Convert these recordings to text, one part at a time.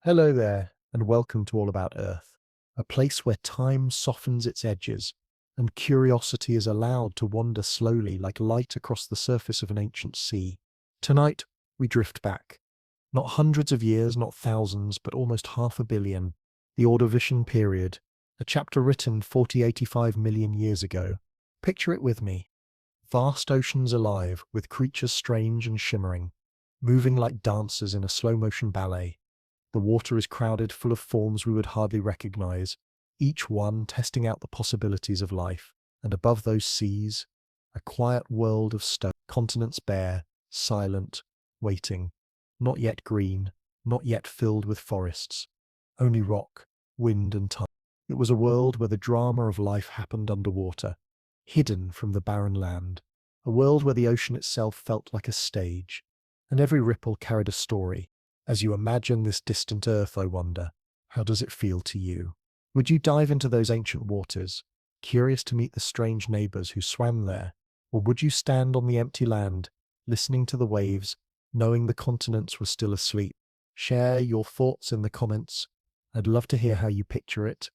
Hello there, and welcome to All About Earth, a place where time softens its edges and curiosity is allowed to wander slowly like light across the surface of an ancient sea. Tonight, we drift back. Not hundreds of years, not thousands, but almost 500 million. The Ordovician Period, a chapter written 85 million years ago. Picture it with me. Vast oceans alive, with creatures strange and shimmering, moving like dancers in a slow-motion ballet. The water is crowded, full of forms we would hardly recognize, each one testing out the possibilities of life. And above those seas, a quiet world of stone, continents bare, silent, waiting, not yet green, not yet filled with forests, only rock, wind and time. It was a world where the drama of life happened underwater, hidden from the barren land, a world where the ocean itself felt like a stage, and every ripple carried a story. As you imagine this distant Earth, I wonder, how does it feel to you? Would you dive into those ancient waters, curious to meet the strange neighbors who swam there? Or would you stand on the empty land, listening to the waves, knowing the continents were still asleep? Share your thoughts in the comments. I'd love to hear how you picture it.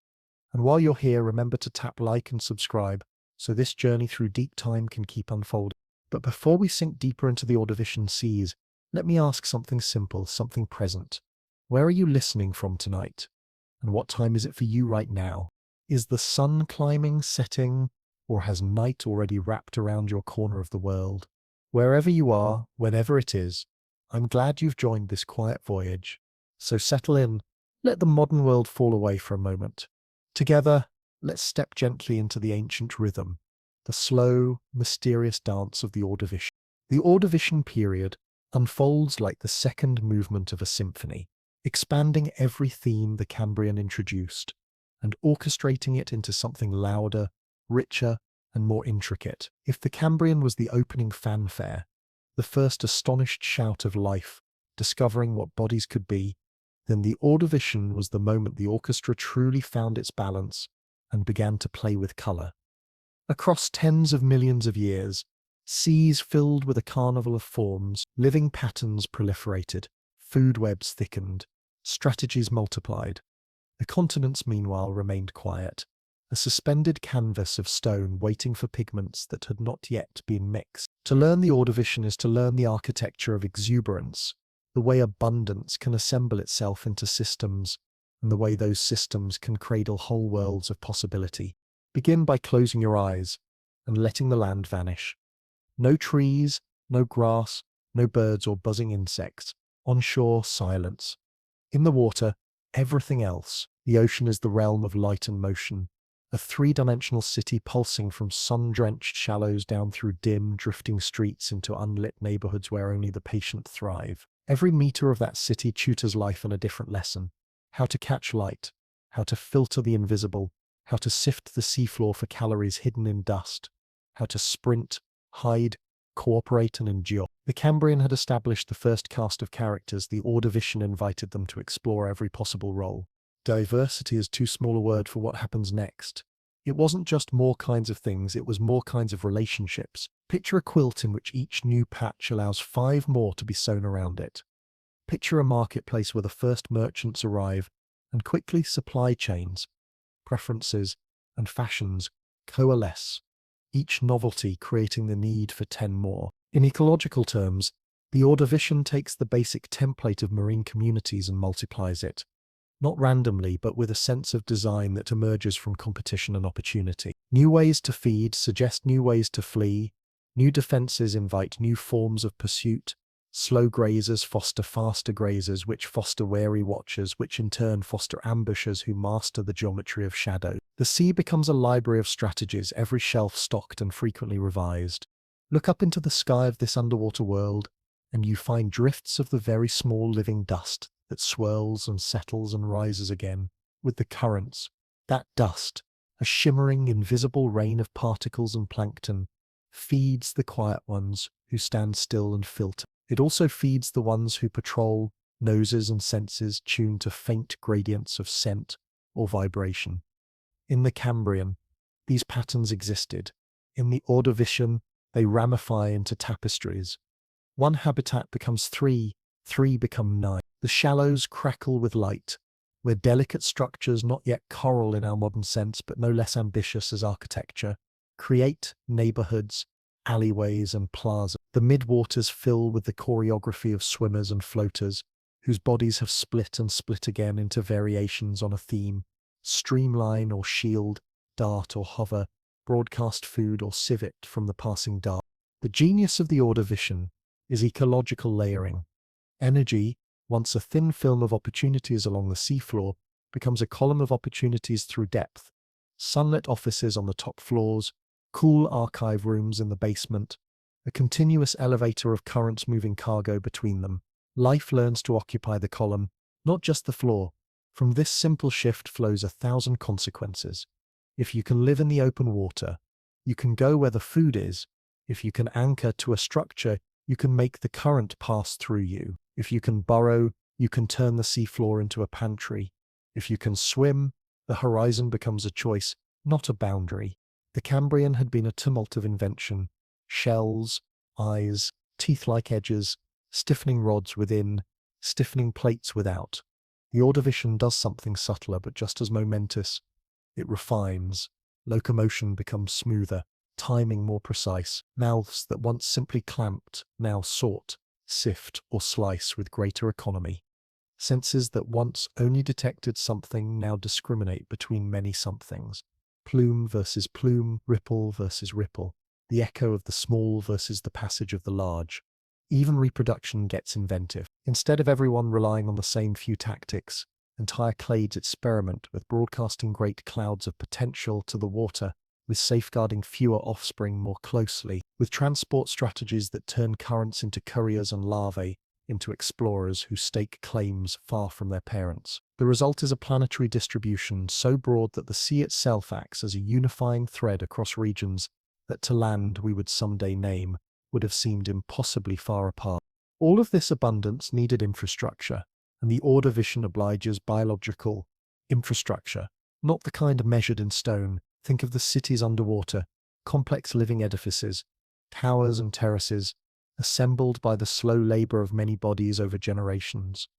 And while you're here, remember to tap like and subscribe, so this journey through deep time can keep unfolding. But before we sink deeper into the Ordovician seas, let me ask something simple, something present. Where are you listening from tonight? And what time is it for you right now? Is the sun climbing, setting, or has night already wrapped around your corner of the world? Wherever you are, whenever it is, I'm glad you've joined this quiet voyage. So settle in, let the modern world fall away for a moment. Together, let's step gently into the ancient rhythm, the slow, mysterious dance of the Ordovician. The Ordovician period unfolds like the second movement of a symphony, expanding every theme the Cambrian introduced, and orchestrating it into something louder, richer, and more intricate. If the Cambrian was the opening fanfare, the first astonished shout of life, discovering what bodies could be, then the Ordovician was the moment the orchestra truly found its balance and began to play with color. Across tens of millions of years, seas filled with a carnival of forms, living patterns proliferated, food webs thickened, strategies multiplied. The continents, meanwhile, remained quiet, a suspended canvas of stone waiting for pigments that had not yet been mixed. To learn the Ordovician is to learn the architecture of exuberance, the way abundance can assemble itself into systems, and the way those systems can cradle whole worlds of possibility. Begin by closing your eyes and letting the land vanish. No trees, no grass, no birds or buzzing insects. On shore, silence. In the water, everything else. The ocean is the realm of light and motion, a three-dimensional city pulsing from sun-drenched shallows down through dim, drifting streets into unlit neighborhoods where only the patient thrive. Every meter of that city tutors life in a different lesson. How to catch light, how to filter the invisible, how to sift the seafloor for calories hidden in dust, how to sprint, hide, cooperate and endure. The Cambrian had established the first cast of characters. The Ordovician invited them to explore every possible role. Diversity is too small a word for what happens next. It wasn't just more kinds of things, it was more kinds of relationships. Picture a quilt in which each new patch allows 5 more to be sewn around it. Picture a marketplace where the first merchants arrive, and quickly supply chains, preferences, and fashions coalesce, each novelty creating the need for 10 more. In ecological terms, the Ordovician takes the basic template of marine communities and multiplies it, not randomly, but with a sense of design that emerges from competition and opportunity. New ways to feed suggest new ways to flee, new defenses invite new forms of pursuit, slow grazers foster faster grazers, which foster wary watchers, which in turn foster ambushers who master the geometry of shadow. The sea becomes a library of strategies, every shelf stocked and frequently revised. Look up into the sky of this underwater world, and you find drifts of the very small living dust that swirls and settles and rises again with the currents. That dust, a shimmering, invisible rain of particles and plankton, feeds the quiet ones who stand still and filter. It also feeds the ones who patrol, noses and senses tuned to faint gradients of scent or vibration. In the Cambrian, these patterns existed. In the Ordovician, they ramify into tapestries. One habitat becomes 3, 3 become 9. The shallows crackle with light, where delicate structures, not yet coral in our modern sense, but no less ambitious as architecture, create neighborhoods, alleyways, and plazas. The midwaters fill with the choreography of swimmers and floaters, whose bodies have split and split again into variations on a theme: streamline or shield, dart or hover, broadcast food or civet from the passing dart. The genius of the Ordovician is ecological layering. Energy, once a thin film of opportunities along the seafloor, becomes a column of opportunities through depth. Sunlit offices on the top floors, cool archive rooms in the basement, a continuous elevator of currents moving cargo between them. Life learns to occupy the column, not just the floor. From this simple shift flows 1,000 consequences. If you can live in the open water, you can go where the food is. If you can anchor to a structure, you can make the current pass through you. If you can burrow, you can turn the seafloor into a pantry. If you can swim, the horizon becomes a choice, not a boundary. The Cambrian had been a tumult of invention: shells, eyes, teeth-like edges, stiffening rods within, stiffening plates without. The Ordovician does something subtler but just as momentous. It refines. Locomotion becomes smoother, timing more precise. Mouths that once simply clamped now sort, sift, or slice with greater economy. Senses that once only detected something now discriminate between many somethings. Plume versus plume, ripple versus ripple, the echo of the small versus the passage of the large. Even reproduction gets inventive. Instead of everyone relying on the same few tactics, entire clades experiment with broadcasting great clouds of potential to the water, with safeguarding fewer offspring more closely, with transport strategies that turn currents into couriers and larvae into explorers who stake claims far from their parents. The result is a planetary distribution so broad that the sea itself acts as a unifying thread across regions that to land we would someday name would have seemed impossibly far apart. All of this abundance needed infrastructure, and the Ordovician obliges biological infrastructure, not the kind measured in stone. Think of the cities underwater, complex living edifices, towers and terraces, assembled by the slow labor of many bodies over generations,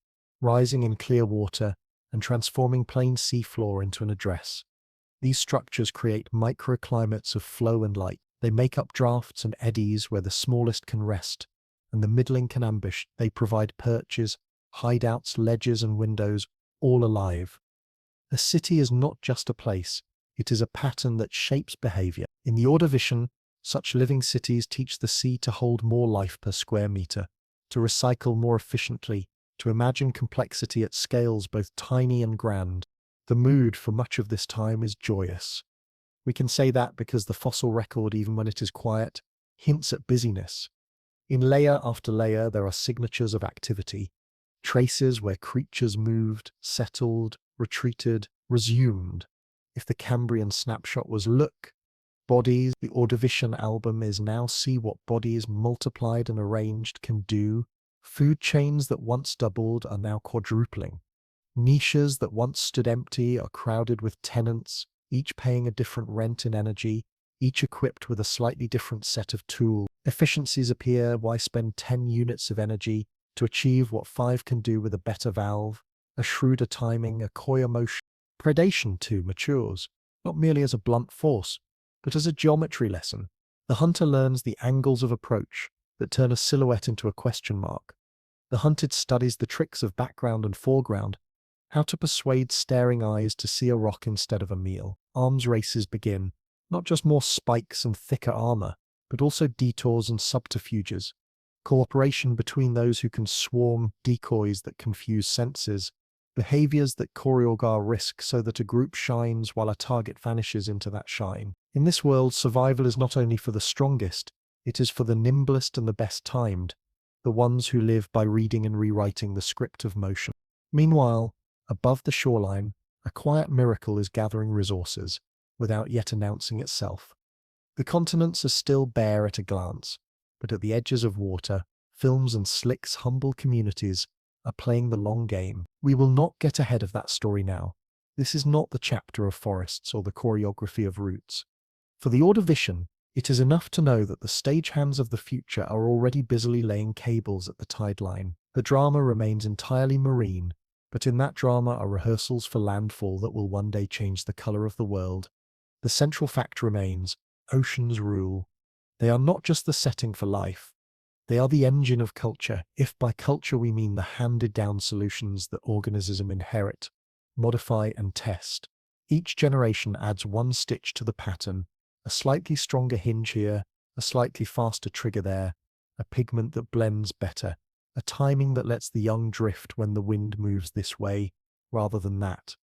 rising in clear water and transforming plain seafloor into an address. These structures create microclimates of flow and light. They make up drafts and eddies where the smallest can rest, and the middling can ambush. They provide perches, hideouts, ledges, and windows, all alive. A city is not just a place, it is a pattern that shapes behavior. In the Ordovician, such living cities teach the sea to hold more life per square meter, to recycle more efficiently, to imagine complexity at scales both tiny and grand. The mood for much of this time is joyous. We can say that because the fossil record, even when it is quiet, hints at busyness. In layer after layer, there are signatures of activity, traces where creatures moved, settled, retreated, resumed. If the Cambrian snapshot was look, bodies, the Ordovician album is now see what bodies multiplied and arranged can do. Food chains that once doubled are now quadrupling. Niches that once stood empty are crowded with tenants, each paying a different rent in energy, each equipped with a slightly different set of tools. Efficiencies appear. Why spend 10 units of energy to achieve what 5 can do with a better valve, a shrewder timing, a coyer motion? Predation, too, matures, not merely as a blunt force, but as a geometry lesson. The hunter learns the angles of approach that turn a silhouette into a question mark. The hunted studies the tricks of background and foreground, how to persuade staring eyes to see a rock instead of a meal. Arms races begin, not just more spikes and thicker armor, but also detours and subterfuges. Cooperation between those who can swarm, decoys that confuse senses, behaviors that choreograph risk so that a group shines while a target vanishes into that shine. In this world, survival is not only for the strongest, it is for the nimblest and the best timed, the ones who live by reading and rewriting the script of motion. Meanwhile, above the shoreline, a quiet miracle is gathering resources, without yet announcing itself. The continents are still bare at a glance, but at the edges of water, films and slicks humble communities are playing the long game. We will not get ahead of that story now. This is not the chapter of forests or the choreography of roots. For the Ordovician, It is enough to know that the stagehands of the future are already busily laying cables at the tide line. The drama remains entirely marine, but in that drama are rehearsals for landfall that will one day change the color of the world. The central fact remains: oceans rule. They are not just the setting for life, they are the engine of culture, if by culture we mean the handed-down solutions that organisms inherit, modify and test. Each generation adds one stitch to the pattern: a slightly stronger hinge here, a slightly faster trigger there, a pigment that blends better, a timing that lets the young drift when the wind moves this way rather than that.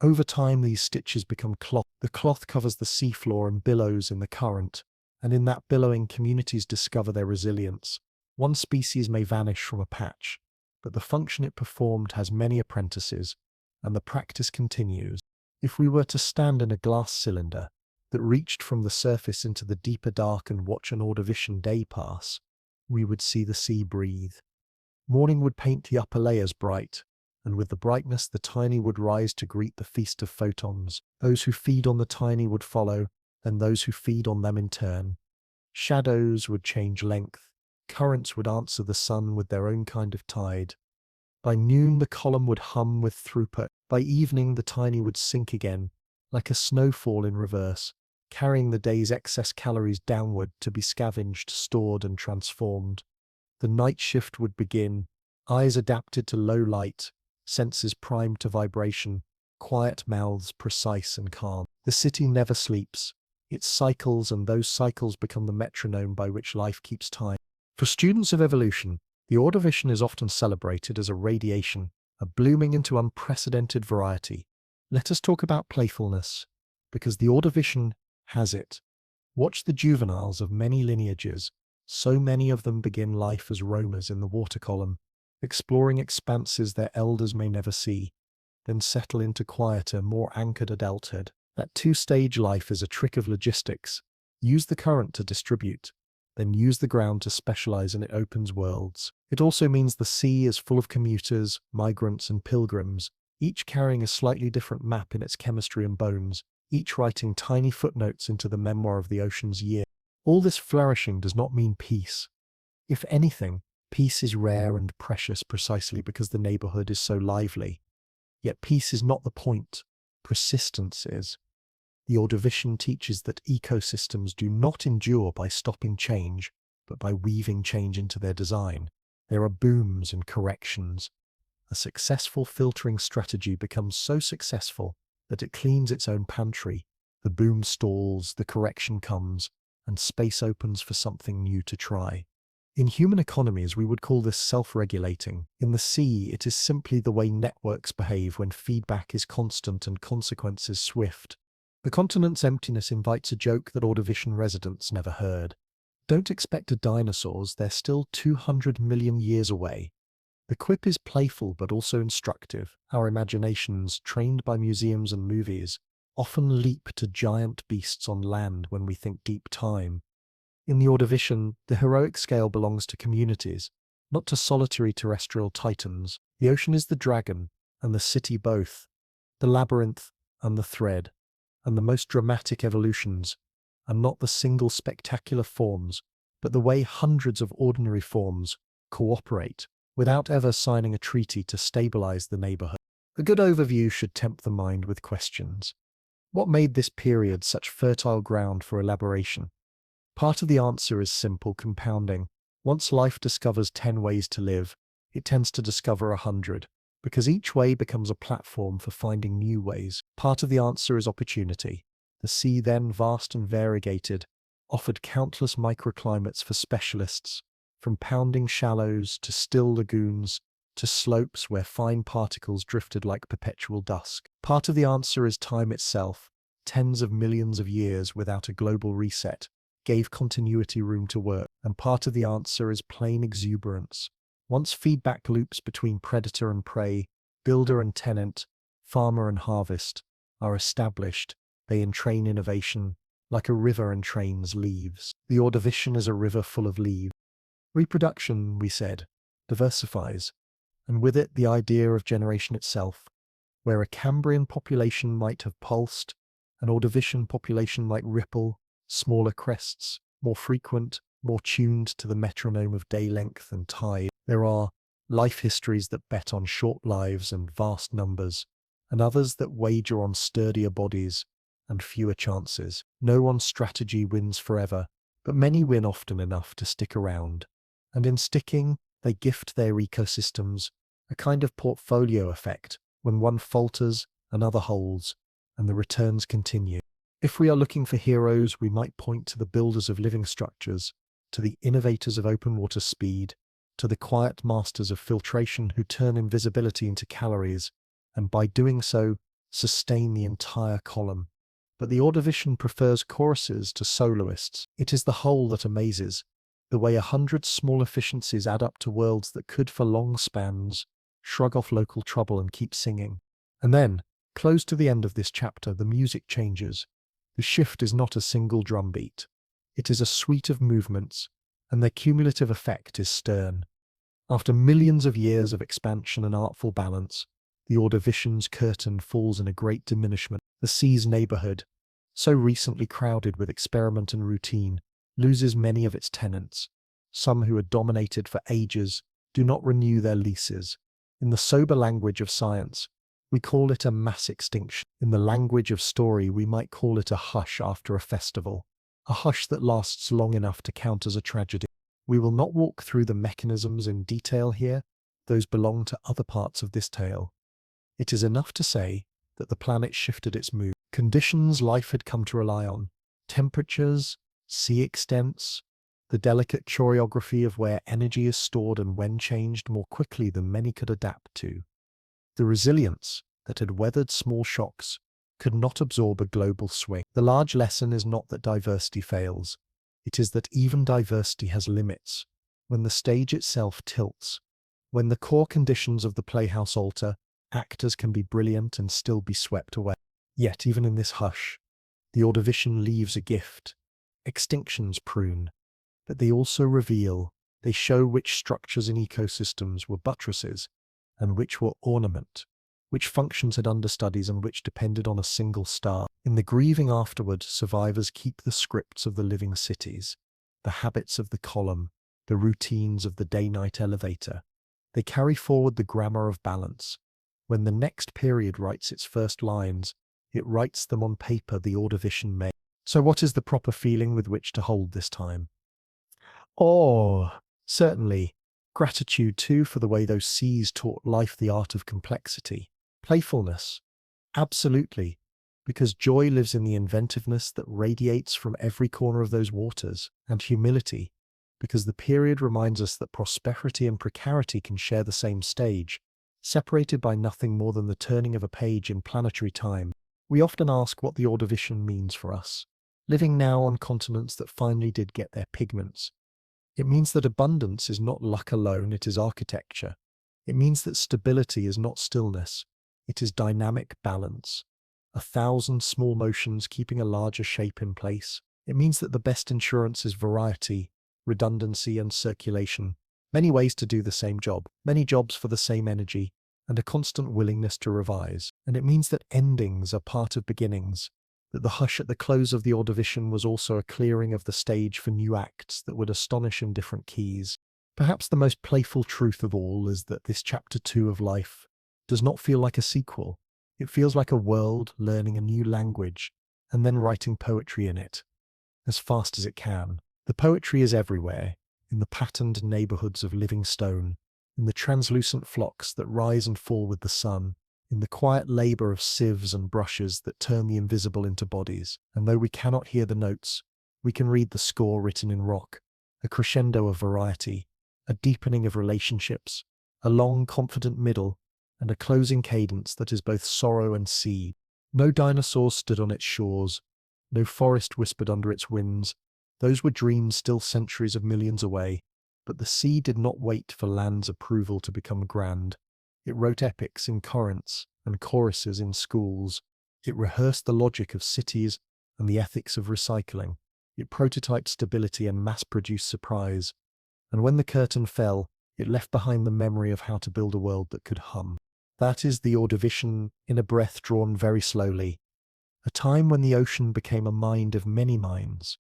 Over time, these stitches become cloth. The cloth covers the seafloor and billows in the current, and in that billowing, communities discover their resilience. One species may vanish from a patch, but the function it performed has many apprentices, and the practice continues. If we were to stand in a glass cylinder that reached from the surface into the deeper dark and watch an Ordovician day pass, we would see the sea breathe. Morning would paint the upper layers bright, and with the brightness the tiny would rise to greet the feast of photons. Those who feed on the tiny would follow, then those who feed on them in turn. Shadows would change length, currents would answer the sun with their own kind of tide. By noon the column would hum with throughput, by evening the tiny would sink again, like a snowfall in reverse, carrying the day's excess calories downward to be scavenged, stored and transformed. The night shift would begin, eyes adapted to low light, senses primed to vibration, quiet mouths precise and calm. The city never sleeps. It cycles, and those cycles become the metronome by which life keeps time. For students of evolution, the Ordovician is often celebrated as a radiation, a blooming into unprecedented variety. Let us talk about playfulness, because the Ordovician has it. Watch the juveniles of many lineages. So many of them begin life as roamers in the water column, exploring expanses their elders may never see, then settle into quieter, more anchored adulthood. That two-stage life is a trick of logistics. Use the current to distribute, then use the ground to specialize, and it opens worlds. It also means the sea is full of commuters, migrants and pilgrims, each carrying a slightly different map in its chemistry and bones, each writing tiny footnotes into the memoir of the ocean's year. All this flourishing does not mean peace. If anything, peace is rare and precious precisely because the neighborhood is so lively. Yet peace is not the point. Persistence is. The Ordovician teaches that ecosystems do not endure by stopping change, but by weaving change into their design. There are booms and corrections. A successful filtering strategy becomes so successful that it cleans its own pantry. The boom stalls, the correction comes, and space opens for something new to try. In human economies, we would call this self-regulating. In the sea, it is simply the way networks behave when feedback is constant and consequences swift. The continent's emptiness invites a joke that Ordovician residents never heard. Don't expect dinosaurs, they're still 200 million years away. The quip is playful but also instructive. Our imaginations, trained by museums and movies, often leap to giant beasts on land when we think deep time. In the Ordovician, the heroic scale belongs to communities, not to solitary terrestrial titans. The ocean is the dragon, and the city both, the labyrinth and the thread. And the most dramatic evolutions are not the single spectacular forms, but the way hundreds of ordinary forms cooperate without ever signing a treaty to stabilize the neighborhood. A good overview should tempt the mind with questions. What made this period such fertile ground for elaboration? Part of the answer is simple compounding. Once life discovers 10 ways to live, it tends to discover 100. Because each way becomes a platform for finding new ways. Part of the answer is opportunity. The sea then, vast and variegated, offered countless microclimates for specialists, from pounding shallows to still lagoons, to slopes where fine particles drifted like perpetual dusk. Part of the answer is time itself. Tens of millions of years without a global reset gave continuity room to work. And part of the answer is plain exuberance. Once feedback loops between predator and prey, builder and tenant, farmer and harvest are established, they entrain innovation, like a river entrains leaves. The Ordovician is a river full of leaves. Reproduction, we said, diversifies, and with it the idea of generation itself. Where a Cambrian population might have pulsed, an Ordovician population might ripple, smaller crests, more frequent, more tuned to the metronome of day length and tide. There are life histories that bet on short lives and vast numbers, and others that wager on sturdier bodies and fewer chances. No one strategy wins forever, but many win often enough to stick around. And in sticking, they gift their ecosystems a kind of portfolio effect. When one falters, another holds, and the returns continue. If we are looking for heroes, we might point to the builders of living structures, to the innovators of open water speed, to the quiet masters of filtration who turn invisibility into calories, and by doing so, sustain the entire column. But the Ordovician prefers choruses to soloists. It is the whole that amazes, the way 100 small efficiencies add up to worlds that could for long spans shrug off local trouble and keep singing. And then, close to the end of this chapter, the music changes. The shift is not a single drum beat. It is a suite of movements, and their cumulative effect is stern. After millions of years of expansion and artful balance, the Ordovician's curtain falls in a great diminishment. The sea's neighborhood, so recently crowded with experiment and routine, loses many of its tenants. Some who had dominated for ages do not renew their leases. In the sober language of science, we call it a mass extinction. In the language of story, we might call it a hush after a festival, a hush that lasts long enough to count as a tragedy. We will not walk through the mechanisms in detail here. Those belong to other parts of this tale. It is enough to say that the planet shifted its mood. Conditions life had come to rely on, temperatures, sea extents, the delicate choreography of where energy is stored and when changed more quickly than many could adapt to. The resilience that had weathered small shocks could not absorb a global swing. The large lesson is not that diversity fails. It is that even diversity has limits. When the stage itself tilts, when the core conditions of the playhouse alter, actors can be brilliant and still be swept away. Yet even in this hush, the Ordovician leaves a gift. Extinctions prune, but they also reveal, they show which structures in ecosystems were buttresses and which were ornament, which functions had understudies and which depended on a single star. In the grieving afterward, survivors keep the scripts of the living cities, the habits of the column, the routines of the day-night elevator. They carry forward the grammar of balance. When the next period writes its first lines, it writes them on paper the Ordovician made. So what is the proper feeling with which to hold this time? Oh, certainly. Gratitude too for the way those seas taught life the art of complexity. Playfulness. Absolutely. Because joy lives in the inventiveness that radiates from every corner of those waters. And humility. Because the period reminds us that prosperity and precarity can share the same stage, separated by nothing more than the turning of a page in planetary time. We often ask what the Ordovician means for us, living now on continents that finally did get their pigments. It means that abundance is not luck alone, it is architecture. It means that stability is not stillness, it is dynamic balance. 1,000 small motions keeping a larger shape in place. It means that the best insurance is variety, redundancy and circulation. Many ways to do the same job, many jobs for the same energy, and a constant willingness to revise. And it means that endings are part of beginnings, that the hush at the close of the Ordovician was also a clearing of the stage for new acts that would astonish in different keys. Perhaps the most playful truth of all is that this chapter 2 of life does not feel like a sequel. It feels like a world learning a new language and then writing poetry in it, as fast as it can. The poetry is everywhere, in the patterned neighborhoods of living stone, in the translucent flocks that rise and fall with the sun, in the quiet labor of sieves and brushes that turn the invisible into bodies. And though we cannot hear the notes, we can read the score written in rock, a crescendo of variety, a deepening of relationships, a long, confident middle, and a closing cadence that is both sorrow and seed. No dinosaurs stood on its shores, no forest whispered under its winds. Those were dreams still centuries of millions away. But the sea did not wait for land's approval to become grand. It wrote epics in Corinths and choruses in schools. It rehearsed the logic of cities and the ethics of recycling. It prototyped stability and mass-produced surprise. And when the curtain fell, it left behind the memory of how to build a world that could hum. That is the Ordovician in a breath drawn very slowly, a time when the ocean became a mind of many minds,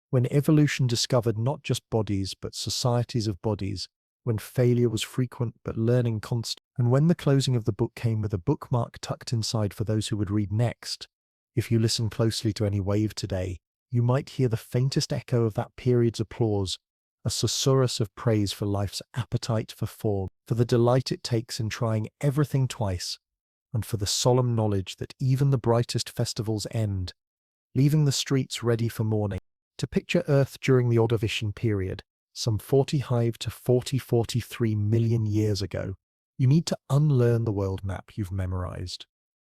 when evolution discovered not just bodies but societies of bodies, when failure was frequent but learning constant, and when the closing of the book came with a bookmark tucked inside for those who would read next. If you listen closely to any wave today, you might hear the faintest echo of that period's applause, a susurrus of praise for life's appetite for form, for the delight it takes in trying everything twice, and for the solemn knowledge that even the brightest festivals end, leaving the streets ready for morning. To picture Earth during the Ordovician period, some 45 to 43 million years ago, you need to unlearn the world map you've memorized.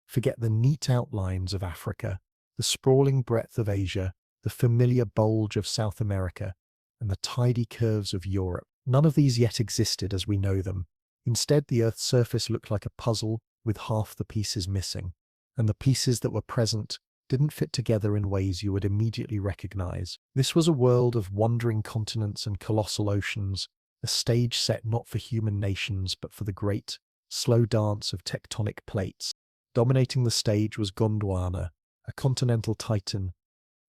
Forget the neat outlines of Africa, the sprawling breadth of Asia, the familiar bulge of South America, and the tidy curves of Europe. None of these yet existed as we know them. Instead, the Earth's surface looked like a puzzle with half the pieces missing, and the pieces that were present didn't fit together in ways you would immediately recognize. This was a world of wandering continents and colossal oceans, a stage set not for human nations but for the great, slow dance of tectonic plates. Dominating the stage was Gondwana, a continental titan.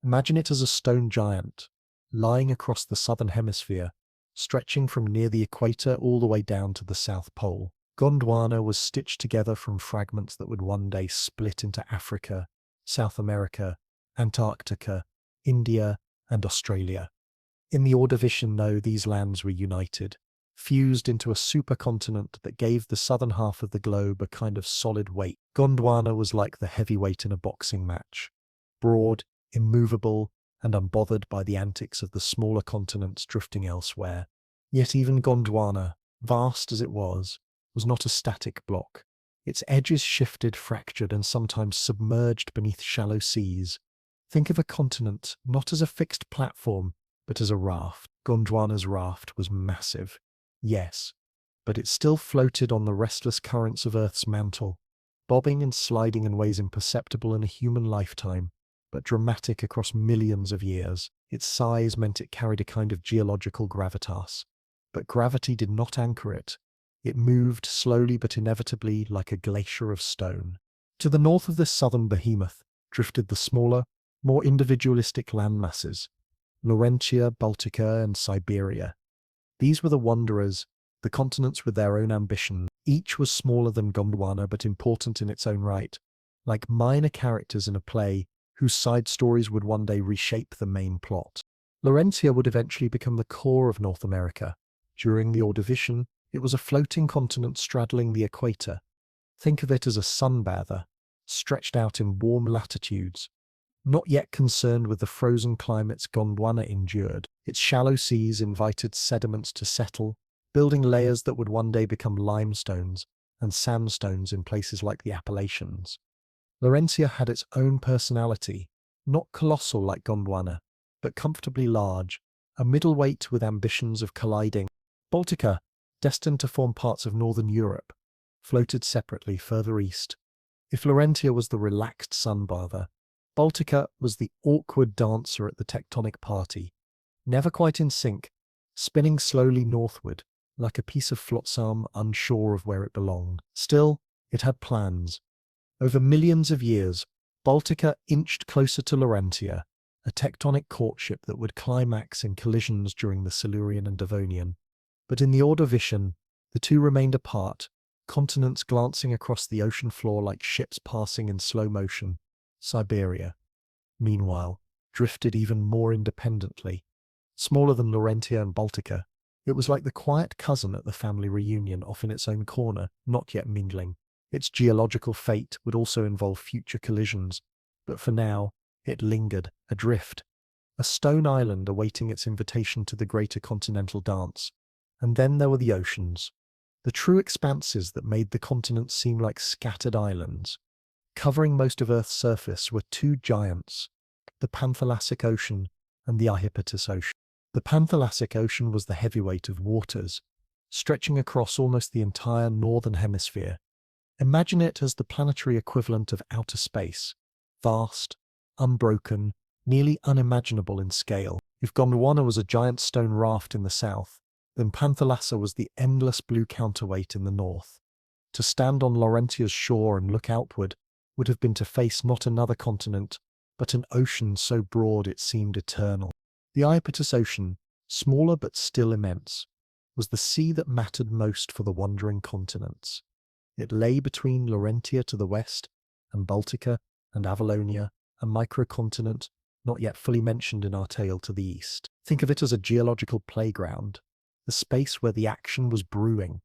Imagine it as a stone giant, lying across the southern hemisphere, stretching from near the equator all the way down to the South Pole. Gondwana was stitched together from fragments that would one day split into Africa, South America, Antarctica, India, and Australia. In the Ordovician, though, these lands were united, fused into a supercontinent that gave the southern half of the globe a kind of solid weight. Gondwana was like the heavyweight in a boxing match, broad, immovable, and unbothered by the antics of the smaller continents drifting elsewhere. Yet even Gondwana, vast as it was not a static block. Its edges shifted, fractured, and sometimes submerged beneath shallow seas. Think of a continent not as a fixed platform, but as a raft. Gondwana's raft was massive, yes, but it still floated on the restless currents of Earth's mantle, bobbing and sliding in ways imperceptible in a human lifetime, but dramatic across millions of years. Its size meant it carried a kind of geological gravitas, but gravity did not anchor it. It moved slowly but inevitably like a glacier of stone. To the north of this southern behemoth drifted the smaller, more individualistic landmasses, Laurentia, Baltica, and Siberia. These were the wanderers, the continents with their own ambitions. Each was smaller than Gondwana but important in its own right, like minor characters in a play whose side stories would one day reshape the main plot. Laurentia would eventually become the core of North America. During the Ordovician, it was a floating continent straddling the equator. Think of it as a sunbather, stretched out in warm latitudes, not yet concerned with the frozen climates Gondwana endured. Its shallow seas invited sediments to settle, building layers that would one day become limestones and sandstones in places like the Appalachians. Laurentia had its own personality, not colossal like Gondwana, but comfortably large, a middleweight with ambitions of colliding. Baltica, destined to form parts of northern Europe, floated separately further east. If Laurentia was the relaxed sunbather, Baltica was the awkward dancer at the tectonic party, never quite in sync, spinning slowly northward, like a piece of flotsam unsure of where it belonged. Still, it had plans. Over millions of years, Baltica inched closer to Laurentia, a tectonic courtship that would climax in collisions during the Silurian and Devonian. But in the Ordovician, the two remained apart, continents glancing across the ocean floor like ships passing in slow motion. Siberia, meanwhile, drifted even more independently. Smaller than Laurentia and Baltica, it was like the quiet cousin at the family reunion off in its own corner, not yet mingling. Its geological fate would also involve future collisions, but for now, it lingered, adrift, a stone island awaiting its invitation to the greater continental dance. And then there were the oceans, the true expanses that made the continents seem like scattered islands. Covering most of Earth's surface were two giants, the Panthalassic Ocean and the Iapetus Ocean. The Panthalassic Ocean was the heavyweight of waters, stretching across almost the entire northern hemisphere. Imagine it as the planetary equivalent of outer space, vast, unbroken, nearly unimaginable in scale. If Gondwana was a giant stone raft in the south, then Panthalassa was the endless blue counterweight in the north. To stand on Laurentia's shore and look outward, would have been to face not another continent, but an ocean so broad it seemed eternal. The Iapetus Ocean, smaller but still immense, was the sea that mattered most for the wandering continents. It lay between Laurentia to the west and Baltica and Avalonia, a microcontinent not yet fully mentioned in our tale to the east. Think of it as a geological playground, the space where the action was brewing.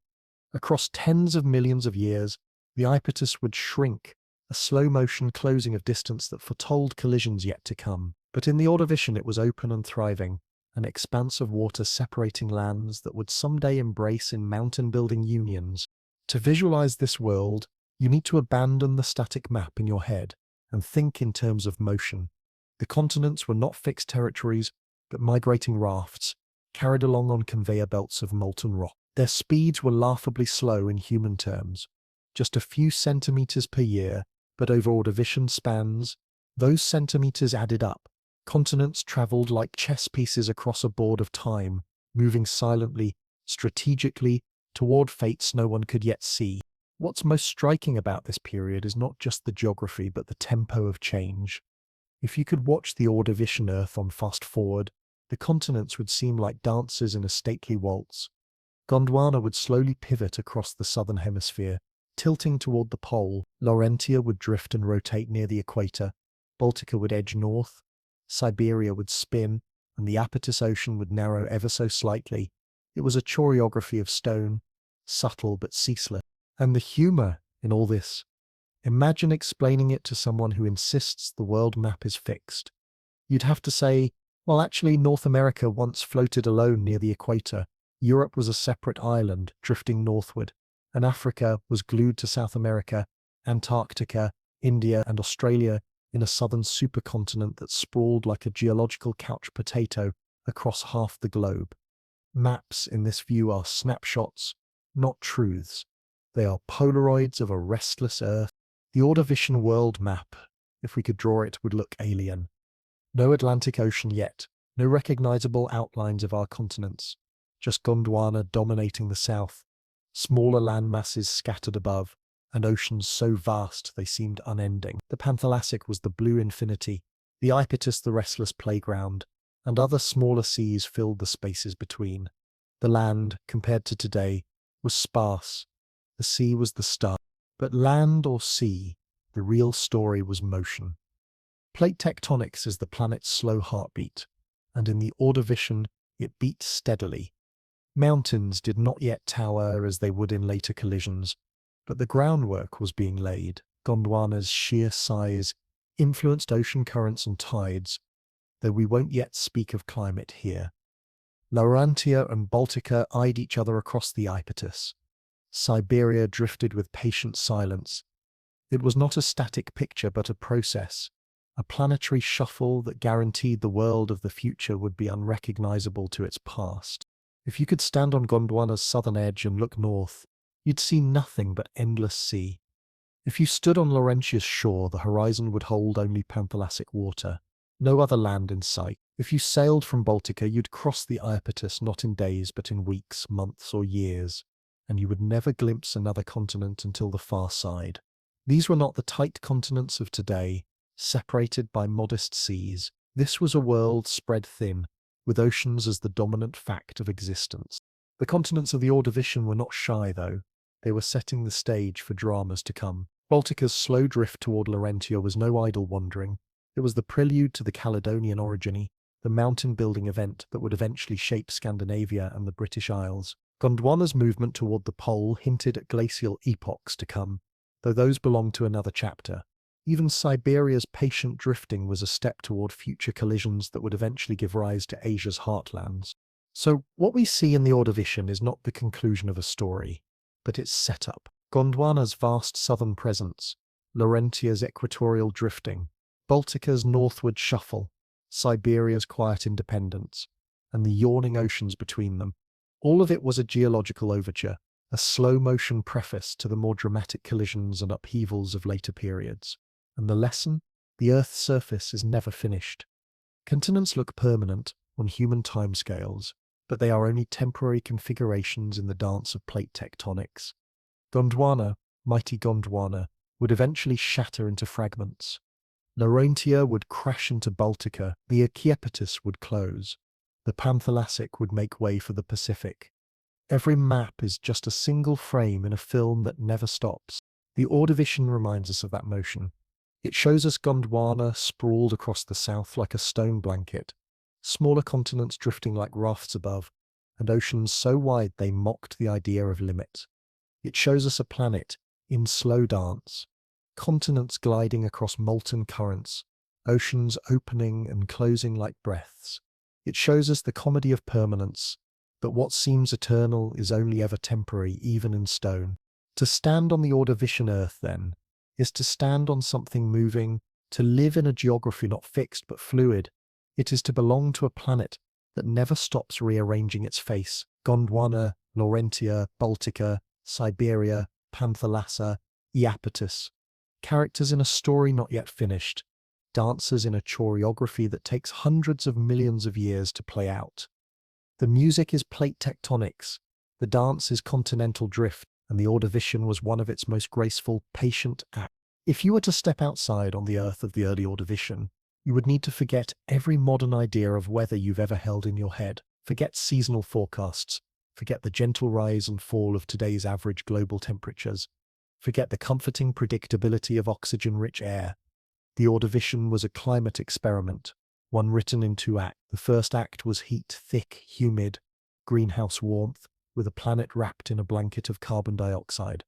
Across tens of millions of years, the Iapetus would shrink, a slow-motion closing of distance that foretold collisions yet to come. But in the Ordovician it was open and thriving, an expanse of water separating lands that would someday embrace in mountain-building unions. To visualize this world, you need to abandon the static map in your head and think in terms of motion. The continents were not fixed territories, but migrating rafts, carried along on conveyor belts of molten rock. Their speeds were laughably slow in human terms, just a few centimeters per year, but over Ordovician spans, those centimeters added up. Continents traveled like chess pieces across a board of time, moving silently, strategically, toward fates no one could yet see. What's most striking about this period is not just the geography, but the tempo of change. If you could watch the Ordovician Earth on fast forward, the continents would seem like dancers in a stately waltz. Gondwana would slowly pivot across the southern hemisphere, tilting toward the pole. Laurentia would drift and rotate near the equator. Baltica would edge north. Siberia would spin, and the Iapetus Ocean would narrow ever so slightly. It was a choreography of stone, subtle but ceaseless. And the humor in all this. Imagine explaining it to someone who insists the world map is fixed. You'd have to say, well, actually, North America once floated alone near the equator. Europe was a separate island, drifting northward, and Africa was glued to South America, Antarctica, India, and Australia in a southern supercontinent that sprawled like a geological couch potato across half the globe. Maps in this view are snapshots, not truths. They are Polaroids of a restless Earth. The Ordovician world map, if we could draw it, would look alien. No Atlantic Ocean yet, no recognizable outlines of our continents, just Gondwana dominating the south, smaller land masses scattered above, and oceans so vast they seemed unending. The Panthalassic was the blue infinity, the Iapetus the restless playground, and other smaller seas filled the spaces between. The land, compared to today, was sparse. The sea was the star. But land or sea, the real story was motion. Plate tectonics is the planet's slow heartbeat, and in the Ordovician it beat steadily. Mountains did not yet tower as they would in later collisions, but the groundwork was being laid. Gondwana's sheer size influenced ocean currents and tides, though we won't yet speak of climate here. Laurentia and Baltica eyed each other across the Iapetus. Siberia drifted with patient silence. It was not a static picture, but a process, a planetary shuffle that guaranteed the world of the future would be unrecognizable to its past. If you could stand on Gondwana's southern edge and look north, you'd see nothing but endless sea. If you stood on Laurentia's shore, the horizon would hold only Panthalassic water, no other land in sight. If you sailed from Baltica, you'd cross the Iapetus not in days, but in weeks, months, or years, and you would never glimpse another continent until the far side. These were not the tight continents of today, separated by modest seas. This was a world spread thin, with oceans as the dominant fact of existence. The continents of the Ordovician were not shy, though. They were setting the stage for dramas to come. Baltica's slow drift toward Laurentia was no idle wandering. It was the prelude to the Caledonian orogeny, the mountain-building event that would eventually shape Scandinavia and the British Isles. Gondwana's movement toward the pole hinted at glacial epochs to come, though those belonged to another chapter. Even Siberia's patient drifting was a step toward future collisions that would eventually give rise to Asia's heartlands. So what we see in the Ordovician is not the conclusion of a story, but its setup. Gondwana's vast southern presence, Laurentia's equatorial drifting, Baltica's northward shuffle, Siberia's quiet independence, and the yawning oceans between them. All of it was a geological overture, a slow-motion preface to the more dramatic collisions and upheavals of later periods. And the lesson? The Earth's surface is never finished. Continents look permanent on human timescales, but they are only temporary configurations in the dance of plate tectonics. Gondwana, mighty Gondwana, would eventually shatter into fragments. Laurentia would crash into Baltica, the Achiepatus would close. The Panthalassac would make way for the Pacific. Every map is just a single frame in a film that never stops. The Ordovician reminds us of that motion. It shows us Gondwana sprawled across the south like a stone blanket, smaller continents drifting like rafts above, and oceans so wide they mocked the idea of limit. It shows us a planet in slow dance, continents gliding across molten currents, oceans opening and closing like breaths. It shows us the comedy of permanence, that what seems eternal is only ever temporary, even in stone. To stand on the Ordovician Earth, then, is to stand on something moving, to live in a geography not fixed but fluid. It is to belong to a planet that never stops rearranging its face. Gondwana, Laurentia, Baltica, Siberia, Panthalassa, Iapetus. Characters in a story not yet finished. Dancers in a choreography that takes hundreds of millions of years to play out. The music is plate tectonics, the dance is continental drift, and the Ordovician was one of its most graceful, patient acts. If you were to step outside on the Earth of the early Ordovician, you would need to forget every modern idea of weather you've ever held in your head. Forget seasonal forecasts. Forget the gentle rise and fall of today's average global temperatures. Forget the comforting predictability of oxygen-rich air. The Ordovician was a climate experiment, one written in two acts. The first act was heat, thick, humid, greenhouse warmth, with a planet wrapped in a blanket of carbon dioxide.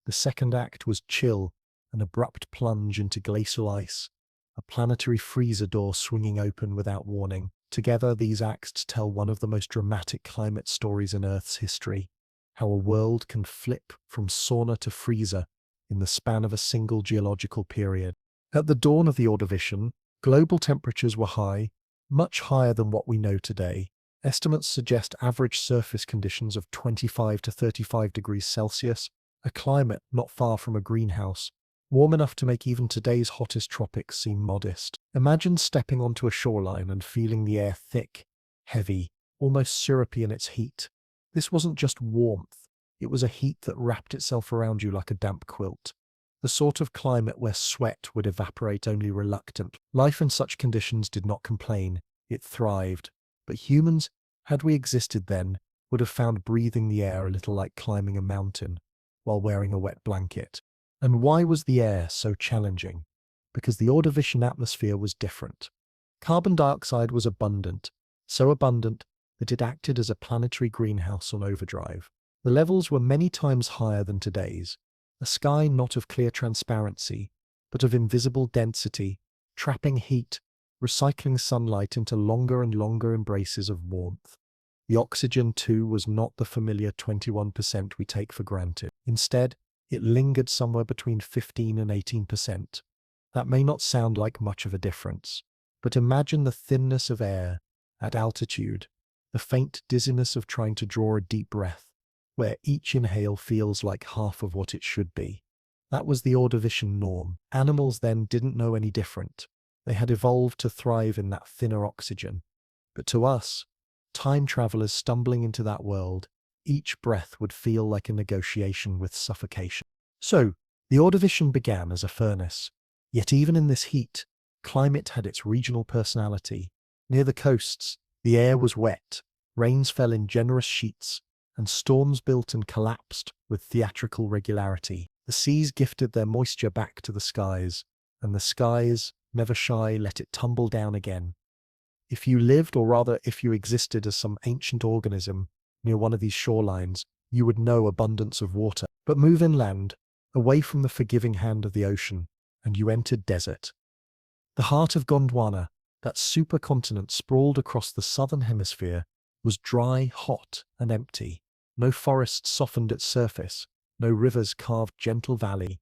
The second act was chill, an abrupt plunge into glacial ice, a planetary freezer door swinging open without warning. Together, these acts tell one of the most dramatic climate stories in Earth's history, how a world can flip from sauna to freezer in the span of a single geological period. At the dawn of the Ordovician, global temperatures were high, much higher than what we know today. Estimates suggest average surface conditions of 25 to 35 degrees Celsius, a climate not far from a greenhouse, warm enough to make even today's hottest tropics seem modest. Imagine stepping onto a shoreline and feeling the air thick, heavy, almost syrupy in its heat. This wasn't just warmth, it was a heat that wrapped itself around you like a damp quilt. The sort of climate where sweat would evaporate only reluctantly. Life in such conditions did not complain, it thrived. But humans, had we existed then, would have found breathing the air a little like climbing a mountain, while wearing a wet blanket. And why was the air so challenging? Because the Ordovician atmosphere was different. Carbon dioxide was abundant, so abundant that it acted as a planetary greenhouse on overdrive. The levels were many times higher than today's, a sky not of clear transparency, but of invisible density, trapping heat, recycling sunlight into longer and longer embraces of warmth. The oxygen, too, was not the familiar 21% we take for granted. Instead, it lingered somewhere between 15 and 18%. That may not sound like much of a difference, but imagine the thinness of air at altitude, the faint dizziness of trying to draw a deep breath, where each inhale feels like half of what it should be. That was the Ordovician norm. Animals then didn't know any different. They had evolved to thrive in that thinner oxygen. But to us, time travelers stumbling into that world, each breath would feel like a negotiation with suffocation. So, the Ordovician began as a furnace. Yet even in this heat, climate had its regional personality. Near the coasts, the air was wet, rains fell in generous sheets, and storms built and collapsed with theatrical regularity. The seas gifted their moisture back to the skies, and the skies, never shy, let it tumble down again. If you lived, or rather if you existed as some ancient organism near one of these shorelines, you would know abundance of water. But move inland, away from the forgiving hand of the ocean, and you entered desert. The heart of Gondwana, that supercontinent sprawled across the southern hemisphere, was dry, hot, and empty. No forests softened its surface, no rivers carved gentle valley.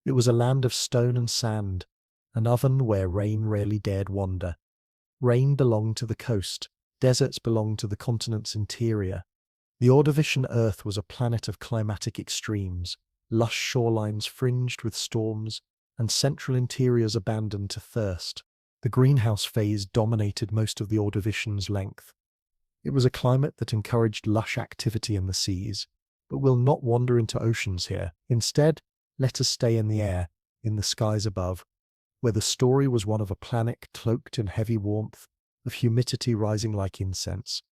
It was a land of stone and sand, an oven where rain rarely dared wander. Rain belonged to the coast, deserts belonged to the continent's interior. The Ordovician Earth was a planet of climatic extremes, lush shorelines fringed with storms, and central interiors abandoned to thirst. The greenhouse phase dominated most of the Ordovician's length. It was a climate that encouraged lush activity in the seas, but we'll not wander into oceans here. Instead, let us stay in the air, in the skies above, where the story was one of a planet cloaked in heavy warmth, of humidity rising like incense,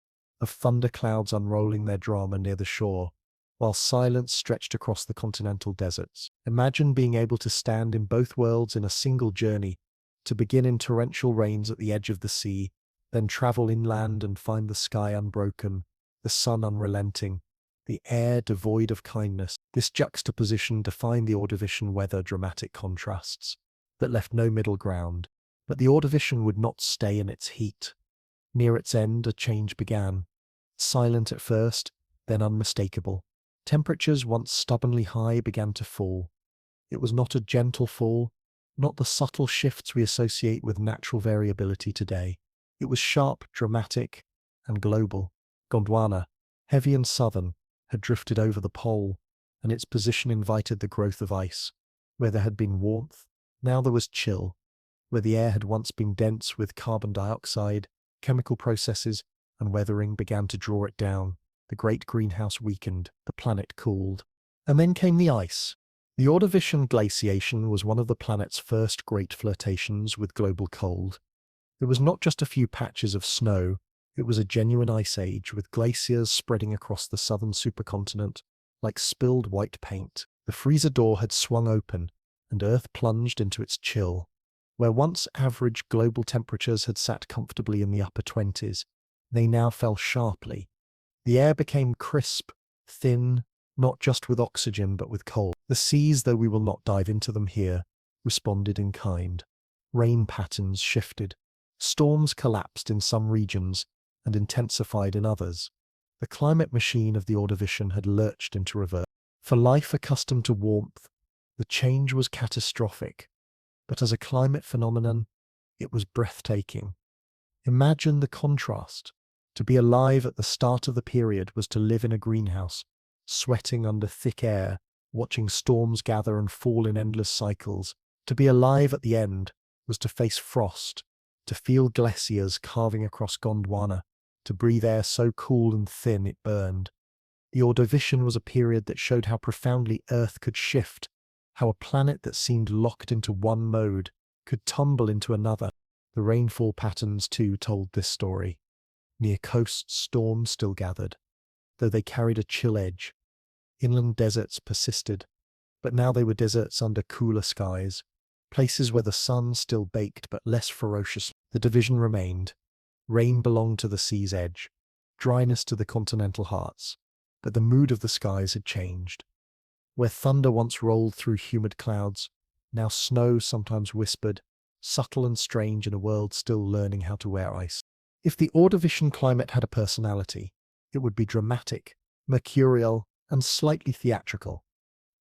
of thunderclouds unrolling their drama near the shore, while silence stretched across the continental deserts. Imagine being able to stand in both worlds in a single journey, to begin in torrential rains at the edge of the sea, then travel inland and find the sky unbroken, the sun unrelenting, the air devoid of kindness. This juxtaposition defined the Ordovician weather dramatic contrasts that left no middle ground. But the Ordovician would not stay in its heat. Near its end, a change began. Silent at first, then unmistakable. Temperatures once stubbornly high began to fall. It was not a gentle fall, not the subtle shifts we associate with natural variability today. It was sharp, dramatic, and global. Gondwana, heavy and southern, had drifted over the pole, and its position invited the growth of ice. Where there had been warmth, now there was chill. Where the air had once been dense with carbon dioxide, chemical processes and weathering began to draw it down. The great greenhouse weakened, the planet cooled. And then came the ice. The Ordovician glaciation was one of the planet's first great flirtations with global cold. It was not just a few patches of snow, it was a genuine ice age, with glaciers spreading across the southern supercontinent like spilled white paint. The freezer door had swung open, and Earth plunged into its chill. Where once average global temperatures had sat comfortably in the upper 20s, they now fell sharply. The air became crisp, thin, not just with oxygen but with cold. The seas, though we will not dive into them here, responded in kind. Rain patterns shifted. Storms collapsed in some regions and intensified in others. The climate machine of the Ordovician had lurched into reverse. For life accustomed to warmth, the change was catastrophic. But as a climate phenomenon, it was breathtaking. Imagine the contrast. To be alive at the start of the period was to live in a greenhouse, sweating under thick air, watching storms gather and fall in endless cycles. To be alive at the end was to face frost, to feel glaciers carving across Gondwana, to breathe air so cool and thin it burned. The Ordovician was a period that showed how profoundly Earth could shift, how a planet that seemed locked into one mode could tumble into another. The rainfall patterns, too, told this story. Near coasts, storms still gathered, though they carried a chill edge. Inland deserts persisted, but now they were deserts under cooler skies, places where the sun still baked but less ferocious. The division remained. Rain belonged to the sea's edge, dryness to the continental hearts, but the mood of the skies had changed. Where thunder once rolled through humid clouds, now snow sometimes whispered, subtle and strange in a world still learning how to wear ice. If the Ordovician climate had a personality, it would be dramatic, mercurial, and slightly theatrical.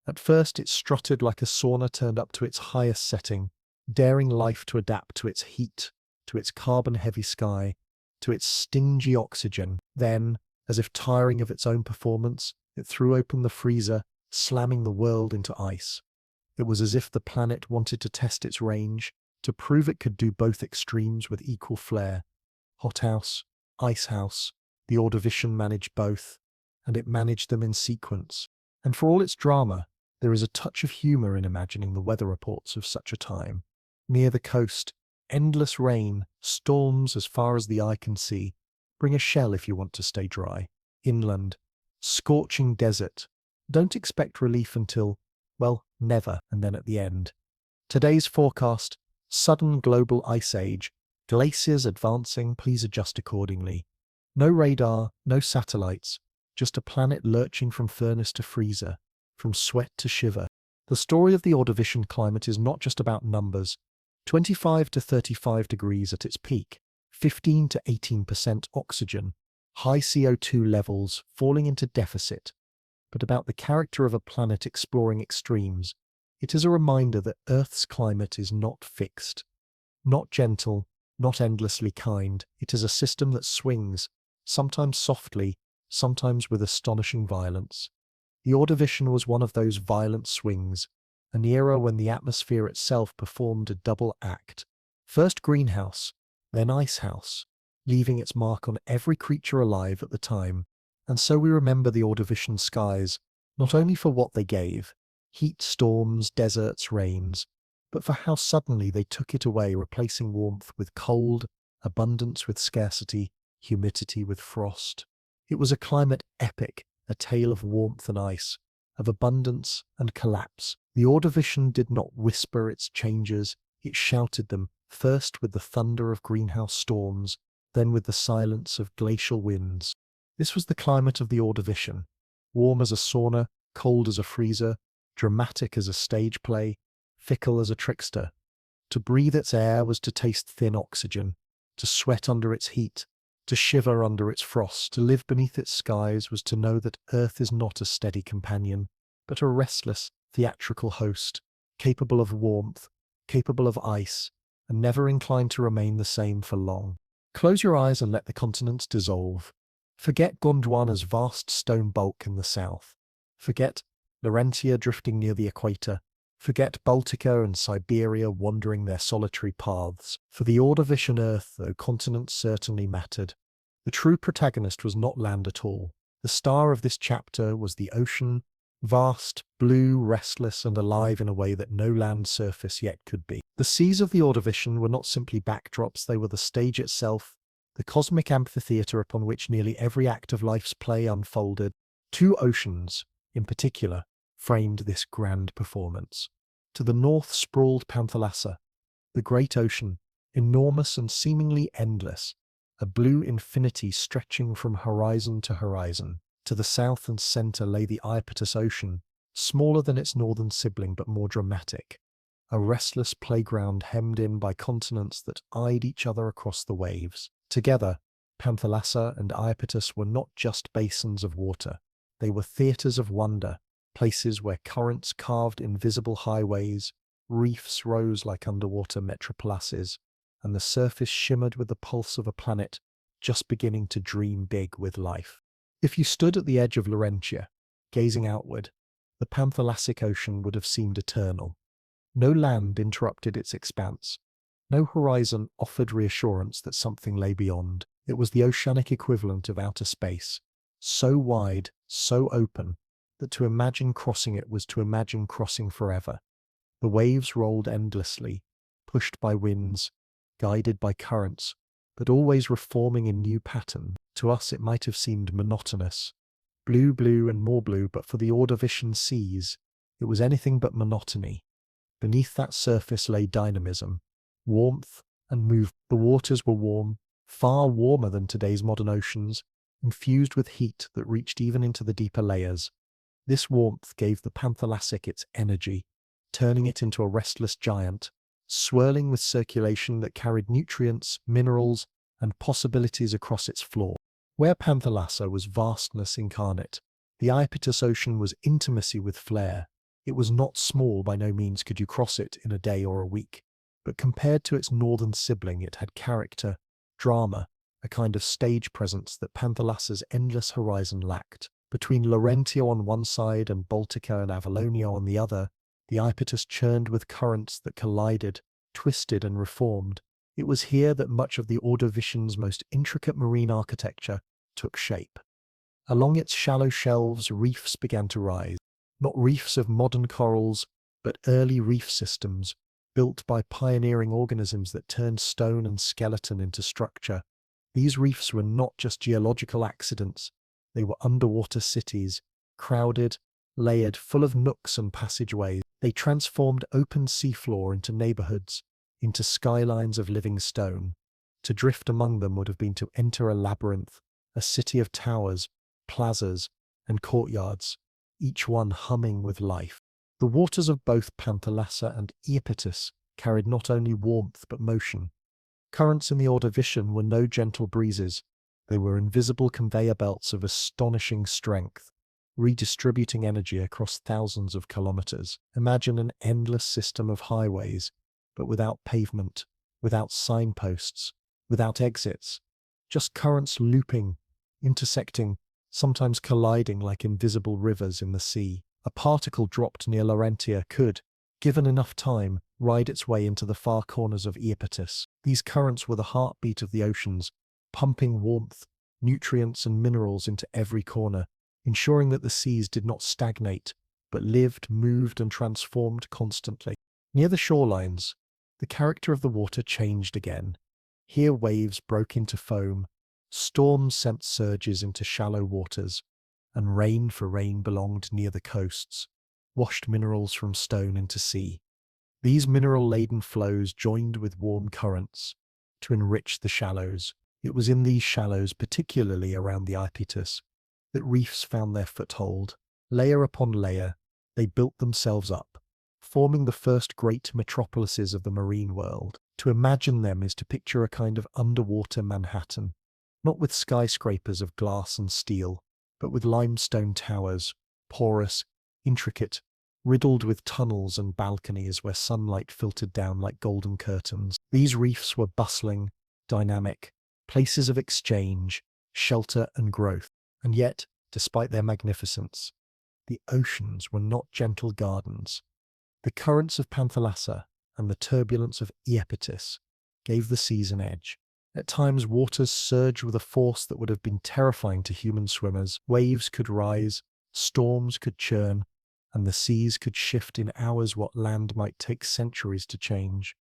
At first it strutted like a sauna turned up to its highest setting, daring life to adapt to its heat, to its carbon-heavy sky, to its stingy oxygen. Then, as if tiring of its own performance, it threw open the freezer, slamming the world into ice. It was as if the planet wanted to test its range, to prove it could do both extremes with equal flair. Hothouse, icehouse, the Ordovician managed both, and it managed them in sequence. And for all its drama, there is a touch of humour in imagining the weather reports of such a time. Near the coast, endless rain, storms as far as the eye can see. Bring a shell if you want to stay dry. Inland, scorching desert. Don't expect relief until, well, never, and then at the end. Today's forecast, sudden global ice age, glaciers advancing, please adjust accordingly. No radar, no satellites, just a planet lurching from furnace to freezer, from sweat to shiver. The story of the Ordovician climate is not just about numbers. 25 to 35 degrees at its peak, 15 to 18% oxygen, high CO2 levels falling into deficit, but about the character of a planet exploring extremes. It is a reminder that Earth's climate is not fixed, not gentle, not endlessly kind. It is a system that swings, sometimes softly, sometimes with astonishing violence. The Ordovician was one of those violent swings, an era when the atmosphere itself performed a double act. First greenhouse, then icehouse, leaving its mark on every creature alive at the time. And so we remember the Ordovician skies, not only for what they gave, heat, storms, deserts, rains, but for how suddenly they took it away, replacing warmth with cold, abundance with scarcity, humidity with frost. It was a climate epic, a tale of warmth and ice, of abundance and collapse. The Ordovician did not whisper its changes, it shouted them, first with the thunder of greenhouse storms, then with the silence of glacial winds. This was the climate of the Ordovician, warm as a sauna, cold as a freezer, dramatic as a stage play, fickle as a trickster. To breathe its air was to taste thin oxygen, to sweat under its heat, to shiver under its frost. To live beneath its skies was to know that Earth is not a steady companion, but a restless, theatrical host, capable of warmth, capable of ice, and never inclined to remain the same for long. Close your eyes and let the continents dissolve. Forget Gondwana's vast stone bulk in the south. Forget Laurentia drifting near the equator. Forget Baltica and Siberia wandering their solitary paths. For the Ordovician Earth, though continents certainly mattered, the true protagonist was not land at all. The star of this chapter was the ocean, vast, blue, restless, and alive in a way that no land surface yet could be. The seas of the Ordovician were not simply backdrops, they were the stage itself, the cosmic amphitheatre upon which nearly every act of life's play unfolded. Two oceans, in particular, framed this grand performance. To the north sprawled Panthalassa, the great ocean, enormous and seemingly endless, a blue infinity stretching from horizon to horizon. To the south and centre lay the Iapetus Ocean, smaller than its northern sibling but more dramatic, a restless playground hemmed in by continents that eyed each other across the waves. Together, Panthalassa and Iapetus were not just basins of water, they were theatres of wonder, places where currents carved invisible highways, reefs rose like underwater metropolises, and the surface shimmered with the pulse of a planet just beginning to dream big with life. If you stood at the edge of Laurentia, gazing outward, the Panthalassic Ocean would have seemed eternal. No land interrupted its expanse. No horizon offered reassurance that something lay beyond. It was the oceanic equivalent of outer space, so wide, so open, that to imagine crossing it was to imagine crossing forever. The waves rolled endlessly, pushed by winds, guided by currents, but always reforming in new pattern. To us it might have seemed monotonous, blue, blue, and more blue, but for the Ordovician seas, it was anything but monotony. Beneath that surface lay dynamism, warmth, and movement. The waters were warm, far warmer than today's modern oceans, infused with heat that reached even into the deeper layers. This warmth gave the Panthalassic its energy, turning it into a restless giant, swirling with circulation that carried nutrients, minerals, and possibilities across its floor. Where Panthalassa was vastness incarnate, the Iapetus Ocean was intimacy with flair. It was not small, by no means could you cross it in a day or a week, but compared to its northern sibling it had character, drama, a kind of stage presence that Panthalassa's endless horizon lacked. Between Laurentia on one side and Baltica and Avalonia on the other, the Iapetus churned with currents that collided, twisted and reformed. It was here that much of the Ordovician's most intricate marine architecture took shape. Along its shallow shelves, reefs began to rise. Not reefs of modern corals, but early reef systems, built by pioneering organisms that turned stone and skeleton into structure. These reefs were not just geological accidents, they were underwater cities, crowded, layered, full of nooks and passageways. They transformed open seafloor into neighborhoods, into skylines of living stone. To drift among them would have been to enter a labyrinth, a city of towers, plazas, and courtyards, each one humming with life. The waters of both Panthalassa and Iapetus carried not only warmth but motion. Currents in the Ordovician were no gentle breezes, they were invisible conveyor belts of astonishing strength, redistributing energy across thousands of kilometers. Imagine an endless system of highways, but without pavement, without signposts, without exits, just currents looping, intersecting, sometimes colliding like invisible rivers in the sea. A particle dropped near Laurentia could, given enough time, ride its way into the far corners of Iapetus. These currents were the heartbeat of the oceans, pumping warmth, nutrients and minerals into every corner, ensuring that the seas did not stagnate, but lived, moved and transformed constantly. Near the shorelines, the character of the water changed again. Here waves broke into foam, storms sent surges into shallow waters, and rain for rain belonged near the coasts, washed minerals from stone into sea. These mineral-laden flows joined with warm currents to enrich the shallows. It was in these shallows, particularly around the Iapetus, that reefs found their foothold. Layer upon layer, they built themselves up, forming the first great metropolises of the marine world. To imagine them is to picture a kind of underwater Manhattan, not with skyscrapers of glass and steel, but with limestone towers, porous, intricate, riddled with tunnels and balconies where sunlight filtered down like golden curtains. These reefs were bustling, dynamic, places of exchange, shelter and growth. And yet, despite their magnificence, the oceans were not gentle gardens. The currents of Panthalassa and the turbulence of Iapetus gave the seas an edge. At times, waters surged with a force that would have been terrifying to human swimmers. Waves could rise, storms could churn, and the seas could shift in hours what land might take centuries to change.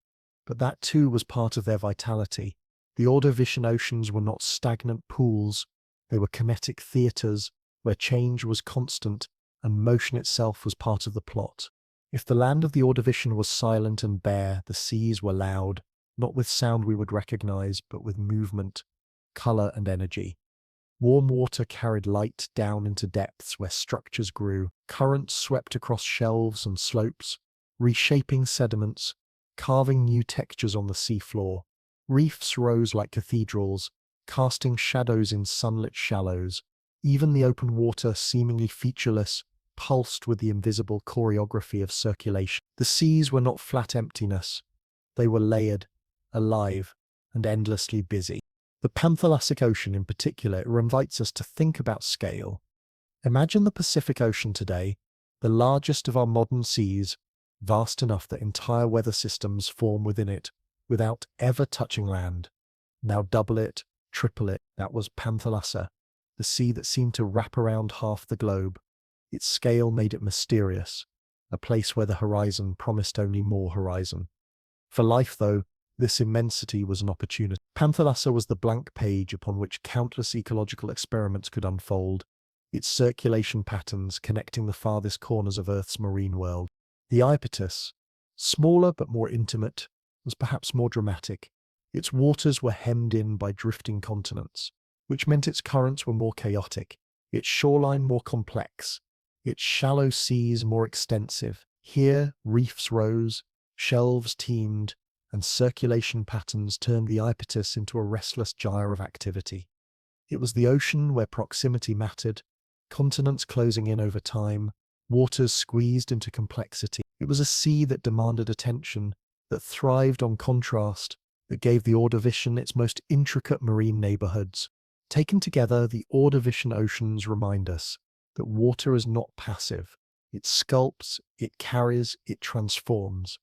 But that too was part of their vitality. The Ordovician oceans were not stagnant pools, they were kinetic theatres where change was constant and motion itself was part of the plot. If the land of the Ordovician was silent and bare, the seas were loud, not with sound we would recognize, but with movement, color and energy. Warm water carried light down into depths where structures grew. Currents swept across shelves and slopes, reshaping sediments, carving new textures on the seafloor. Reefs rose like cathedrals, casting shadows in sunlit shallows. Even the open water, seemingly featureless, pulsed with the invisible choreography of circulation. The seas were not flat emptiness. They were layered, alive, and endlessly busy. The Panthallassic Ocean in particular invites us to think about scale. Imagine the Pacific Ocean today, the largest of our modern seas, vast enough that entire weather systems form within it, without ever touching land. Now double it, triple it. That was Panthallassa, the sea that seemed to wrap around half the globe. Its scale made it mysterious, a place where the horizon promised only more horizon. For life, though, this immensity was an opportunity. Panthallassa was the blank page upon which countless ecological experiments could unfold, its circulation patterns connecting the farthest corners of Earth's marine world. The Iapetus, smaller but more intimate, was perhaps more dramatic. Its waters were hemmed in by drifting continents, which meant its currents were more chaotic, its shoreline more complex, its shallow seas more extensive. Here, reefs rose, shelves teemed, and circulation patterns turned the Iapetus into a restless gyre of activity. It was the ocean where proximity mattered, continents closing in over time, waters squeezed into complexity. It was a sea that demanded attention, that thrived on contrast, that gave the Ordovician its most intricate marine neighborhoods. Taken together, the Ordovician oceans remind us that water is not passive. It sculpts, it carries, it transforms.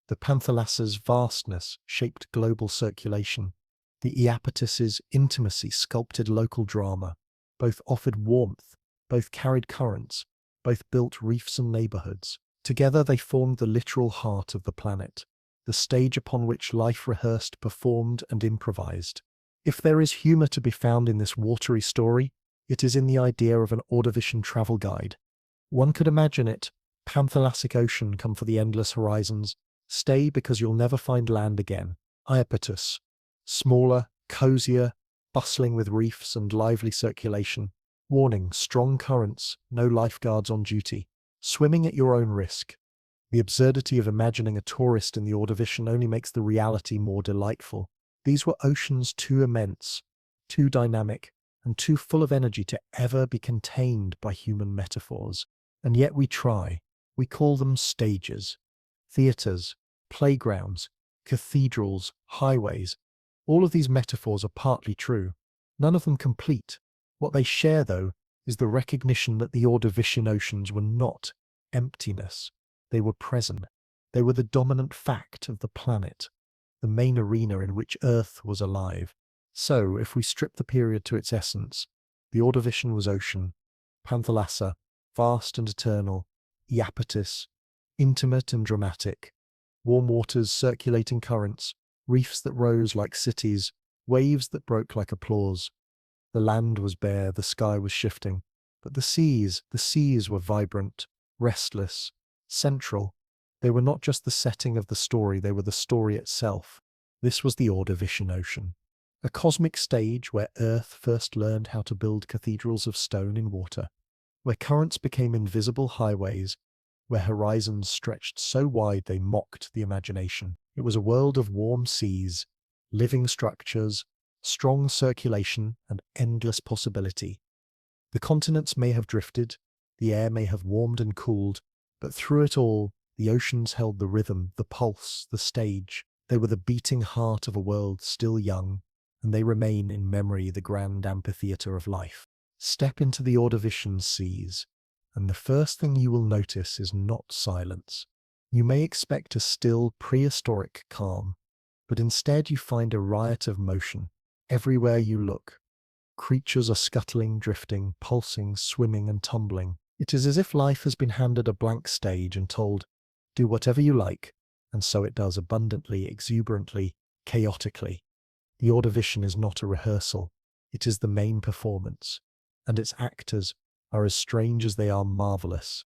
The Panthallassa's vastness shaped global circulation. The Iapetus's intimacy sculpted local drama. Both offered warmth, both carried currents, both built reefs and neighborhoods. Together they formed the literal heart of the planet, the stage upon which life rehearsed, performed, and improvised. If there is humor to be found in this watery story, it is in the idea of an Ordovician travel guide. One could imagine it, Panthallassic Ocean, come for the endless horizons. Stay because you'll never find land again. Iapetus, smaller, cozier, bustling with reefs and lively circulation. Warning, strong currents, no lifeguards on duty. Swimming at your own risk. The absurdity of imagining a tourist in the Ordovician only makes the reality more delightful. These were oceans too immense, too dynamic, and too full of energy to ever be contained by human metaphors. And yet we try. We call them stages, theatres, playgrounds, cathedrals, highways. All of these metaphors are partly true, none of them complete. What they share, though, is the recognition that the Ordovician oceans were not emptiness. They were present. They were the dominant fact of the planet, the main arena in which Earth was alive. So, if we strip the period to its essence, the Ordovician was ocean, Panthallassa, vast and eternal, Iapetus, intimate and dramatic, Warm waters, circulating currents, reefs that rose like cities, waves that broke like applause. The land was bare, the sky was shifting, but the seas were vibrant, restless, central. They were not just the setting of the story, they were the story itself. This was the Ordovician Ocean, a cosmic stage where Earth first learned how to build cathedrals of stone in water, where currents became invisible highways, where horizons stretched so wide they mocked the imagination. It was a world of warm seas, living structures, strong circulation, and endless possibility. The continents may have drifted, the air may have warmed and cooled, but through it all, the oceans held the rhythm, the pulse, the stage. They were the beating heart of a world still young, and they remain in memory the grand amphitheatre of life. Step into the Ordovician seas, and the first thing you will notice is not silence. You may expect a still, prehistoric calm, but instead you find a riot of motion. Everywhere you look, creatures are scuttling, drifting, pulsing, swimming, and tumbling. It is as if life has been handed a blank stage and told, do whatever you like, and so it does abundantly, exuberantly, chaotically. The Ordovician is not a rehearsal, it is the main performance, and its actors are as strange as they are marvelous.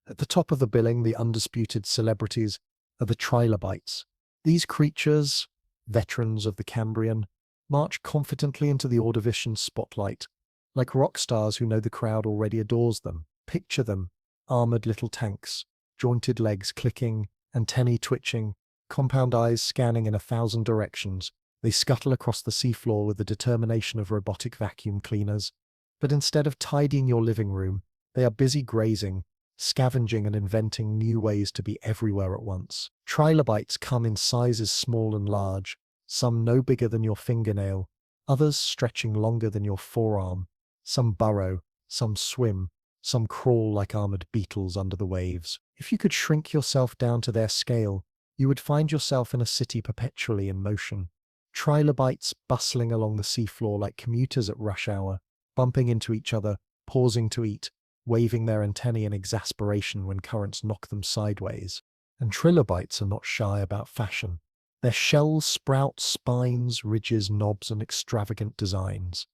At the top of the billing, the undisputed celebrities are the trilobites. These creatures, veterans of the Cambrian, march confidently into the Ordovician spotlight, like rock stars who know the crowd already adores them. Picture them, armored little tanks, jointed legs clicking, antennae twitching, compound eyes scanning in 1,000 directions. They scuttle across the seafloor with the determination of robotic vacuum cleaners. But instead of tidying your living room, they are busy grazing, scavenging and inventing new ways to be everywhere at once. Trilobites come in sizes small and large, some no bigger than your fingernail, others stretching longer than your forearm. Some burrow, some swim, some crawl like armored beetles under the waves. If you could shrink yourself down to their scale, you would find yourself in a city perpetually in motion. Trilobites bustling along the seafloor like commuters at rush hour, bumping into each other, pausing to eat, waving their antennae in exasperation when currents knock them sideways. And trilobites are not shy about fashion. Their shells sprout spines, ridges, knobs, and extravagant designs.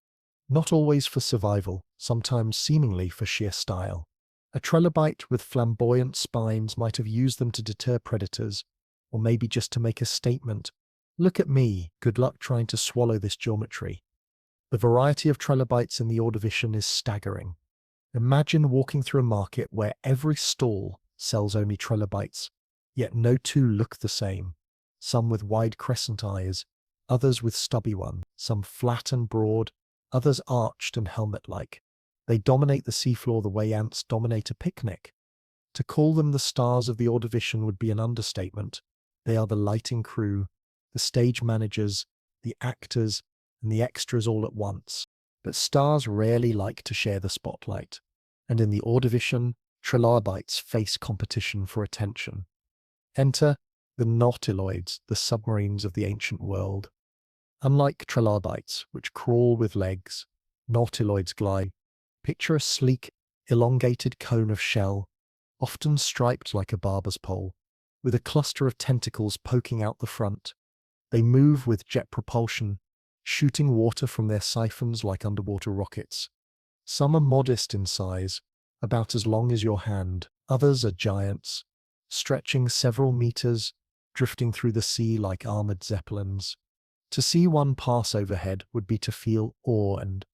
Not always for survival, sometimes seemingly for sheer style. A trilobite with flamboyant spines might have used them to deter predators, or maybe just to make a statement. Look at me, good luck trying to swallow this geometry. The variety of trilobites in the Ordovician is staggering. Imagine walking through a market where every stall sells only trilobites, yet no two look the same. Some with wide crescent eyes, others with stubby ones, some flat and broad, others arched and helmet-like. They dominate the seafloor the way ants dominate a picnic. To call them the stars of the Ordovician would be an understatement. They are the lighting crew, the stage managers, the actors, and the extras all at once. But stars rarely like to share the spotlight, and in the Ordovician, trilobites face competition for attention. Enter the nautiloids, the submarines of the ancient world. Unlike trilobites, which crawl with legs, nautiloids glide. Picture a sleek, elongated cone of shell, often striped like a barber's pole, with a cluster of tentacles poking out the front. They move with jet propulsion, shooting water from their siphons like underwater rockets. Some are modest in size, about as long as your hand. Others are giants, stretching several meters, drifting through the sea like armored zeppelins. To see one pass overhead would be to feel awe and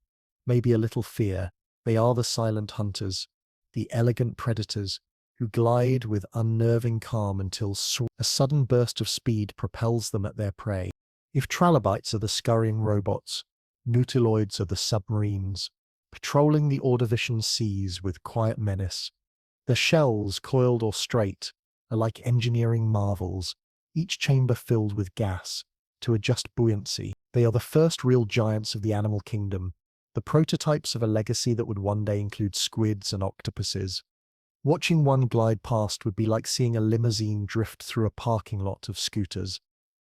maybe a little fear. They are the silent hunters, the elegant predators, who glide with unnerving calm until a sudden burst of speed propels them at their prey. If trilobites are the scurrying robots, nautiloids are the submarines, patrolling the Ordovician seas with quiet menace. Their shells, coiled or straight, are like engineering marvels, each chamber filled with gas to adjust buoyancy. They are the first real giants of the animal kingdom, the prototypes of a legacy that would one day include squids and octopuses. Watching one glide past would be like seeing a limousine drift through a parking lot of scooters.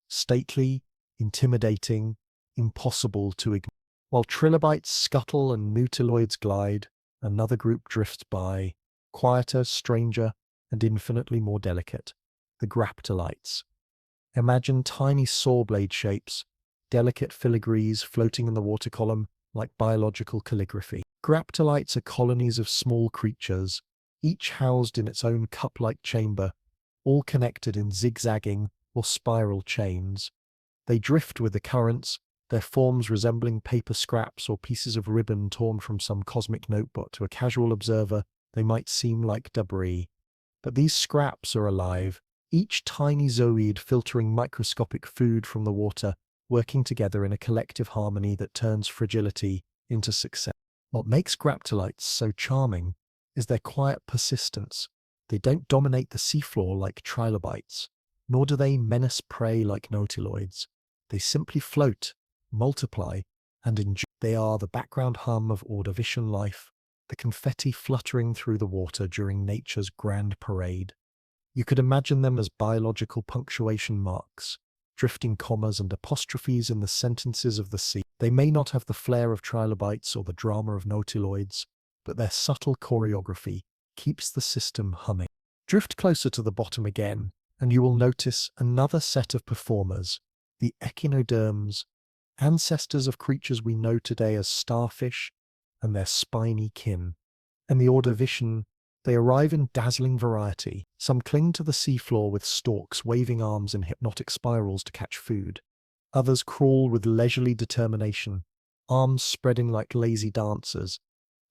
Stately, intimidating, impossible to ignore. While trilobites scuttle and nautiloids glide, another group drifts by, quieter, stranger, and infinitely more delicate. the graptolites. Imagine tiny saw blade shapes, delicate filigrees floating in the water column like biological calligraphy. Graptolites are colonies of small creatures, each housed in its own cup-like chamber, all connected in zigzagging or spiral chains. They drift with the currents, their forms resembling paper scraps or pieces of ribbon torn from some cosmic notebook. To a casual observer, they might seem like debris. But these scraps are alive, each tiny zooid filtering microscopic food from the water, working together in a collective harmony that turns fragility into success. What makes graptolites so charming is their quiet persistence. They don't dominate the seafloor like trilobites, nor do they menace prey like nautiloids. They simply float, multiply, and endure. They are the background hum of Ordovician life, the confetti fluttering through the water during nature's grand parade. You could imagine them as biological punctuation marks, drifting commas and apostrophes in the sentences of the sea. They may not have the flair of trilobites or the drama of nautiloids, but their subtle choreography keeps the system humming. Drift closer to the bottom again, and you will notice another set of performers, the echinoderms, ancestors of creatures we know today as starfish and their spiny kin. In the Ordovician, they arrive in dazzling variety. Some cling to the seafloor with stalks waving arms in hypnotic spirals to catch food. Others crawl with leisurely determination, arms spreading like lazy dancers,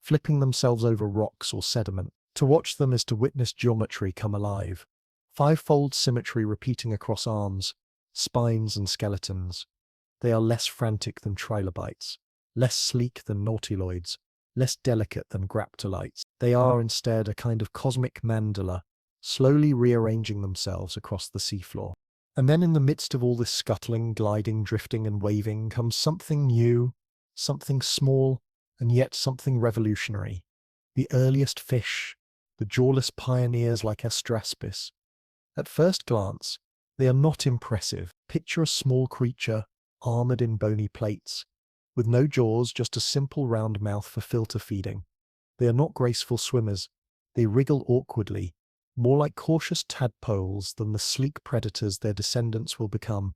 flipping themselves over rocks or sediment. To watch them is to witness geometry come alive, five-fold symmetry repeating across arms, spines and skeletons. They are less frantic than trilobites, less sleek than nautiloids, less delicate than graptolites. They are instead a kind of cosmic mandala, slowly rearranging themselves across the seafloor. And then in the midst of all this scuttling, gliding, drifting and waving comes something new, something small, and yet something revolutionary. The earliest fish, the jawless pioneers like Astraspis. At first glance, they are not impressive. Picture a small creature, armored in bony plates, with no jaws, just a simple round mouth for filter feeding. They are not graceful swimmers. They wriggle awkwardly, more like cautious tadpoles than the sleek predators their descendants will become.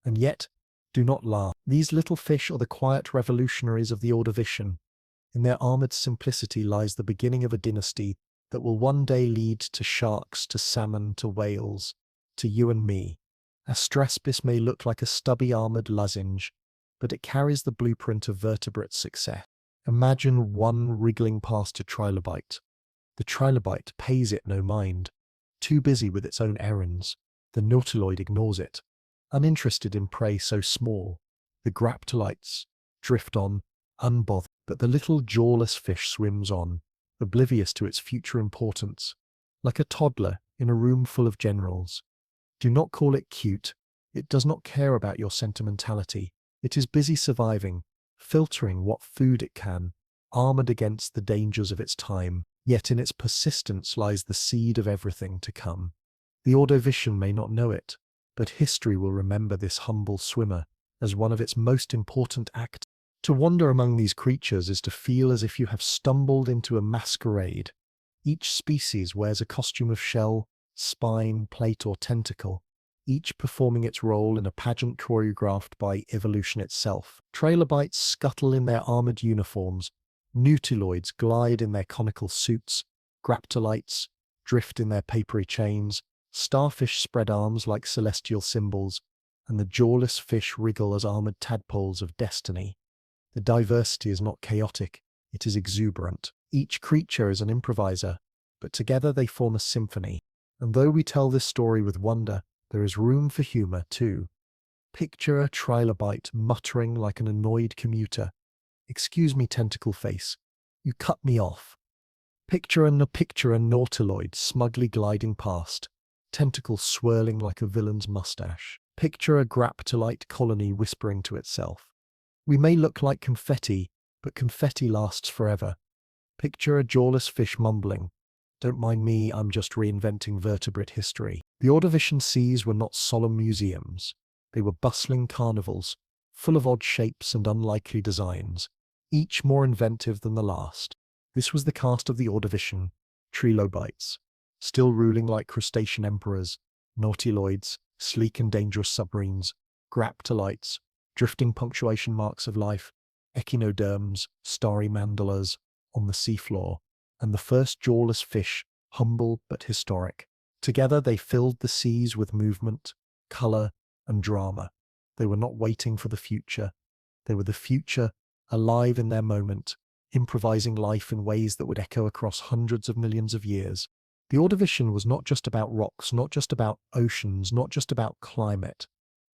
And yet, do not laugh. These little fish are the quiet revolutionaries of the Ordovician. In their armored simplicity lies the beginning of a dynasty that will one day lead to sharks, to salmon, to whales, to you and me. Astraspis may look like a stubby armored lozenge, but it carries the blueprint of vertebrate success. Imagine one wriggling past a trilobite. The trilobite pays it no mind, too busy with its own errands. The nautiloid ignores it, uninterested in prey so small. The graptolites drift on, unbothered, but the little jawless fish swims on, oblivious to its future importance, like a toddler in a room full of generals. Do not call it cute. It does not care about your sentimentality. It is busy surviving, filtering what food it can, armored against the dangers of its time. Yet in its persistence lies the seed of everything to come. The Ordovician may not know it, but history will remember this humble swimmer as one of its most important acts. To wander among these creatures is to feel as if you have stumbled into a masquerade. Each species wears a costume of shell, spine, plate, or tentacle, each performing its role in a pageant choreographed by evolution itself. Trilobites scuttle in their armored uniforms, nautiloids glide in their conical suits, graptolites drift in their papery chains, starfish spread arms like celestial symbols, and the jawless fish wriggle as armored tadpoles of destiny. The diversity is not chaotic, it is exuberant. Each creature is an improviser, but together they form a symphony. And though we tell this story with wonder, there is room for humor too. Picture a trilobite muttering like an annoyed commuter. "Excuse me, tentacle face, you cut me off." Picture a nautiloid smugly gliding past, tentacles swirling like a villain's mustache. Picture a graptolite colony whispering to itself. We may look like confetti, but confetti lasts forever. Picture a jawless fish mumbling, "Don't mind me, I'm just reinventing vertebrate history." The Ordovician seas were not solemn museums. They were bustling carnivals, full of odd shapes and unlikely designs, each more inventive than the last. This was the cast of the Ordovician, trilobites, still ruling like crustacean emperors, nautiloids, sleek and dangerous submarines, graptolites, drifting punctuation marks of life, echinoderms, starry mandalas on the seafloor, and the first jawless fish, humble but historic. Together they filled the seas with movement, color, and drama. They were not waiting for the future. They were the future, alive in their moment, improvising life in ways that would echo across hundreds of millions of years. The Ordovician was not just about rocks, not just about oceans, not just about climate.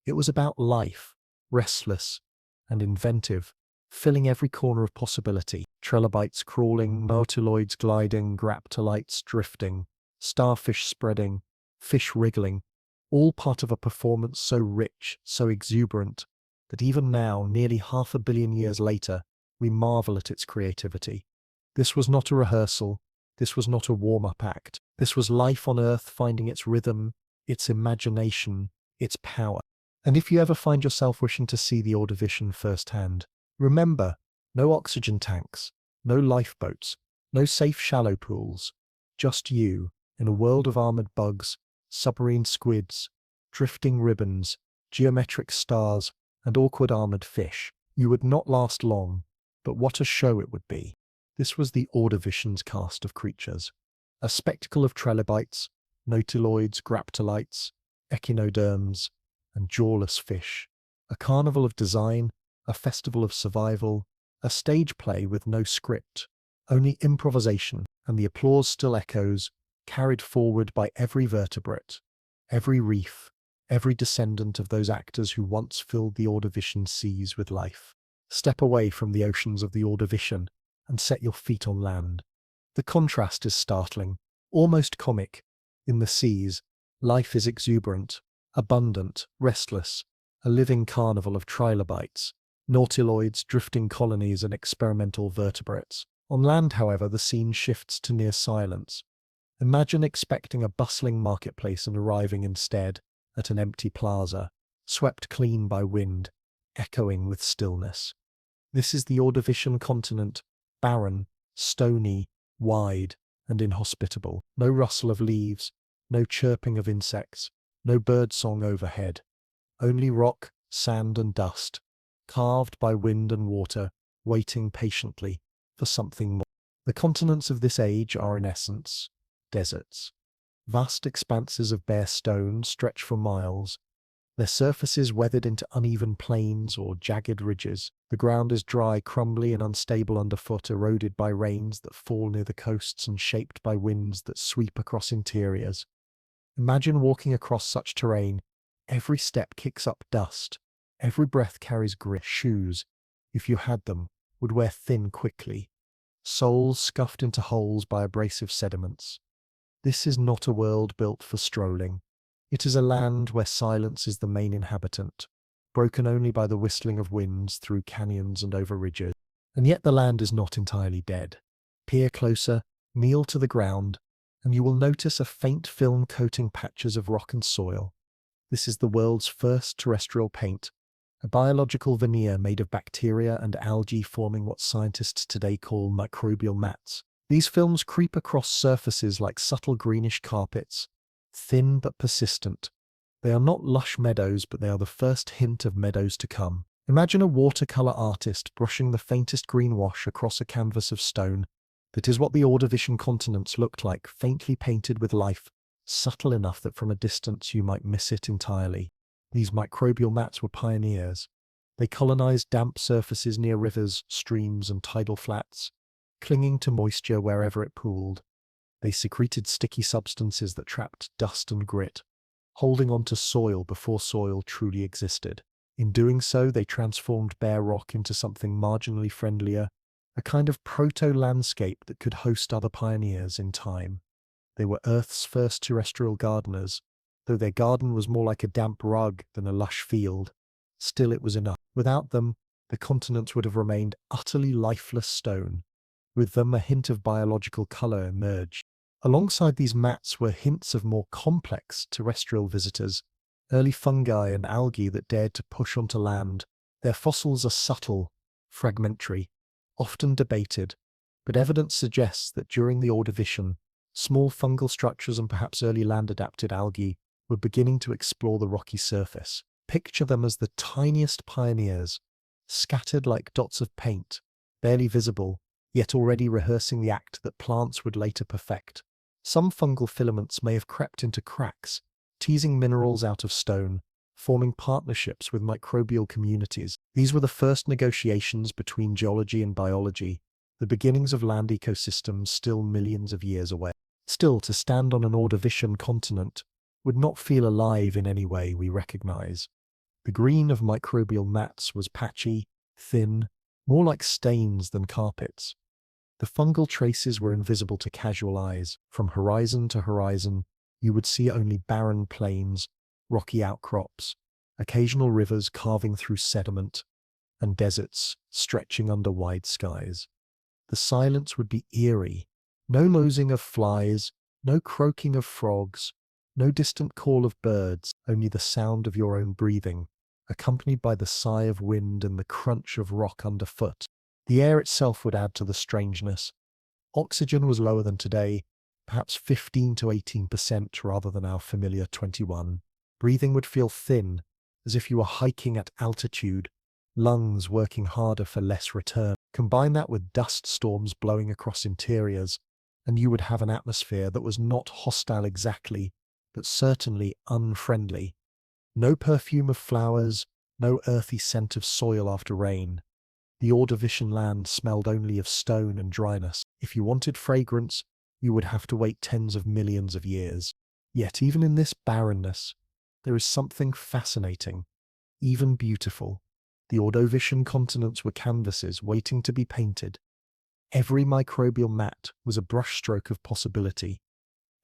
It was about life, restless and inventive, filling every corner of possibility. Trilobites crawling, nautiloids gliding, graptolites drifting, starfish spreading, fish wriggling, all part of a performance so rich, so exuberant, that even now, nearly 500 million years later, we marvel at its creativity. This was not a rehearsal. This was not a warm-up act. This was life on Earth finding its rhythm, its imagination, its power. And if you ever find yourself wishing to see the Ordovician firsthand, remember, no oxygen tanks, no lifeboats, no safe shallow pools, just you, in a world of armored bugs, submarine squids, drifting ribbons, geometric stars, and awkward armored fish. You would not last long, but what a show it would be. This was the Ordovician's cast of creatures. A spectacle of trilobites, nautiloids, graptolites, echinoderms, and jawless fish. A carnival of design, a festival of survival, a stage play with no script, only improvisation, and the applause still echoes, carried forward by every vertebrate, every reef, every descendant of those actors who once filled the Ordovician seas with life. Step away from the oceans of the Ordovician and set your feet on land. The contrast is startling, almost comic. In the seas, life is exuberant, abundant, restless, a living carnival of trilobites, nautiloids, drifting colonies, and experimental vertebrates. On land, however, the scene shifts to near silence. Imagine expecting a bustling marketplace and arriving instead at an empty plaza, swept clean by wind, echoing with stillness. This is the Ordovician continent, barren, stony, wide, and inhospitable. No rustle of leaves, no chirping of insects, no birdsong overhead. Only rock, sand, and dust, carved by wind and water, waiting patiently for something more. The continents of this age are, in essence, deserts. Vast expanses of bare stone stretch for miles, their surfaces weathered into uneven plains or jagged ridges. The ground is dry, crumbly, and unstable underfoot, eroded by rains that fall near the coasts and shaped by winds that sweep across interiors. Imagine walking across such terrain. Every step kicks up dust. Every breath carries grit. Shoes, if you had them, would wear thin quickly. Soles scuffed into holes by abrasive sediments. This is not a world built for strolling. It is a land where silence is the main inhabitant, broken only by the whistling of winds through canyons and over ridges. And yet the land is not entirely dead. Peer closer, kneel to the ground, and you will notice a faint film coating patches of rock and soil. This is the world's first terrestrial paint, a biological veneer made of bacteria and algae forming what scientists today call microbial mats. These films creep across surfaces like subtle greenish carpets, thin but persistent. They are not lush meadows, but they are the first hint of meadows to come. Imagine a watercolor artist brushing the faintest green wash across a canvas of stone. That is what the Ordovician continents looked like, faintly painted with life, subtle enough that from a distance you might miss it entirely. These microbial mats were pioneers. They colonized damp surfaces near rivers, streams, and tidal flats, clinging to moisture wherever it pooled. They secreted sticky substances that trapped dust and grit, holding on to soil before soil truly existed. In doing so, they transformed bare rock into something marginally friendlier, a kind of proto-landscape that could host other pioneers in time. They were Earth's first terrestrial gardeners. Though their garden was more like a damp rug than a lush field, still it was enough. Without them, the continents would have remained utterly lifeless stone. With them, a hint of biological color emerged. Alongside these mats were hints of more complex terrestrial visitors, early fungi and algae that dared to push onto land. Their fossils are subtle, fragmentary, often debated, but evidence suggests that during the Ordovician, small fungal structures and perhaps early land-adapted algae were beginning to explore the rocky surface. Picture them as the tiniest pioneers, scattered like dots of paint, barely visible, yet already rehearsing the act that plants would later perfect. Some fungal filaments may have crept into cracks, teasing minerals out of stone, forming partnerships with microbial communities. These were the first negotiations between geology and biology, the beginnings of land ecosystems still millions of years away. Still, to stand on an Ordovician continent would not feel alive in any way we recognize. The green of microbial mats was patchy, thin, more like stains than carpets. The fungal traces were invisible to casual eyes. From horizon to horizon, you would see only barren plains, rocky outcrops, occasional rivers carving through sediment, and deserts stretching under wide skies. The silence would be eerie. No nosing of flies, no croaking of frogs, no distant call of birds, only the sound of your own breathing, accompanied by the sigh of wind and the crunch of rock underfoot. The air itself would add to the strangeness. Oxygen was lower than today, perhaps 15 to 18% rather than our familiar 21. Breathing would feel thin, as if you were hiking at altitude, lungs working harder for less return. Combine that with dust storms blowing across interiors, and you would have an atmosphere that was not hostile exactly, but certainly unfriendly. No perfume of flowers, no earthy scent of soil after rain. The Ordovician land smelled only of stone and dryness. If you wanted fragrance, you would have to wait tens of millions of years. Yet even in this barrenness, there is something fascinating, even beautiful. The Ordovician continents were canvases waiting to be painted. Every microbial mat was a brushstroke of possibility.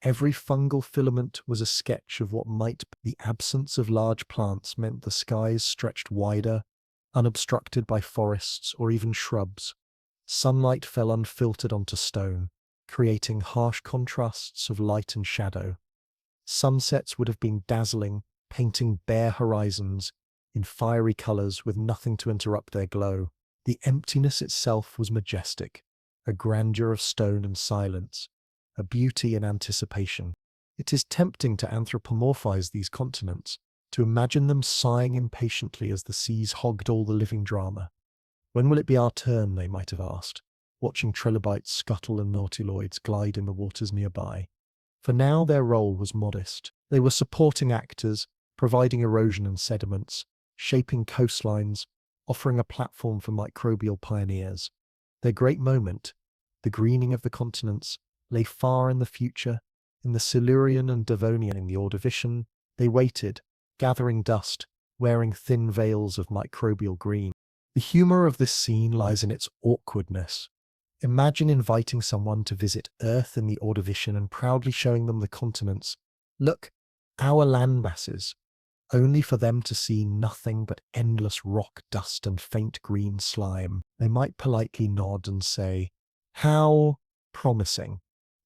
Every fungal filament was a sketch of what might be. The absence of large plants meant the skies stretched wider, unobstructed by forests or even shrubs. Sunlight fell unfiltered onto stone, creating harsh contrasts of light and shadow. Sunsets would have been dazzling, painting bare horizons in fiery colors with nothing to interrupt their glow. The emptiness itself was majestic, a grandeur of stone and silence, a beauty in anticipation. It is tempting to anthropomorphize these continents, to imagine them sighing impatiently as the seas hogged all the living drama. When will it be our turn, they might have asked, watching trilobites scuttle and nautiloids glide in the waters nearby. For now their role was modest. They were supporting actors, providing erosion and sediments, shaping coastlines, offering a platform for microbial pioneers. Their great moment, the greening of the continents, lay far in the future. In the Silurian and Devonian, in the Ordovician, they waited, gathering dust, wearing thin veils of microbial green. The humor of this scene lies in its awkwardness. Imagine inviting someone to visit Earth in the Ordovician and proudly showing them the continents. Look, our landmasses, only for them to see nothing but endless rock dust and faint green slime. They might politely nod and say, "How promising."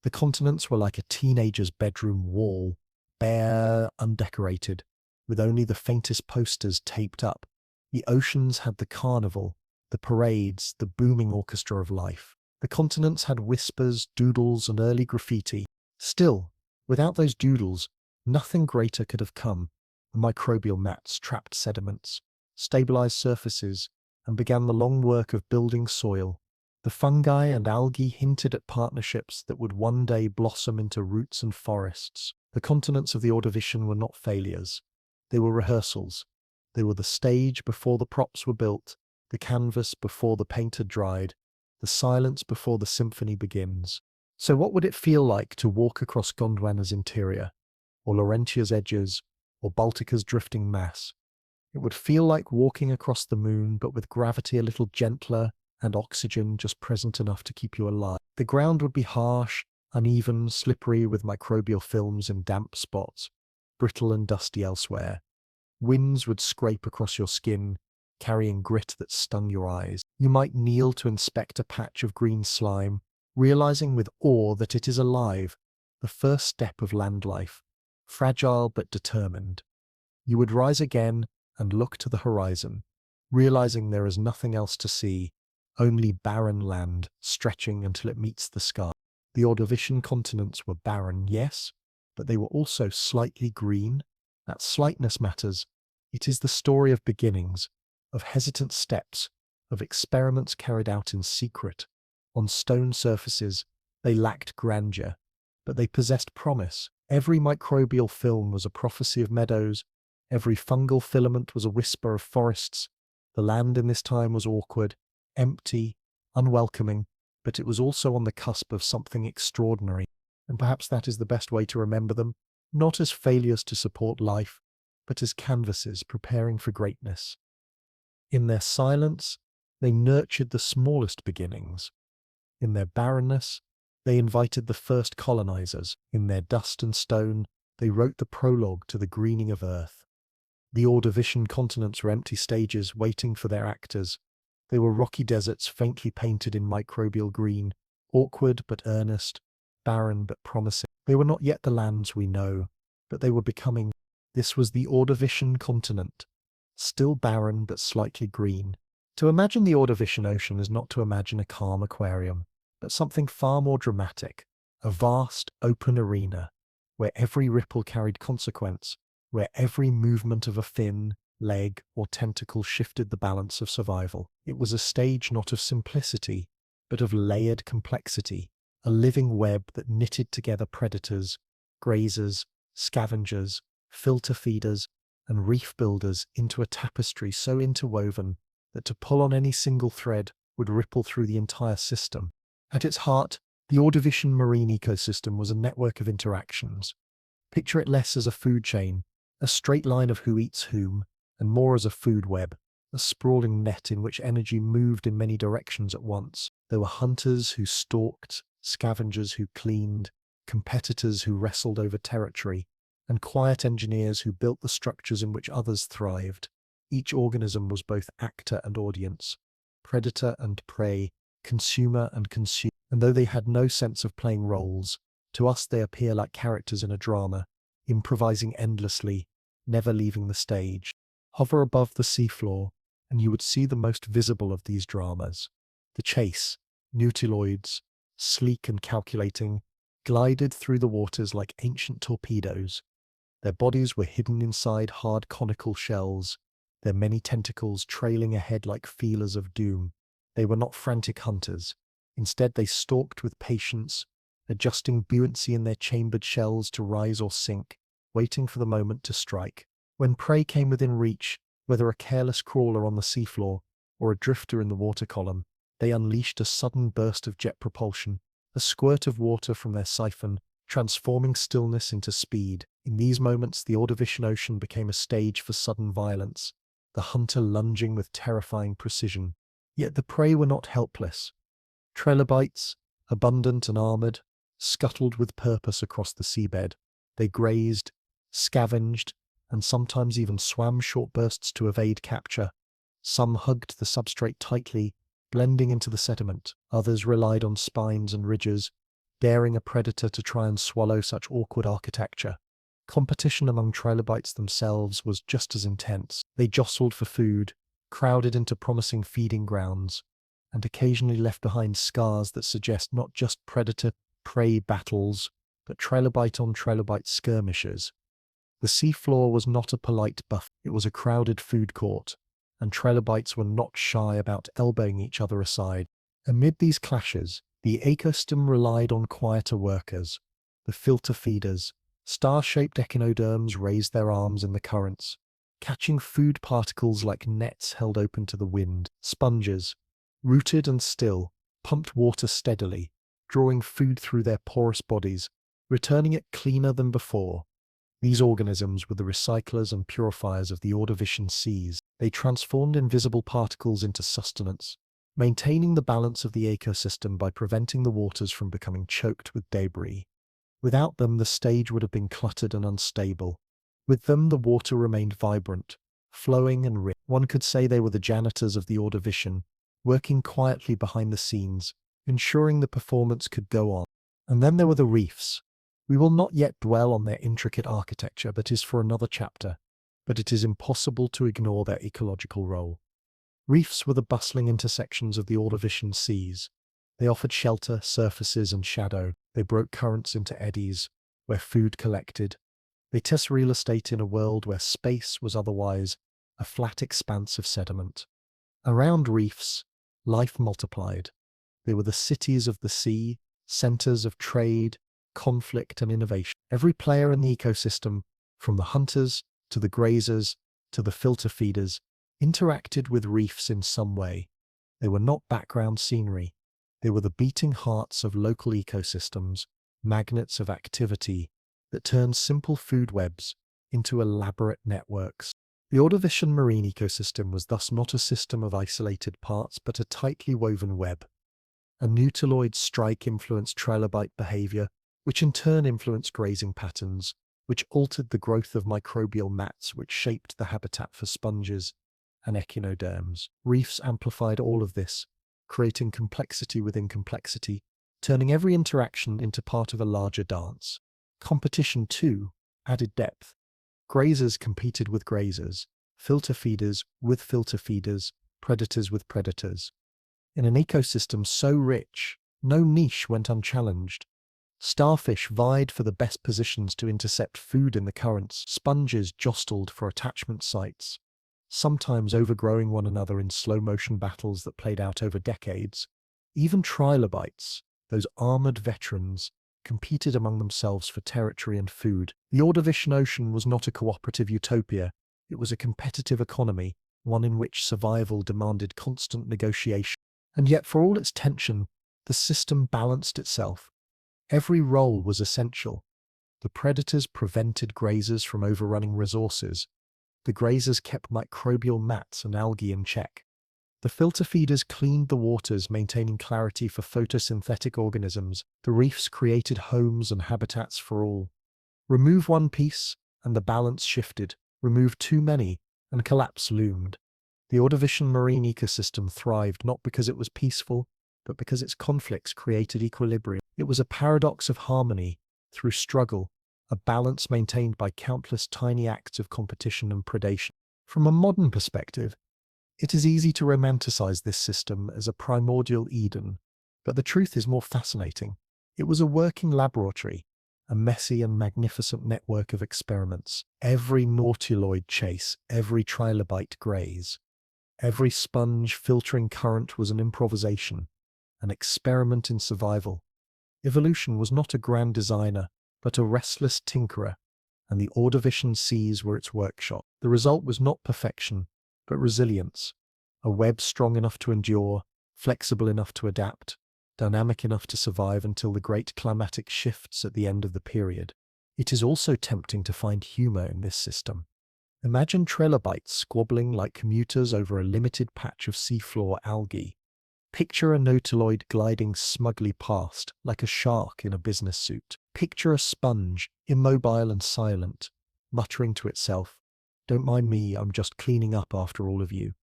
The continents were like a teenager's bedroom wall, bare, undecorated, with only the faintest posters taped up. The oceans had the carnival, the parades, the booming orchestra of life. The continents had whispers, doodles, and early graffiti. Still, without those doodles, nothing greater could have come. The microbial mats trapped sediments, stabilized surfaces, and began the long work of building soil. The fungi and algae hinted at partnerships that would one day blossom into roots and forests. The continents of the Ordovician were not failures. They were rehearsals. They were the stage before the props were built, the canvas before the paint had dried, the silence before the symphony begins. So what would it feel like to walk across Gondwana's interior, or Laurentia's edges, or Baltica's drifting mass? It would feel like walking across the moon, but with gravity a little gentler and oxygen just present enough to keep you alive. The ground would be harsh, uneven, slippery with microbial films in damp spots, brittle and dusty elsewhere. Winds would scrape across your skin, carrying grit that stung your eyes. You might kneel to inspect a patch of green slime, realizing with awe that it is alive, the first step of land life, fragile but determined. You would rise again and look to the horizon, realizing there is nothing else to see, only barren land stretching until it meets the sky. The Ordovician continents were barren, yes, but they were also slightly green, That slightness matters. It is the story of beginnings, of hesitant steps, of experiments carried out in secret. On stone surfaces, they lacked grandeur, but they possessed promise. Every microbial film was a prophecy of meadows. Every fungal filament was a whisper of forests. The land in this time was awkward, empty, unwelcoming, but it was also on the cusp of something extraordinary. And perhaps that is the best way to remember them, not as failures to support life, but as canvases preparing for greatness. In their silence, they nurtured the smallest beginnings. In their barrenness, they invited the first colonizers. In their dust and stone, they wrote the prologue to the greening of Earth. The Ordovician continents were empty stages waiting for their actors. They were rocky deserts faintly painted in microbial green, awkward but earnest, barren but promising. They were not yet the lands we know, but they were becoming. This was the Ordovician continent, still barren but slightly green. To imagine the Ordovician Ocean is not to imagine a calm aquarium, but something far more dramatic, a vast, open arena, where every ripple carried consequence, where every movement of a fin, leg, or tentacle shifted the balance of survival. It was a stage not of simplicity, but of layered complexity, a living web that knitted together predators, grazers, scavengers, filter feeders, and reef builders into a tapestry so interwoven that to pull on any single thread would ripple through the entire system. At its heart, the Ordovician marine ecosystem was a network of interactions. Picture it less as a food chain, a straight line of who eats whom, and more as a food web, a sprawling net in which energy moved in many directions at once. There were hunters who stalked, scavengers who cleaned, competitors who wrestled over territory, and quiet engineers who built the structures in which others thrived. Each organism was both actor and audience, predator and prey, consumer and consumed. And though they had no sense of playing roles, to us they appear like characters in a drama, improvising endlessly, never leaving the stage. Hover above the seafloor, and you would see the most visible of these dramas. The chase, nautiloids, sleek and calculating, glided through the waters like ancient torpedoes. Their bodies were hidden inside hard conical shells, their many tentacles trailing ahead like feelers of doom. They were not frantic hunters. Instead, they stalked with patience, adjusting buoyancy in their chambered shells to rise or sink, waiting for the moment to strike. When prey came within reach, whether a careless crawler on the seafloor or a drifter in the water column, they unleashed a sudden burst of jet propulsion, a squirt of water from their siphon, transforming stillness into speed. In these moments, the Ordovician Ocean became a stage for sudden violence, the hunter lunging with terrifying precision. Yet the prey were not helpless. Trilobites, abundant and armored, scuttled with purpose across the seabed. They grazed, scavenged, and sometimes even swam short bursts to evade capture. Some hugged the substrate tightly, blending into the sediment. Others relied on spines and ridges, daring a predator to try and swallow such awkward architecture. Competition among trilobites themselves was just as intense. They jostled for food, crowded into promising feeding grounds, and occasionally left behind scars that suggest not just predator-prey battles, but trilobite-on-trilobite skirmishes. The seafloor was not a polite buffet, it was a crowded food court, and trilobites were not shy about elbowing each other aside. Amid these clashes, the ecosystem relied on quieter workers. The filter feeders, star-shaped echinoderms raised their arms in the currents, catching food particles like nets held open to the wind. Sponges, rooted and still, pumped water steadily, drawing food through their porous bodies, returning it cleaner than before. These organisms were the recyclers and purifiers of the Ordovician seas. They transformed invisible particles into sustenance, maintaining the balance of the ecosystem by preventing the waters from becoming choked with debris. Without them, the stage would have been cluttered and unstable. With them, the water remained vibrant, flowing and rich. One could say they were the janitors of the Ordovician, working quietly behind the scenes, ensuring the performance could go on. And then there were the reefs. We will not yet dwell on their intricate architecture, that is for another chapter, but it is impossible to ignore their ecological role. Reefs were the bustling intersections of the Ordovician seas. They offered shelter, surfaces, and shadow. They broke currents into eddies, where food collected, They test real estate in a world where space was otherwise a flat expanse of sediment. Around reefs, life multiplied. They were the cities of the sea, centers of trade, conflict, and innovation. Every player in the ecosystem, from the hunters to the grazers to the filter feeders, interacted with reefs in some way. They were not background scenery. They were the beating hearts of local ecosystems, magnets of activity that turned simple food webs into elaborate networks. The Ordovician marine ecosystem was thus not a system of isolated parts, but a tightly woven web. A nautiloid strike influenced trilobite behavior, which in turn influenced grazing patterns, which altered the growth of microbial mats, which shaped the habitat for sponges and echinoderms. Reefs amplified all of this, creating complexity within complexity, turning every interaction into part of a larger dance. Competition, too, added depth. Grazers competed with grazers, filter feeders with filter feeders, predators with predators. In an ecosystem so rich, no niche went unchallenged. Starfish vied for the best positions to intercept food in the currents. Sponges jostled for attachment sites, sometimes overgrowing one another in slow-motion battles that played out over decades. Even trilobites, those armored veterans, competed among themselves for territory and food. The Ordovician Ocean was not a cooperative utopia. It was a competitive economy, one in which survival demanded constant negotiation. And yet, for all its tension, the system balanced itself. Every role was essential. The predators prevented grazers from overrunning resources. The grazers kept microbial mats and algae in check. The filter feeders cleaned the waters, maintaining clarity for photosynthetic organisms. The reefs created homes and habitats for all. Remove one piece, and the balance shifted. Remove too many, and collapse loomed. The Ordovician marine ecosystem thrived not because it was peaceful, but because its conflicts created equilibrium. It was a paradox of harmony through struggle, a balance maintained by countless tiny acts of competition and predation. From a modern perspective, it is easy to romanticize this system as a primordial Eden, but the truth is more fascinating. It was a working laboratory, a messy and magnificent network of experiments. Every nautiloid chase, every trilobite graze, every sponge filtering current was an improvisation, an experiment in survival. Evolution was not a grand designer, but a restless tinkerer, and the Ordovician seas were its workshop. The result was not perfection, but resilience, a web strong enough to endure, flexible enough to adapt, dynamic enough to survive until the great climatic shifts at the end of the period. It is also tempting to find humor in this system. Imagine trilobites squabbling like commuters over a limited patch of seafloor algae. Picture a nautiloid gliding smugly past, like a shark in a business suit. Picture a sponge, immobile and silent, muttering to itself, "Don't mind me, I'm just cleaning up after all of you."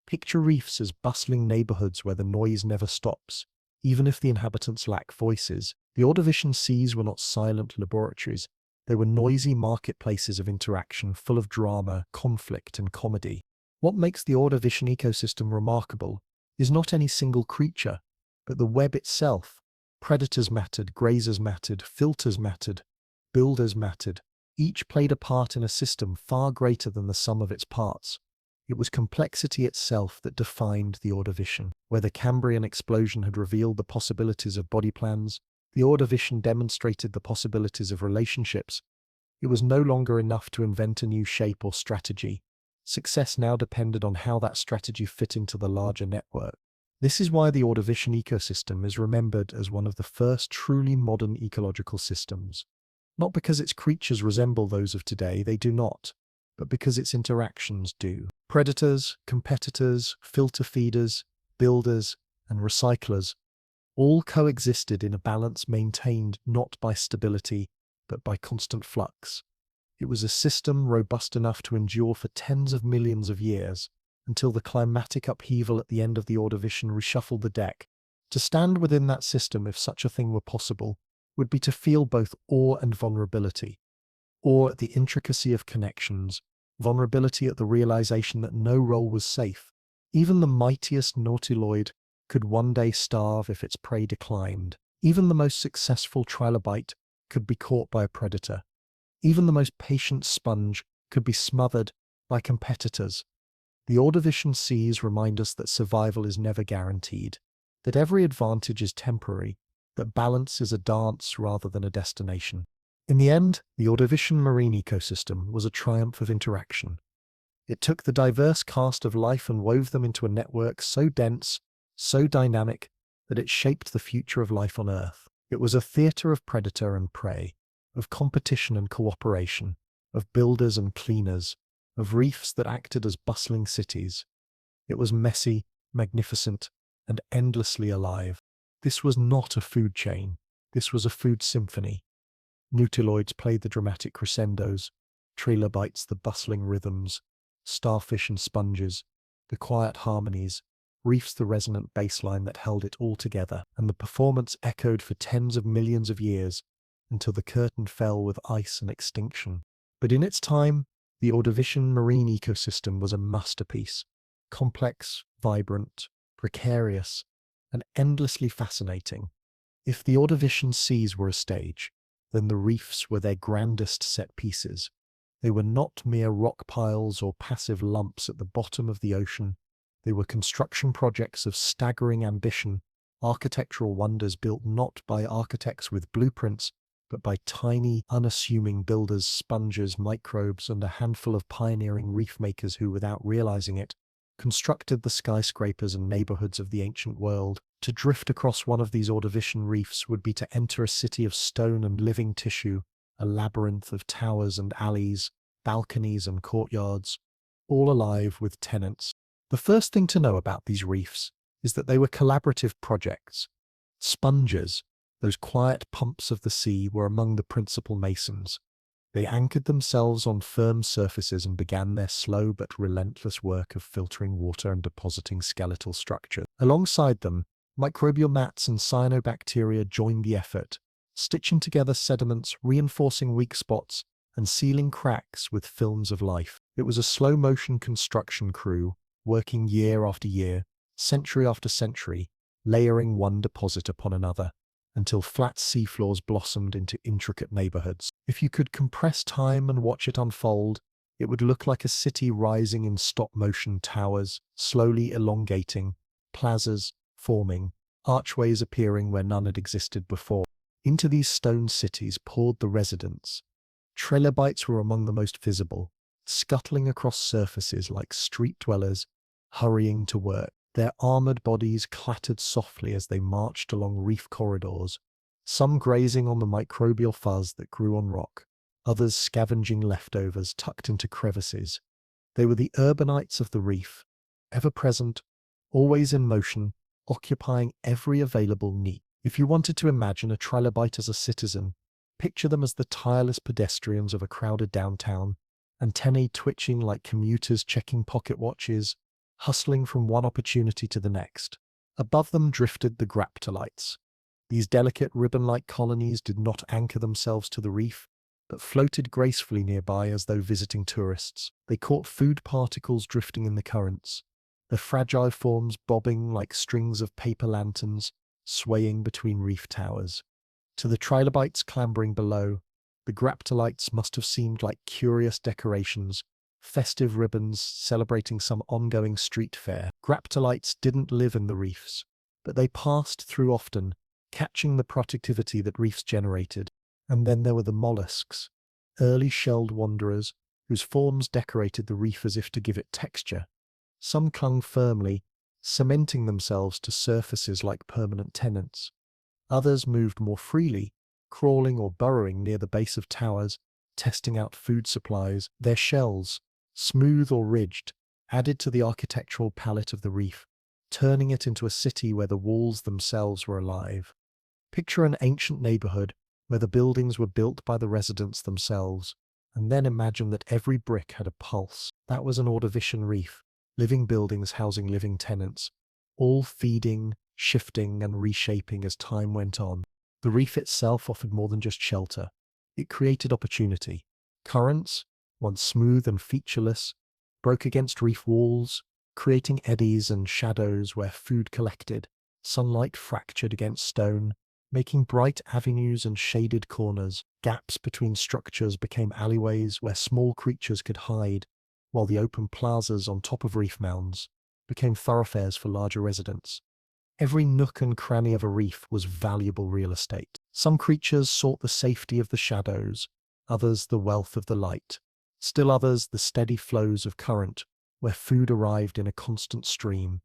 Picture reefs as bustling neighborhoods where the noise never stops, even if the inhabitants lack voices. The Ordovician seas were not silent laboratories. They were noisy marketplaces of interaction, full of drama, conflict, and comedy. What makes the Ordovician ecosystem remarkable is not any single creature, but the web itself. Predators mattered, grazers mattered, filters mattered, builders mattered. Each played a part in a system far greater than the sum of its parts. It was complexity itself that defined the Ordovician. Where the Cambrian explosion had revealed the possibilities of body plans, the Ordovician demonstrated the possibilities of relationships. It was no longer enough to invent a new shape or strategy. Success now depended on how that strategy fit into the larger network. This is why the Ordovician ecosystem is remembered as one of the first truly modern ecological systems. Not because its creatures resemble those of today, they do not, but because its interactions do. Predators, competitors, filter feeders, builders, and recyclers all coexisted in a balance maintained not by stability, but by constant flux. It was a system robust enough to endure for tens of millions of years, until the climatic upheaval at the end of the Ordovician reshuffled the deck. To stand within that system, if such a thing were possible, would be to feel both awe and vulnerability. Awe at the intricacy of connections, vulnerability at the realization that no role was safe. Even the mightiest nautiloid could one day starve if its prey declined. Even the most successful trilobite could be caught by a predator. Even the most patient sponge could be smothered by competitors. The Ordovician seas remind us that survival is never guaranteed, that every advantage is temporary, that balance is a dance rather than a destination. In the end, the Ordovician marine ecosystem was a triumph of interaction. It took the diverse cast of life and wove them into a network so dense, so dynamic, that it shaped the future of life on Earth. It was a theatre of predator and prey, of competition and cooperation, of builders and cleaners, of reefs that acted as bustling cities. It was messy, magnificent, and endlessly alive. This was not a food chain. This was a food symphony. Nautiloids played the dramatic crescendos, trilobites the bustling rhythms, starfish and sponges, the quiet harmonies, reefs the resonant bass line that held it all together, and the performance echoed for tens of millions of years until the curtain fell with ice and extinction. But in its time, the Ordovician marine ecosystem was a masterpiece, complex, vibrant, precarious, and endlessly fascinating. If the Ordovician seas were a stage, then the reefs were their grandest set pieces. They were not mere rock piles or passive lumps at the bottom of the ocean. They were construction projects of staggering ambition, architectural wonders built not by architects with blueprints, but by tiny, unassuming builders, sponges, microbes, and a handful of pioneering reef makers who, without realizing it, constructed the skyscrapers and neighborhoods of the ancient world. To drift across one of these Ordovician reefs would be to enter a city of stone and living tissue, a labyrinth of towers and alleys, balconies and courtyards, all alive with tenants. The first thing to know about these reefs is that they were collaborative projects. Sponges, those quiet pumps of the sea, were among the principal masons. They anchored themselves on firm surfaces and began their slow but relentless work of filtering water and depositing skeletal structure. Alongside them, microbial mats and cyanobacteria joined the effort, stitching together sediments, reinforcing weak spots, and sealing cracks with films of life. It was a slow-motion construction crew, working year after year, century after century, layering one deposit upon another, until flat seafloors blossomed into intricate neighborhoods. If you could compress time and watch it unfold, it would look like a city rising in stop-motion towers, slowly elongating, plazas forming, archways appearing where none had existed before. Into these stone cities poured the residents. Trilobites were among the most visible, scuttling across surfaces like street dwellers, hurrying to work. Their armored bodies clattered softly as they marched along reef corridors, some grazing on the microbial fuzz that grew on rock, others scavenging leftovers tucked into crevices. They were the urbanites of the reef, ever present, always in motion, occupying every available niche. If you wanted to imagine a trilobite as a citizen, picture them as the tireless pedestrians of a crowded downtown, antennae twitching like commuters checking pocket watches, hustling from one opportunity to the next. Above them drifted the graptolites. These delicate ribbon-like colonies did not anchor themselves to the reef, but floated gracefully nearby as though visiting tourists. They caught food particles drifting in the currents, their fragile forms bobbing like strings of paper lanterns, swaying between reef towers. To the trilobites clambering below, the graptolites must have seemed like curious decorations, festive ribbons celebrating some ongoing street fair. Graptolites didn't live in the reefs, but they passed through often, catching the productivity that reefs generated. And then there were the mollusks, early shelled wanderers, whose forms decorated the reef as if to give it texture. Some clung firmly, cementing themselves to surfaces like permanent tenants. Others moved more freely, crawling or burrowing near the base of towers, testing out food supplies. Their shells, smooth or ridged, added to the architectural palette of the reef, turning it into a city where the walls themselves were alive. Picture an ancient neighborhood where the buildings were built by the residents themselves, and then imagine that every brick had a pulse. That was an Ordovician reef, living buildings housing living tenants, all feeding, shifting, and reshaping as time went on. The reef itself offered more than just shelter. It created opportunity. Currents, once smooth and featureless, broke against reef walls, creating eddies and shadows where food collected. Sunlight fractured against stone, making bright avenues and shaded corners. Gaps between structures became alleyways where small creatures could hide, while the open plazas on top of reef mounds became thoroughfares for larger residents. Every nook and cranny of a reef was valuable real estate. Some creatures sought the safety of the shadows, others the wealth of the light. Still others the steady flows of current, where food arrived in a constant stream.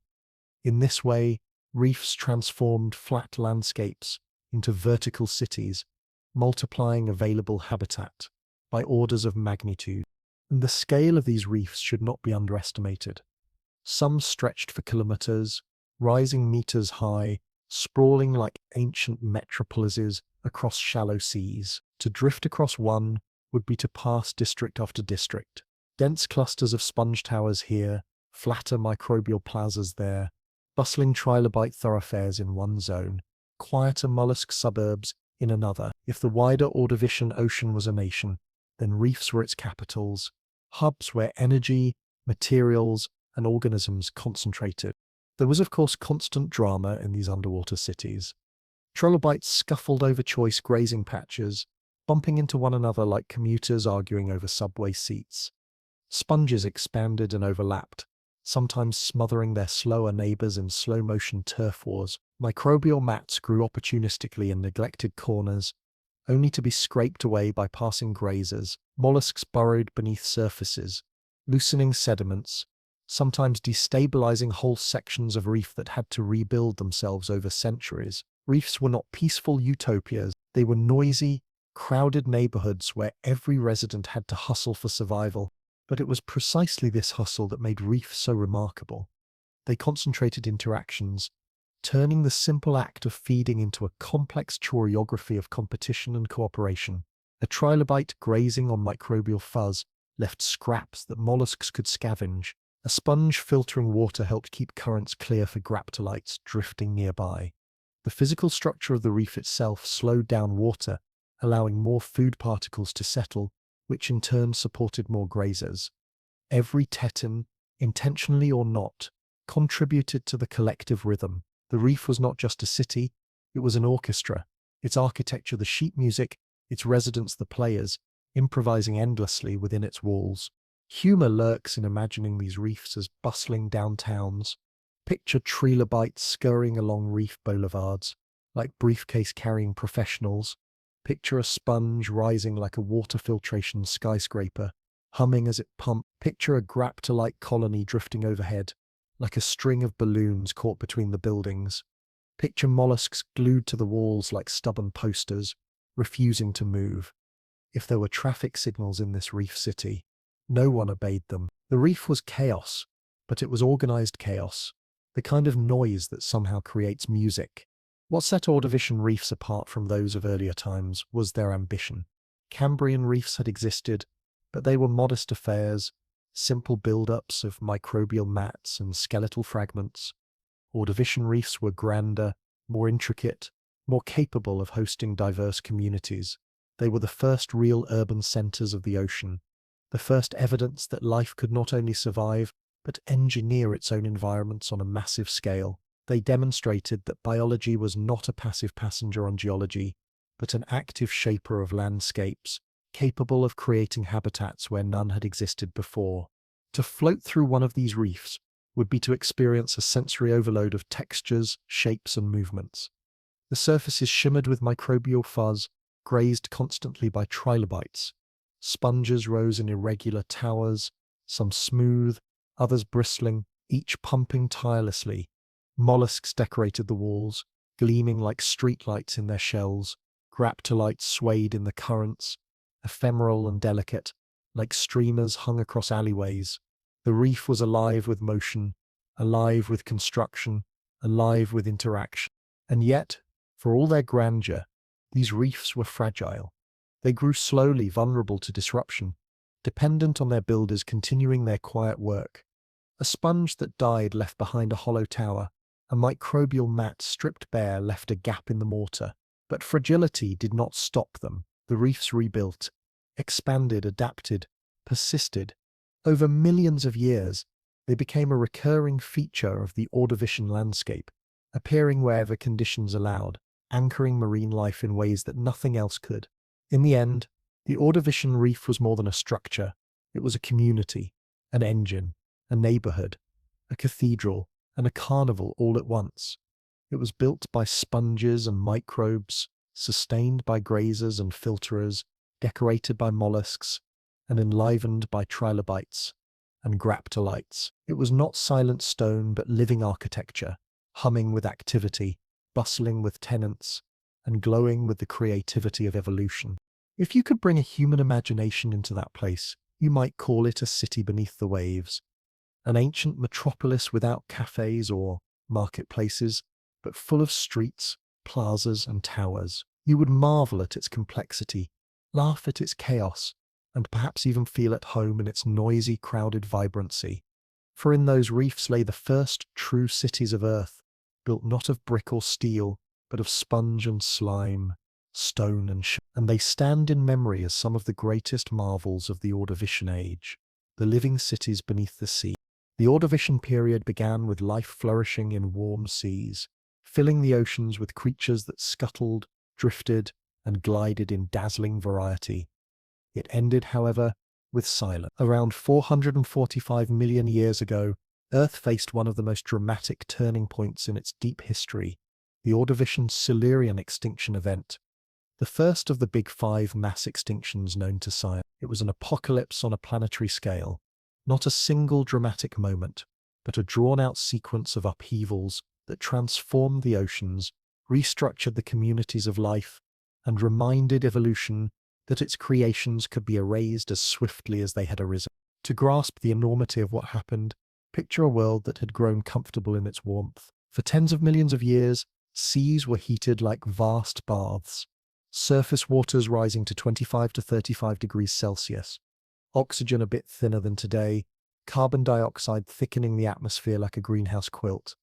In this way, reefs transformed flat landscapes into vertical cities, multiplying available habitat by orders of magnitude. And the scale of these reefs should not be underestimated. Some stretched for kilometers, rising meters high, sprawling like ancient metropolises across shallow seas. To drift across one would be to pass district after district. Dense clusters of sponge towers here, flatter microbial plazas there, bustling trilobite thoroughfares in one zone, quieter mollusk suburbs in another. If the wider Ordovician Ocean was a nation, then reefs were its capitals, hubs where energy, materials, and organisms concentrated. There was, of course, constant drama in these underwater cities. Trilobites scuffled over choice grazing patches, bumping into one another like commuters arguing over subway seats. Sponges expanded and overlapped, sometimes smothering their slower neighbors in slow-motion turf wars. Microbial mats grew opportunistically in neglected corners, only to be scraped away by passing grazers. Mollusks burrowed beneath surfaces, loosening sediments, sometimes destabilizing whole sections of reef that had to rebuild themselves over centuries. Reefs were not peaceful utopias, they were noisy, crowded neighborhoods where every resident had to hustle for survival. But it was precisely this hustle that made reefs so remarkable. They concentrated interactions, turning the simple act of feeding into a complex choreography of competition and cooperation. A trilobite grazing on microbial fuzz left scraps that mollusks could scavenge. A sponge filtering water helped keep currents clear for graptolites drifting nearby. The physical structure of the reef itself slowed down water, allowing more food particles to settle, which in turn supported more grazers. Every teton, intentionally or not, contributed to the collective rhythm. The reef was not just a city, it was an orchestra, its architecture the sheet music, its residents the players, improvising endlessly within its walls. Humor lurks in imagining these reefs as bustling downtowns. Picture trilobites scurrying along reef boulevards, like briefcase-carrying professionals. Picture a sponge rising like a water filtration skyscraper, humming as it pumped. Picture a graptolite colony drifting overhead, like a string of balloons caught between the buildings. Picture mollusks glued to the walls like stubborn posters, refusing to move. If there were traffic signals in this reef city, no one obeyed them. The reef was chaos, but it was organized chaos, the kind of noise that somehow creates music. What set Ordovician reefs apart from those of earlier times was their ambition. Cambrian reefs had existed, but they were modest affairs, simple build-ups of microbial mats and skeletal fragments. Ordovician reefs were grander, more intricate, more capable of hosting diverse communities. They were the first real urban centers of the ocean, the first evidence that life could not only survive, but engineer its own environments on a massive scale. They demonstrated that biology was not a passive passenger on geology, but an active shaper of landscapes, capable of creating habitats where none had existed before. To float through one of these reefs would be to experience a sensory overload of textures, shapes, and movements. The surfaces shimmered with microbial fuzz, grazed constantly by trilobites. Sponges rose in irregular towers, some smooth, others bristling, each pumping tirelessly. Mollusks decorated the walls, gleaming like streetlights in their shells. Graptolites swayed in the currents, ephemeral and delicate, like streamers hung across alleyways. The reef was alive with motion, alive with construction, alive with interaction. And yet, for all their grandeur, these reefs were fragile. They grew slowly, vulnerable to disruption, dependent on their builders continuing their quiet work. A sponge that died left behind a hollow tower. A microbial mat stripped bare left a gap in the mortar. But fragility did not stop them. The reefs rebuilt, expanded, adapted, persisted. Over millions of years, they became a recurring feature of the Ordovician landscape, appearing wherever conditions allowed. anchoring marine life in ways that nothing else could. In the end, the Ordovician Reef was more than a structure. It was a community, an engine, a neighborhood, a cathedral, and a carnival all at once. It was built by sponges and microbes, sustained by grazers and filterers, decorated by mollusks, and enlivened by trilobites and graptolites. It was not silent stone but living architecture, humming with activity, bustling with tenants, and glowing with the creativity of evolution. If you could bring a human imagination into that place, you might call it a city beneath the waves, an ancient metropolis without cafes or marketplaces, but full of streets, plazas, and towers. You would marvel at its complexity, laugh at its chaos, and perhaps even feel at home in its noisy, crowded vibrancy. For in those reefs lay the first true cities of Earth, built not of brick or steel, but of sponge and slime, stone and and they stand in memory as some of the greatest marvels of the Ordovician age, the living cities beneath the sea. The Ordovician period began with life flourishing in warm seas, filling the oceans with creatures that scuttled, drifted, and glided in dazzling variety. It ended, however, with silence. Around 445 million years ago, Earth faced one of the most dramatic turning points in its deep history, the Ordovician Silurian extinction event, the first of the big five mass extinctions known to science. It was an apocalypse on a planetary scale, not a single dramatic moment, but a drawn-out sequence of upheavals that transformed the oceans, restructured the communities of life, and reminded evolution that its creations could be erased as swiftly as they had arisen. To grasp the enormity of what happened, picture a world that had grown comfortable in its warmth. For tens of millions of years, seas were heated like vast baths, surface waters rising to 25 to 35 degrees Celsius, oxygen a bit thinner than today, carbon dioxide thickening the atmosphere like a greenhouse quilt.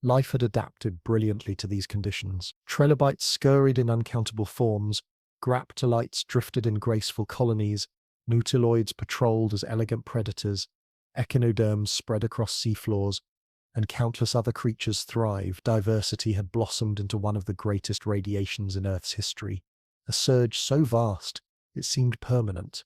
Life had adapted brilliantly to these conditions. Trilobites scurried in uncountable forms, graptolites drifted in graceful colonies, nautiloids patrolled as elegant predators, echinoderms spread across seafloors, and countless other creatures thrived. Diversity had blossomed into one of the greatest radiations in Earth's history, a surge so vast it seemed permanent.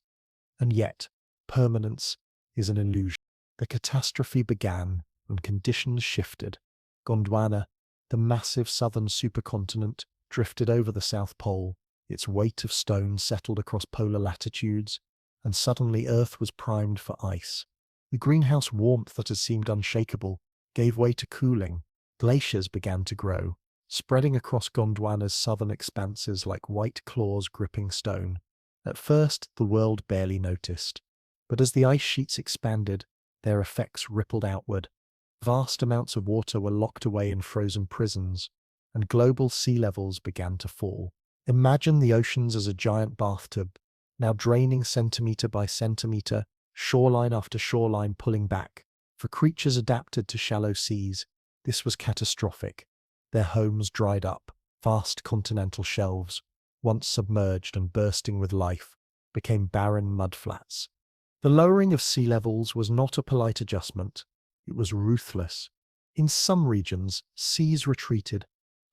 And yet, permanence is an illusion. The catastrophe began when conditions shifted. Gondwana, the massive southern supercontinent, drifted over the South Pole. Its weight of stone settled across polar latitudes, and suddenly Earth was primed for ice. The greenhouse warmth that had seemed unshakable gave way to cooling. Glaciers began to grow, spreading across Gondwana's southern expanses like white claws gripping stone. At first, the world barely noticed, but as the ice sheets expanded, their effects rippled outward. Vast amounts of water were locked away in frozen prisons, and global sea levels began to fall. Imagine the oceans as a giant bathtub, now draining centimeter by centimeter, shoreline after shoreline pulling back. For creatures adapted to shallow seas, this was catastrophic. Their homes dried up. Vast continental shelves, once submerged and bursting with life, became barren mudflats. The lowering of sea levels was not a polite adjustment. It was ruthless. In some regions, seas retreated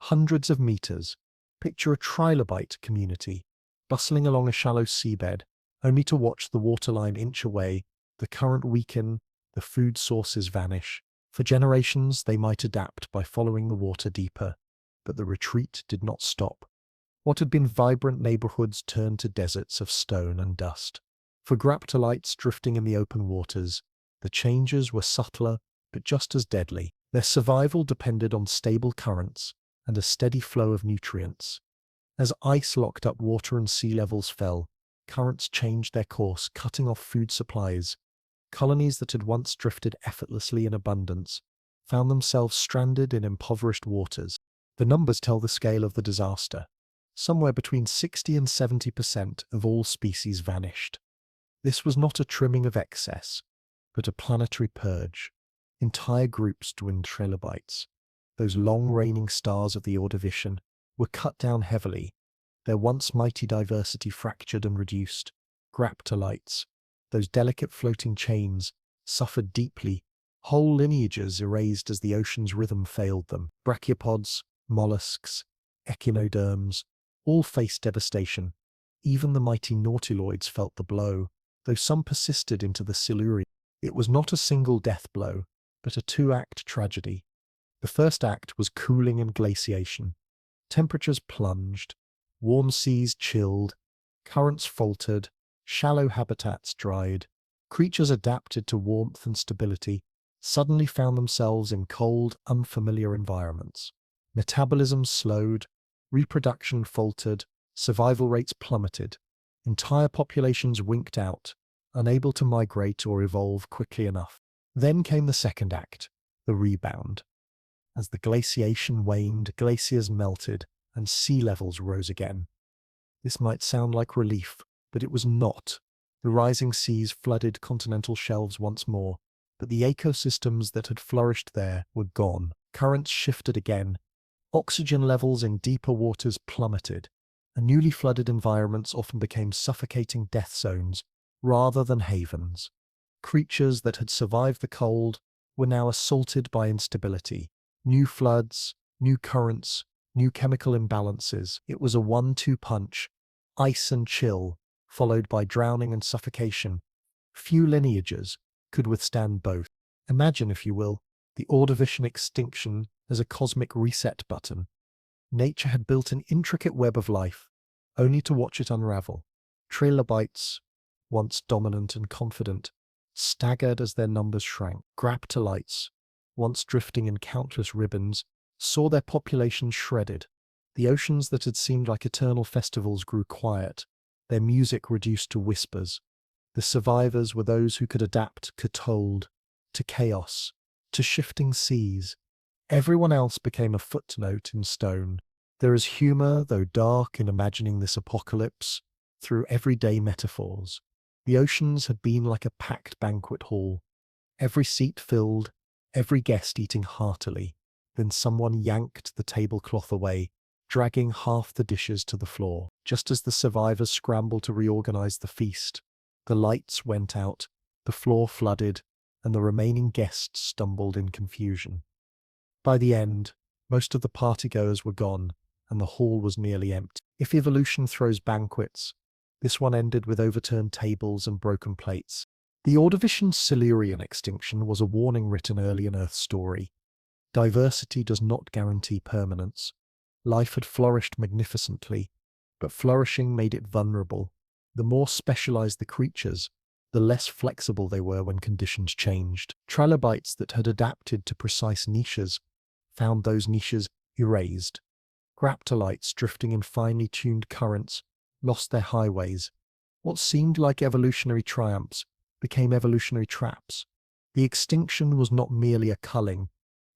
hundreds of meters. Picture a trilobite community, bustling along a shallow seabed, only to watch the waterline inch away, the current weaken, the food sources vanish. For generations, they might adapt by following the water deeper, but the retreat did not stop. What had been vibrant neighborhoods turned to deserts of stone and dust. For graptolites drifting in the open waters, the changes were subtler, but just as deadly. Their survival depended on stable currents and a steady flow of nutrients. As ice locked up water and sea levels fell, currents changed their course, cutting off food supplies. Colonies that had once drifted effortlessly in abundance found themselves stranded in impoverished waters. The numbers tell the scale of the disaster. Somewhere between 60 and 70% of all species vanished. This was not a trimming of excess, but a planetary purge. Entire groups dwindled. Trilobites, those long reigning stars of the Ordovician, were cut down heavily, their once mighty diversity fractured and reduced. Graptolites, those delicate floating chains, suffered deeply, whole lineages erased as the ocean's rhythm failed them. Brachiopods, mollusks, echinoderms, all faced devastation. Even the mighty nautiloids felt the blow, though some persisted into the Silurian. It was not a single death blow, but a two-act tragedy. The first act was cooling and glaciation. Temperatures plunged, warm seas chilled, currents faltered, shallow habitats dried. Creatures adapted to warmth and stability suddenly found themselves in cold, unfamiliar environments. Metabolism slowed, reproduction faltered, survival rates plummeted. Entire populations winked out, unable to migrate or evolve quickly enough. Then came the second act, the rebound. As the glaciation waned, glaciers melted, and sea levels rose again. This might sound like relief, but it was not. The rising seas flooded continental shelves once more, but the ecosystems that had flourished there were gone. Currents shifted again. Oxygen levels in deeper waters plummeted, and newly flooded environments often became suffocating death zones rather than havens. Creatures that had survived the cold were now assaulted by instability. New floods, new currents, new chemical imbalances. It was a 1-2 punch, ice and chill, followed by drowning and suffocation. Few lineages could withstand both. Imagine, if you will, the Ordovician extinction as a cosmic reset button. Nature had built an intricate web of life, only to watch it unravel. Trilobites, once dominant and confident, staggered as their numbers shrank. Graptolites, once drifting in countless ribbons, saw their populations shredded. The oceans that had seemed like eternal festivals grew quiet, their music reduced to whispers. The survivors were those who could adapt to cold, to chaos, to shifting seas. Everyone else became a footnote in stone. There is humor, though dark, in imagining this apocalypse through everyday metaphors. The oceans had been like a packed banquet hall, every seat filled, every guest eating heartily. Then someone yanked the tablecloth away, dragging half the dishes to the floor. Just as the survivors scrambled to reorganize the feast, the lights went out, the floor flooded, and the remaining guests stumbled in confusion. By the end, most of the partygoers were gone, and the hall was nearly empty. If evolution throws banquets, this one ended with overturned tables and broken plates. The Ordovician Silurian extinction was a warning written early in Earth's story. Diversity does not guarantee permanence. Life had flourished magnificently, but flourishing made it vulnerable. The more specialized the creatures, the less flexible they were when conditions changed. Trilobites that had adapted to precise niches found those niches erased. Graptolites drifting in finely tuned currents lost their highways. What seemed like evolutionary triumphs became evolutionary traps. The extinction was not merely a culling,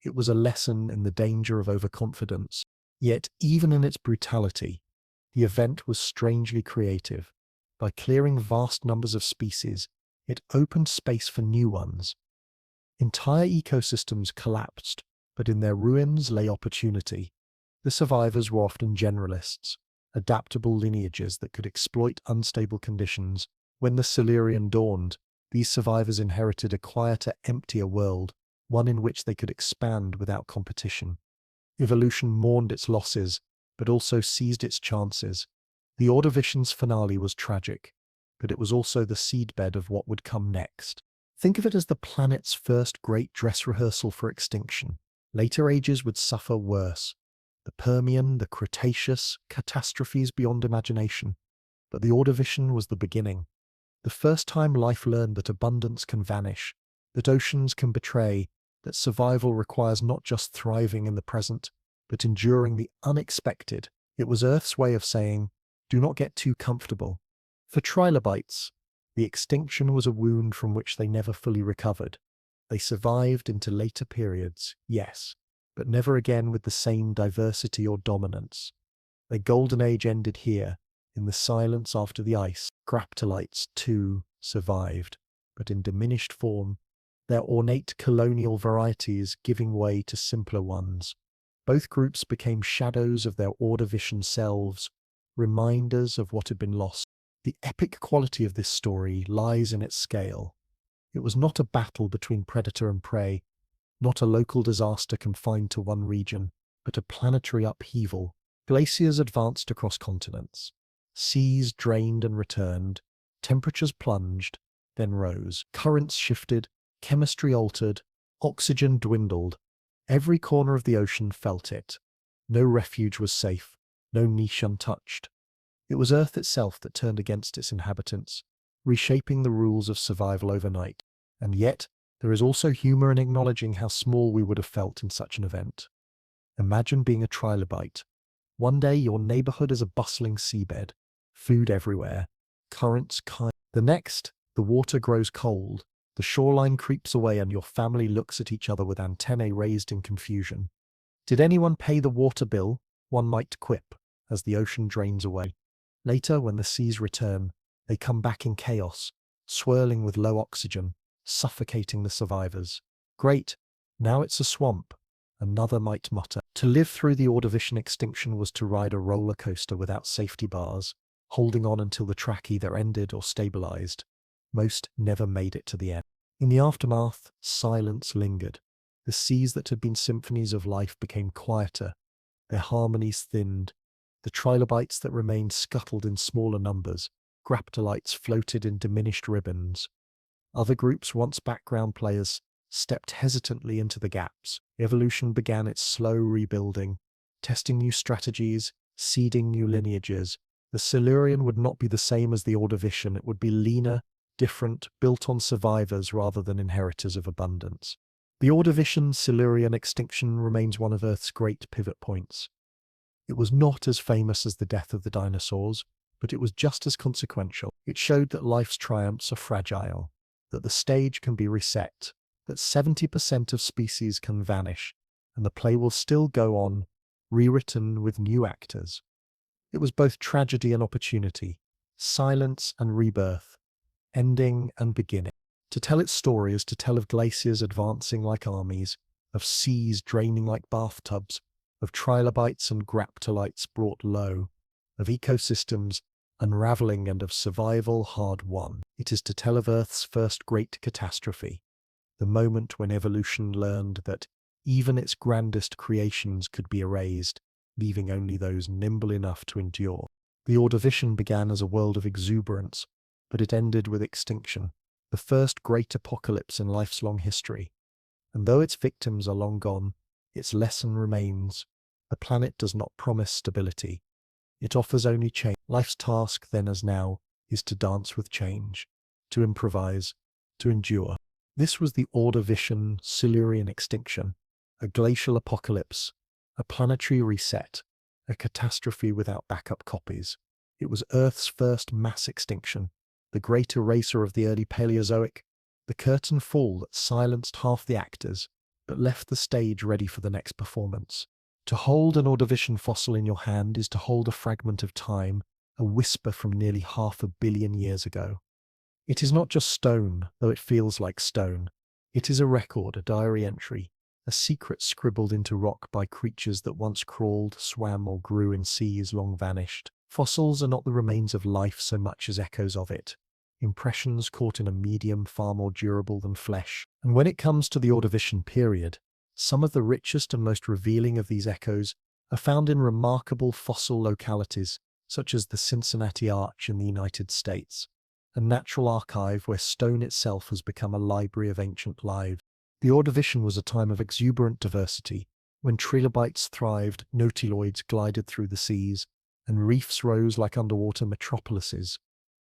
it was a lesson in the danger of overconfidence. Yet, even in its brutality, the event was strangely creative. By clearing vast numbers of species, it opened space for new ones. Entire ecosystems collapsed, but in their ruins lay opportunity. The survivors were often generalists, adaptable lineages that could exploit unstable conditions. When the Silurian dawned, these survivors inherited a quieter, emptier world, one in which they could expand without competition. Evolution mourned its losses, but also seized its chances. The Ordovician's finale was tragic, but it was also the seedbed of what would come next. Think of it as the planet's first great dress rehearsal for extinction. Later ages would suffer worse. The Permian, the Cretaceous, catastrophes beyond imagination. But the Ordovician was the beginning. The first time life learned that abundance can vanish, that oceans can betray, that survival requires not just thriving in the present, but enduring the unexpected. It was Earth's way of saying, do not get too comfortable. For trilobites, the extinction was a wound from which they never fully recovered. They survived into later periods, yes, but never again with the same diversity or dominance. Their golden age ended here, in the silence after the ice. Graptolites, too, survived, but in diminished form, their ornate colonial varieties giving way to simpler ones. Both groups became shadows of their Ordovician selves, reminders of what had been lost. The epic quality of this story lies in its scale. It was not a battle between predator and prey, not a local disaster confined to one region, but a planetary upheaval Glaciers advanced across continents. Seas drained and returned. Temperatures plunged, then rose. Currents shifted. Chemistry altered. Oxygen dwindled. Every corner of the ocean felt it. No refuge was safe. No niche untouched. It was Earth itself that turned against its inhabitants, reshaping the rules of survival overnight. And yet, there is also humor in acknowledging how small we would have felt in such an event. Imagine being a trilobite. One day your neighborhood is a bustling seabed, food everywhere, currents kind. The next, the water grows cold, the shoreline creeps away and your family looks at each other with antennae raised in confusion. Did anyone pay the water bill? One might quip, as the ocean drains away. Later, when the seas return, they come back in chaos, swirling with low oxygen, suffocating the survivors. Great, now it's a swamp, another might mutter. To live through the Ordovician extinction was to ride a roller coaster without safety bars, holding on until the track either ended or stabilized. Most never made it to the end. In the aftermath, silence lingered. The seas that had been symphonies of life became quieter, their harmonies thinned. The trilobites that remained scuttled in smaller numbers. Graptolites floated in diminished ribbons. Other groups, once background players, stepped hesitantly into the gaps. Evolution began its slow rebuilding, testing new strategies, seeding new lineages. The Silurian would not be the same as the Ordovician. It would be leaner, different, built on survivors rather than inheritors of abundance. The Ordovician-Silurian extinction remains one of Earth's great pivot points. It was not as famous as the death of the dinosaurs, but it was just as consequential. It showed that life's triumphs are fragile, that the stage can be reset, that 70% of species can vanish, and the play will still go on, rewritten with new actors. It was both tragedy and opportunity, silence and rebirth, ending and beginning. To tell its story is to tell of glaciers advancing like armies, of seas draining like bathtubs, of trilobites and graptolites brought low, of ecosystems unraveling and of survival hard won. It is to tell of Earth's first great catastrophe, the moment when evolution learned that even its grandest creations could be erased, leaving only those nimble enough to endure. The Ordovician began as a world of exuberance, but it ended with extinction, the first great apocalypse in life's long history. And though its victims are long gone, its lesson remains. The planet does not promise stability. It offers only change. Life's task, then as now, is to dance with change, to improvise, to endure. This was the Ordovician Silurian extinction, a glacial apocalypse, a planetary reset, a catastrophe without backup copies. It was Earth's first mass extinction, the great eraser of the early Paleozoic, the curtain fall that silenced half the actors, but left the stage ready for the next performance. To hold an Ordovician fossil in your hand is to hold a fragment of time, a whisper from nearly 500 million years ago. It is not just stone, though it feels like stone. It is a record, a diary entry, a secret scribbled into rock by creatures that once crawled, swam, or grew in seas long vanished. Fossils are not the remains of life so much as echoes of it, impressions caught in a medium far more durable than flesh. And when it comes to the Ordovician period, some of the richest and most revealing of these echoes are found in remarkable fossil localities, such as the Cincinnati Arch in the United States, a natural archive where stone itself has become a library of ancient lives. The Ordovician was a time of exuberant diversity, when trilobites thrived, nautiloids glided through the seas, and reefs rose like underwater metropolises.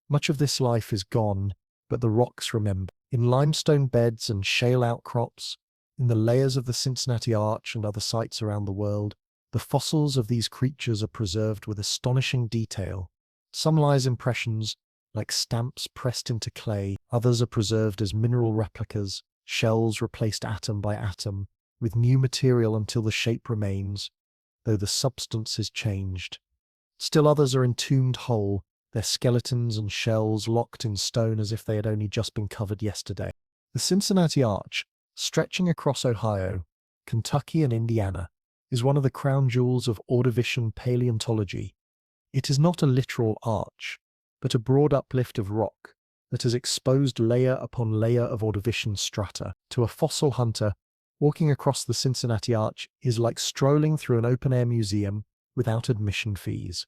Much of this life is gone, but the rocks remember. In limestone beds and shale outcrops, in the layers of the Cincinnati Arch and other sites around the world, the fossils of these creatures are preserved with astonishing detail. Some lie as impressions, like stamps pressed into clay. Others are preserved as mineral replicas, shells replaced atom by atom, with new material until the shape remains, though the substance is changed. Still others are entombed whole, their skeletons and shells locked in stone as if they had only just been covered yesterday. The Cincinnati Arch, stretching across Ohio, Kentucky and Indiana, is one of the crown jewels of Ordovician paleontology. It is not a literal arch, but a broad uplift of rock that has exposed layer upon layer of Ordovician strata. To a fossil hunter, walking across the Cincinnati Arch is like strolling through an open-air museum without admission fees.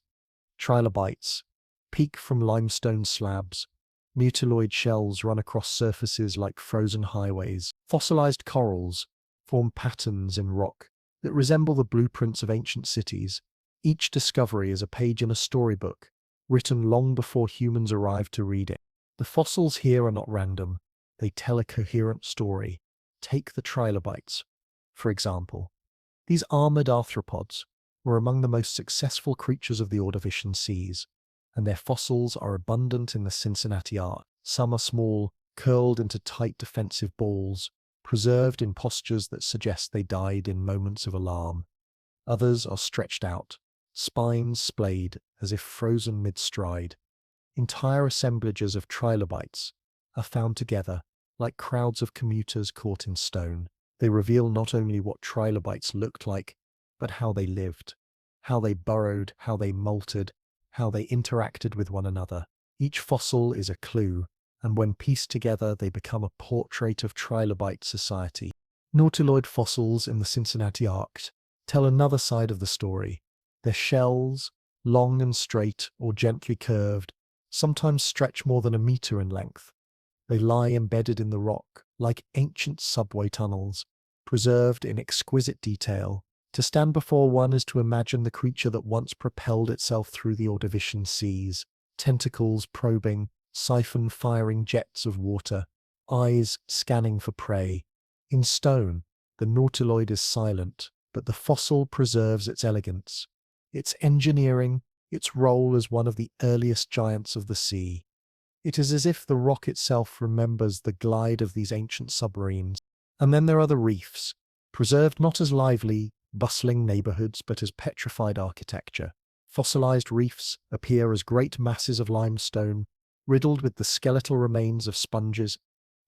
Trilobites peak from limestone slabs. Nautiloid shells run across surfaces like frozen highways. Fossilized corals form patterns in rock that resemble the blueprints of ancient cities. Each discovery is a page in a storybook, written long before humans arrived to read it. The fossils here are not random. They tell a coherent story. Take the trilobites, for example. These armored arthropods were among the most successful creatures of the Ordovician seas, and their fossils are abundant in the Cincinnati Arch. Some are small, curled into tight defensive balls, preserved in postures that suggest they died in moments of alarm. Others are stretched out, spines splayed as if frozen mid-stride. Entire assemblages of trilobites are found together like crowds of commuters caught in stone. They reveal not only what trilobites looked like, but how they lived, how they burrowed, how they molted, how they interacted with one another. Each fossil is a clue, and when pieced together they become a portrait of trilobite society. Nautiloid fossils in the Cincinnati Arch tell another side of the story. Their shells, long and straight or gently curved, sometimes stretch more than a meter in length. They lie embedded in the rock, like ancient subway tunnels, preserved in exquisite detail. To stand before one is to imagine the creature that once propelled itself through the Ordovician seas, tentacles probing, siphon firing jets of water, eyes scanning for prey. In stone, the nautiloid is silent, but the fossil preserves its elegance, its engineering, its role as one of the earliest giants of the sea. It is as if the rock itself remembers the glide of these ancient submarines. And then there are the reefs, preserved not as lively, bustling neighborhoods, but as petrified architecture. Fossilized reefs appear as great masses of limestone, riddled with the skeletal remains of sponges,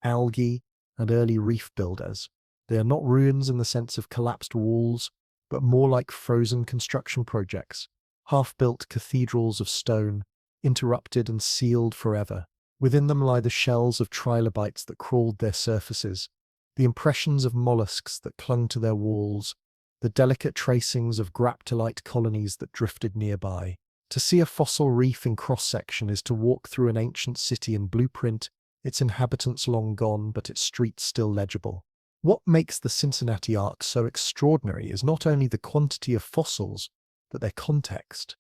algae, and early reef builders. They are not ruins in the sense of collapsed walls, but more like frozen construction projects, half-built cathedrals of stone, interrupted and sealed forever. Within them lie the shells of trilobites that crawled their surfaces, the impressions of mollusks that clung to their walls, the delicate tracings of graptolite colonies that drifted nearby. To see a fossil reef in cross-section is to walk through an ancient city in blueprint, its inhabitants long gone, but its streets still legible. What makes the Cincinnati Arch so extraordinary is not only the quantity of fossils, but their context.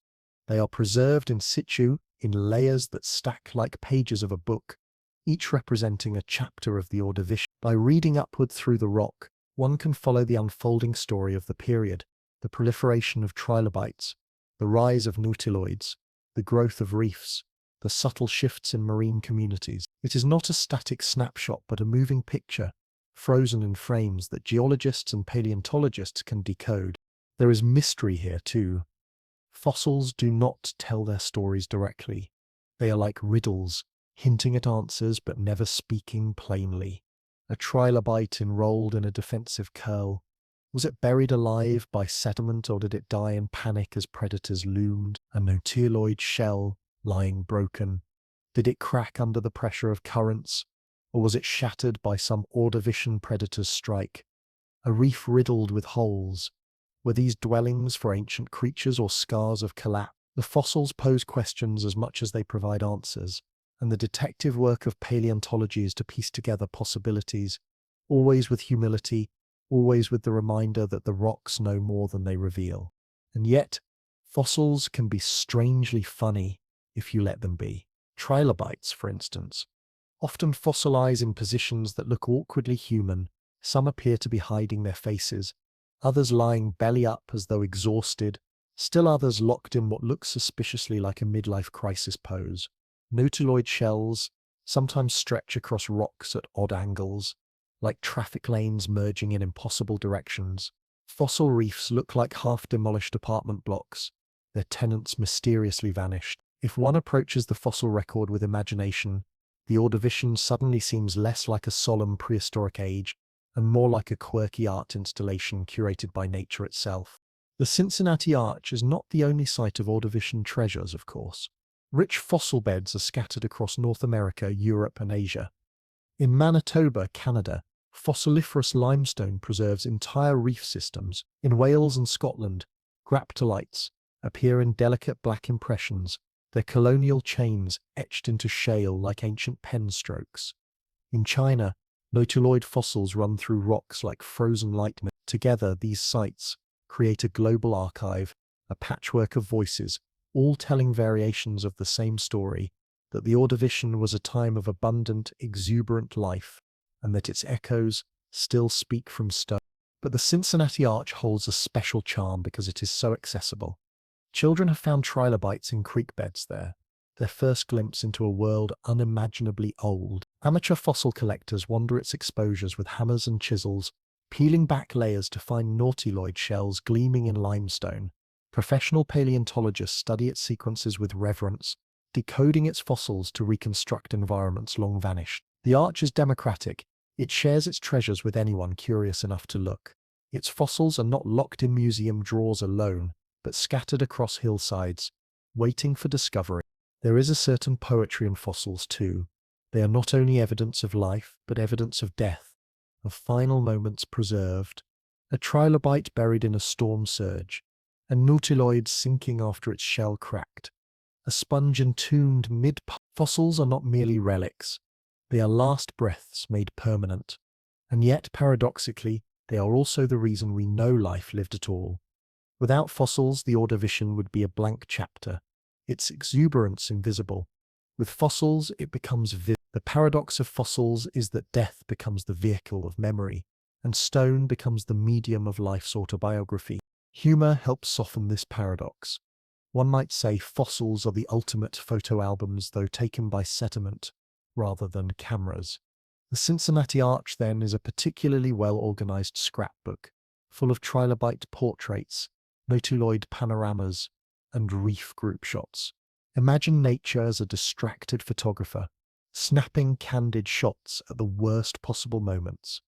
They are preserved in situ, in layers that stack like pages of a book, each representing a chapter of the Ordovician. By reading upward through the rock, one can follow the unfolding story of the period, the proliferation of trilobites, the rise of nautiloids, the growth of reefs, the subtle shifts in marine communities. It is not a static snapshot, but a moving picture, frozen in frames that geologists and paleontologists can decode. There is mystery here too. Fossils do not tell their stories directly. They are like riddles, hinting at answers but never speaking plainly. A trilobite enrolled in a defensive curl. Was it buried alive by sediment, or did it die in panic as predators loomed? A nautiloid shell lying broken. Did it crack under the pressure of currents, or was it shattered by some Ordovician predator's strike? A reef riddled with holes. Were these dwellings for ancient creatures or scars of collapse? The fossils pose questions as much as they provide answers, and the detective work of paleontology is to piece together possibilities, always with humility, always with the reminder that the rocks know more than they reveal. And yet, fossils can be strangely funny if you let them be. Trilobites, for instance, often fossilize in positions that look awkwardly human. Some appear to be hiding their faces, others lying belly up as though exhausted, still others locked in what looks suspiciously like a midlife crisis pose. Nautiloid shells sometimes stretch across rocks at odd angles, like traffic lanes merging in impossible directions. Fossil reefs look like half-demolished apartment blocks, their tenants mysteriously vanished. If one approaches the fossil record with imagination, the Ordovician suddenly seems less like a solemn prehistoric age and more like a quirky art installation curated by nature itself. The Cincinnati Arch is not the only site of Ordovician treasures, of course. Rich fossil beds are scattered across North America, Europe, and Asia. In Manitoba, Canada, fossiliferous limestone preserves entire reef systems. In Wales and Scotland, graptolites, appear in delicate black impressions, their colonial chains etched into shale like ancient pen strokes. In China, nautiloid fossils run through rocks like frozen lightning. Together, these sites create a global archive, a patchwork of voices, all telling variations of the same story, that the Ordovician was a time of abundant, exuberant life, and that its echoes still speak from stone. But the Cincinnati Arch holds a special charm because it is so accessible. Children have found trilobites in creek beds there, their first glimpse into a world unimaginably old. Amateur fossil collectors wander its exposures with hammers and chisels, peeling back layers to find nautiloid shells gleaming in limestone. Professional paleontologists study its sequences with reverence, decoding its fossils to reconstruct environments long vanished. The Arch is democratic. It shares its treasures with anyone curious enough to look. Its fossils are not locked in museum drawers alone, but scattered across hillsides, waiting for discovery. There is a certain poetry in fossils too. They are not only evidence of life, but evidence of death, of final moments preserved. A trilobite buried in a storm surge, a nautiloid sinking after its shell cracked, a sponge entombed mid. Fossils are not merely relics. They are last breaths made permanent. And yet, paradoxically, they are also the reason we know life lived at all. Without fossils, the Ordovician would be a blank chapter, its exuberance invisible. With fossils, it becomes vivid. The paradox of fossils is that death becomes the vehicle of memory, and stone becomes the medium of life's autobiography. Humor helps soften this paradox. One might say fossils are the ultimate photo albums, though taken by sediment rather than cameras. The Cincinnati Arch, then, is a particularly well-organized scrapbook, full of trilobite portraits, nautiloid panoramas, and reef group shots. Imagine nature as a distracted photographer, snapping candid shots at the worst possible moments.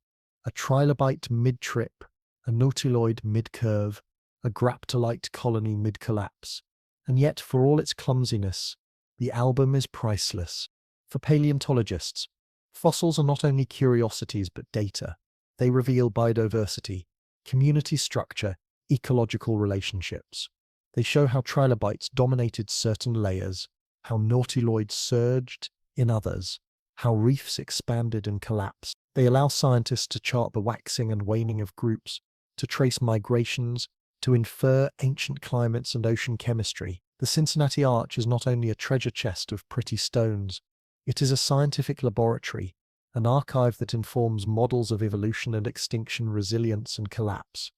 A trilobite mid-trip, a nautiloid mid-curve, a graptolite colony mid-collapse. And yet, for all its clumsiness, the album is priceless. For paleontologists, fossils are not only curiosities but data. They reveal biodiversity, community structure, ecological relationships. They show how trilobites dominated certain layers, how nautiloids surged in others, how reefs expanded and collapsed. They allow scientists to chart the waxing and waning of groups, to trace migrations, to infer ancient climates and ocean chemistry. The Cincinnati Arch is not only a treasure chest of pretty stones, it is a scientific laboratory, an archive that informs models of evolution and extinction, resilience and collapse.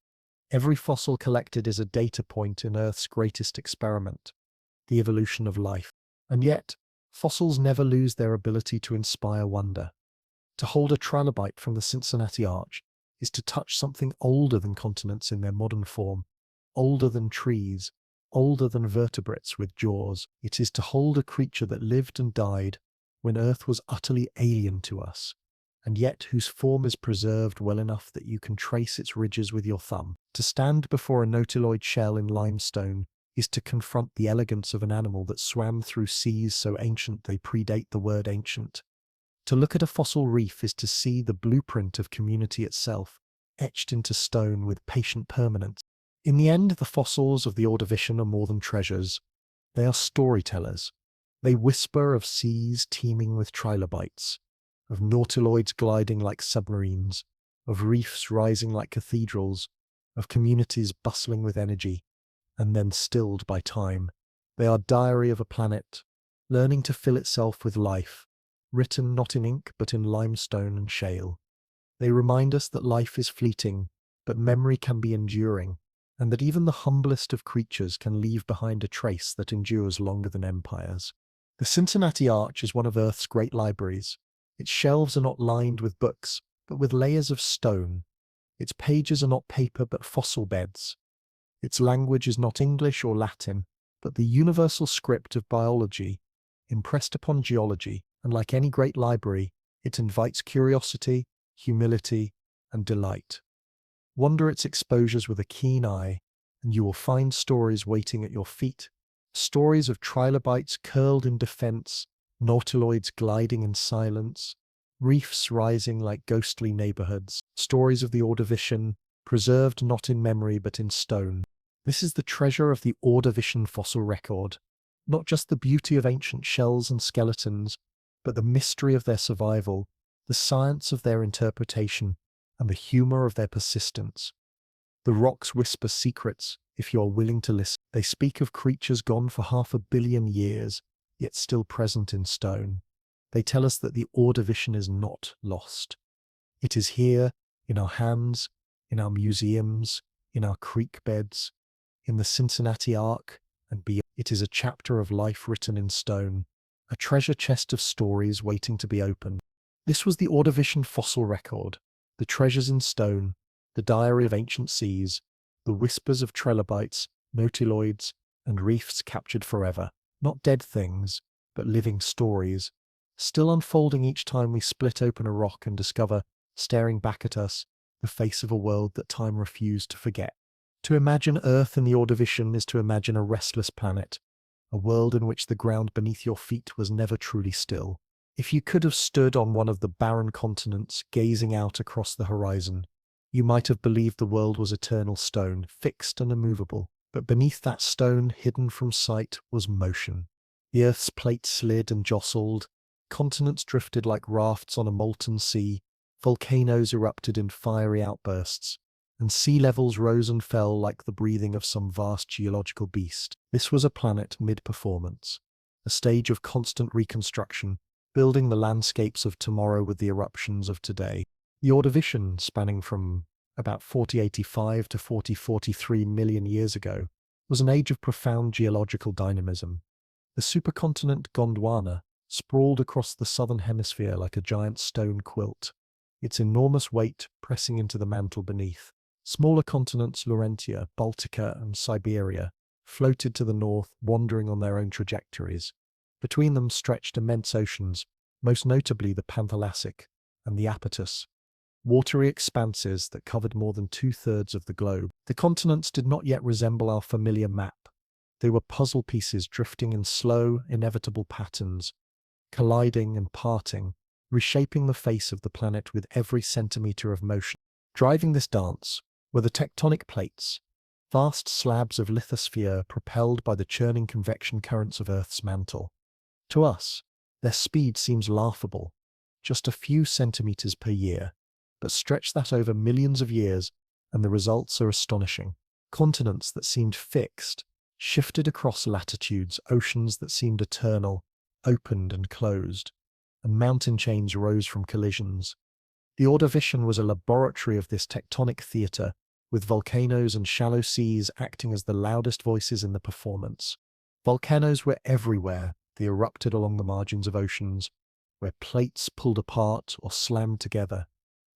Every fossil collected is a data point in Earth's greatest experiment, the evolution of life. And yet, fossils never lose their ability to inspire wonder. To hold a trilobite from the Cincinnati Arch is to touch something older than continents in their modern form, older than trees, older than vertebrates with jaws. It is to hold a creature that lived and died when Earth was utterly alien to us, and yet whose form is preserved well enough that you can trace its ridges with your thumb. To stand before a nautiloid shell in limestone is to confront the elegance of an animal that swam through seas so ancient they predate the word ancient. To look at a fossil reef is to see the blueprint of community itself, etched into stone with patient permanence. In the end, the fossils of the Ordovician are more than treasures. They are storytellers. They whisper of seas teeming with trilobites, of nautiloids gliding like submarines, of reefs rising like cathedrals, of communities bustling with energy, and then stilled by time. They are diary of a planet, learning to fill itself with life, written not in ink but in limestone and shale. They remind us that life is fleeting, but memory can be enduring, and that even the humblest of creatures can leave behind a trace that endures longer than empires. The Cincinnati Arch is one of Earth's great libraries. Its shelves are not lined with books, but with layers of stone. Its pages are not paper but fossil beds. Its language is not English or Latin, but the universal script of biology, impressed upon geology, and like any great library, it invites curiosity, humility, and delight. Wander its exposures with a keen eye, and you will find stories waiting at your feet. Stories of trilobites curled in defense, nautiloids gliding in silence, reefs rising like ghostly neighborhoods, stories of the Ordovician, preserved not in memory but in stone. This is the treasure of the Ordovician fossil record, not just the beauty of ancient shells and skeletons, but the mystery of their survival, the science of their interpretation, and the humor of their persistence. The rocks whisper secrets, if you are willing to listen. They speak of creatures gone for 500 million years, yet still present in stone. They tell us that the Ordovician is not lost. It is here, in our hands, in our museums, in our creek beds, in the Cincinnati Arc, and beyond. It is a chapter of life written in stone, a treasure chest of stories waiting to be opened. This was the Ordovician fossil record, the treasures in stone, the diary of ancient seas, the whispers of trilobites, nautiloids, and reefs captured forever. Not dead things, but living stories, still unfolding each time we split open a rock and discover, staring back at us, the face of a world that time refused to forget. To imagine Earth in the Ordovician is to imagine a restless planet, a world in which the ground beneath your feet was never truly still. If you could have stood on one of the barren continents, gazing out across the horizon, you might have believed the world was eternal stone, fixed and immovable. But beneath that stone, hidden from sight, was motion. The Earth's plate slid and jostled, continents drifted like rafts on a molten sea, volcanoes erupted in fiery outbursts, and sea levels rose and fell like the breathing of some vast geological beast. This was a planet mid-performance, a stage of constant reconstruction, building the landscapes of tomorrow with the eruptions of today. The Ordovician, spanning from about 4085 to 4043 million years ago, was an age of profound geological dynamism. The supercontinent Gondwana sprawled across the southern hemisphere like a giant stone quilt, its enormous weight pressing into the mantle beneath. Smaller continents, Laurentia, Baltica, and Siberia, floated to the north, wandering on their own trajectories. Between them stretched immense oceans, most notably the Panthalassic and the Apatus, watery expanses that covered more than 2/3 of the globe. The continents did not yet resemble our familiar map. They were puzzle pieces drifting in slow, inevitable patterns, colliding and parting, reshaping the face of the planet with every centimeter of motion. Driving this dance were the tectonic plates, vast slabs of lithosphere propelled by the churning convection currents of Earth's mantle. To us, their speed seems laughable, just a few centimeters per year, but stretch that over millions of years, and the results are astonishing. Continents that seemed fixed shifted across latitudes, oceans that seemed eternal opened and closed, and mountain chains rose from collisions. The Ordovician was a laboratory of this tectonic theatre, with volcanoes and shallow seas acting as the loudest voices in the performance. Volcanoes were everywhere. They erupted along the margins of oceans, where plates pulled apart or slammed together.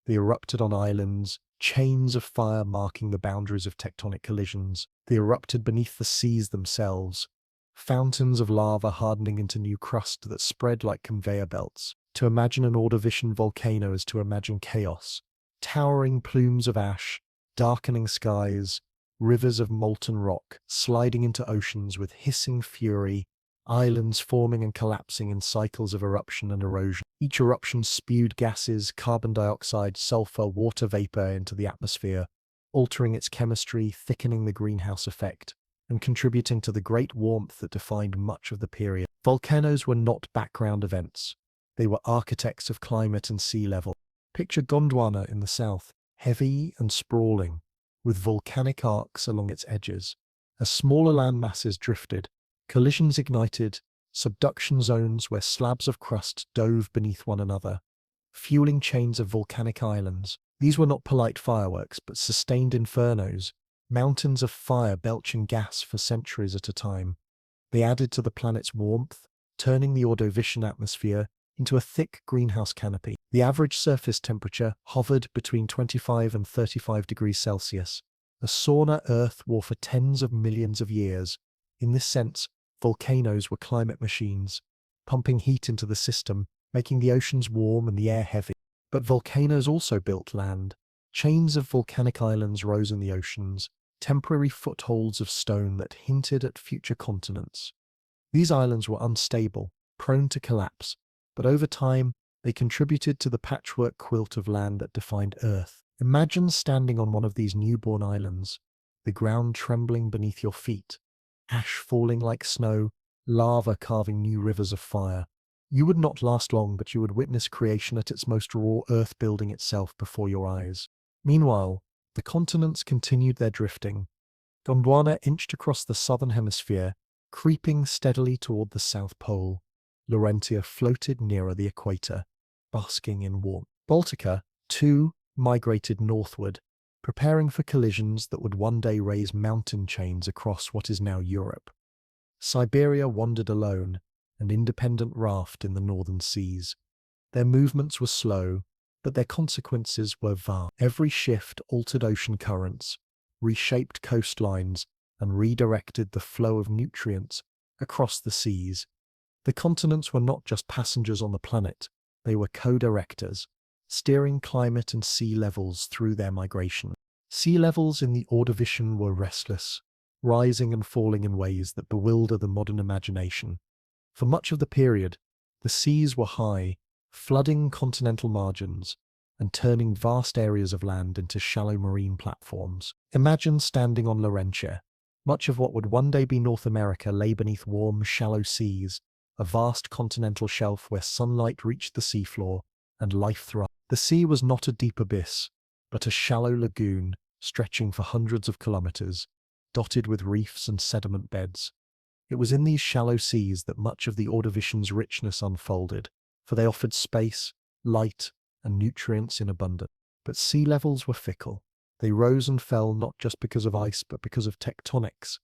They erupted on islands, chains of fire marking the boundaries of tectonic collisions. They erupted beneath the seas themselves, fountains of lava hardening into new crust that spread like conveyor belts. To imagine an Ordovician volcano is to imagine chaos, towering plumes of ash, darkening skies, rivers of molten rock sliding into oceans with hissing fury, islands forming and collapsing in cycles of eruption and erosion. Each eruption spewed gases, carbon dioxide, sulfur, water vapor into the atmosphere, altering its chemistry, thickening the greenhouse effect, and contributing to the great warmth that defined much of the period. Volcanoes were not background events. They were architects of climate and sea level. Picture Gondwana in the south, heavy and sprawling, with volcanic arcs along its edges. As smaller land masses drifted, collisions ignited, subduction zones where slabs of crust dove beneath one another, fueling chains of volcanic islands. These were not polite fireworks, but sustained infernos, mountains of fire belching gas for centuries at a time. They added to the planet's warmth, turning the Ordovician atmosphere into a thick greenhouse canopy. The average surface temperature hovered between 25 and 35 degrees Celsius, a sauna Earth wore for tens of millions of years. In this sense, volcanoes were climate machines, pumping heat into the system, making the oceans warm and the air heavy. But volcanoes also built land. Chains of volcanic islands rose in the oceans, temporary footholds of stone that hinted at future continents. These islands were unstable, prone to collapse, but over time, they contributed to the patchwork quilt of land that defined Earth. Imagine standing on one of these newborn islands, the ground trembling beneath your feet, ash falling like snow, lava carving new rivers of fire. You would not last long, but you would witness creation at its most raw, earth building itself before your eyes. Meanwhile, the continents continued their drifting. Gondwana inched across the southern hemisphere, creeping steadily toward the South Pole. Laurentia floated nearer the equator, basking in warmth. Baltica, too, migrated northward, preparing for collisions that would one day raise mountain chains across what is now Europe. Siberia wandered alone, an independent raft in the northern seas. Their movements were slow, but their consequences were vast. Every shift altered ocean currents, reshaped coastlines, and redirected the flow of nutrients across the seas. The continents were not just passengers on the planet, they were co-directors, steering climate and sea levels through their migration. Sea levels in the Ordovician were restless, rising and falling in ways that bewilder the modern imagination. For much of the period, the seas were high, flooding continental margins and turning vast areas of land into shallow marine platforms. Imagine standing on Laurentia. Much of what would one day be North America lay beneath warm, shallow seas, a vast continental shelf where sunlight reached the seafloor and life thrived. The sea was not a deep abyss, but a shallow lagoon stretching for hundreds of kilometers, dotted with reefs and sediment beds. It was in these shallow seas that much of the Ordovician's richness unfolded, for they offered space, light, and nutrients in abundance. But sea levels were fickle. They rose and fell not just because of ice, but because of tectonics.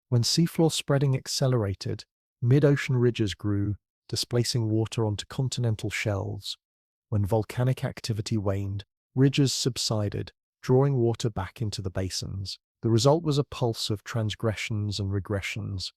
When seafloor spreading accelerated, mid-ocean ridges grew, displacing water onto continental shelves. When volcanic activity waned, ridges subsided, drawing water back into the basins. The result was a pulse of transgressions and regressions.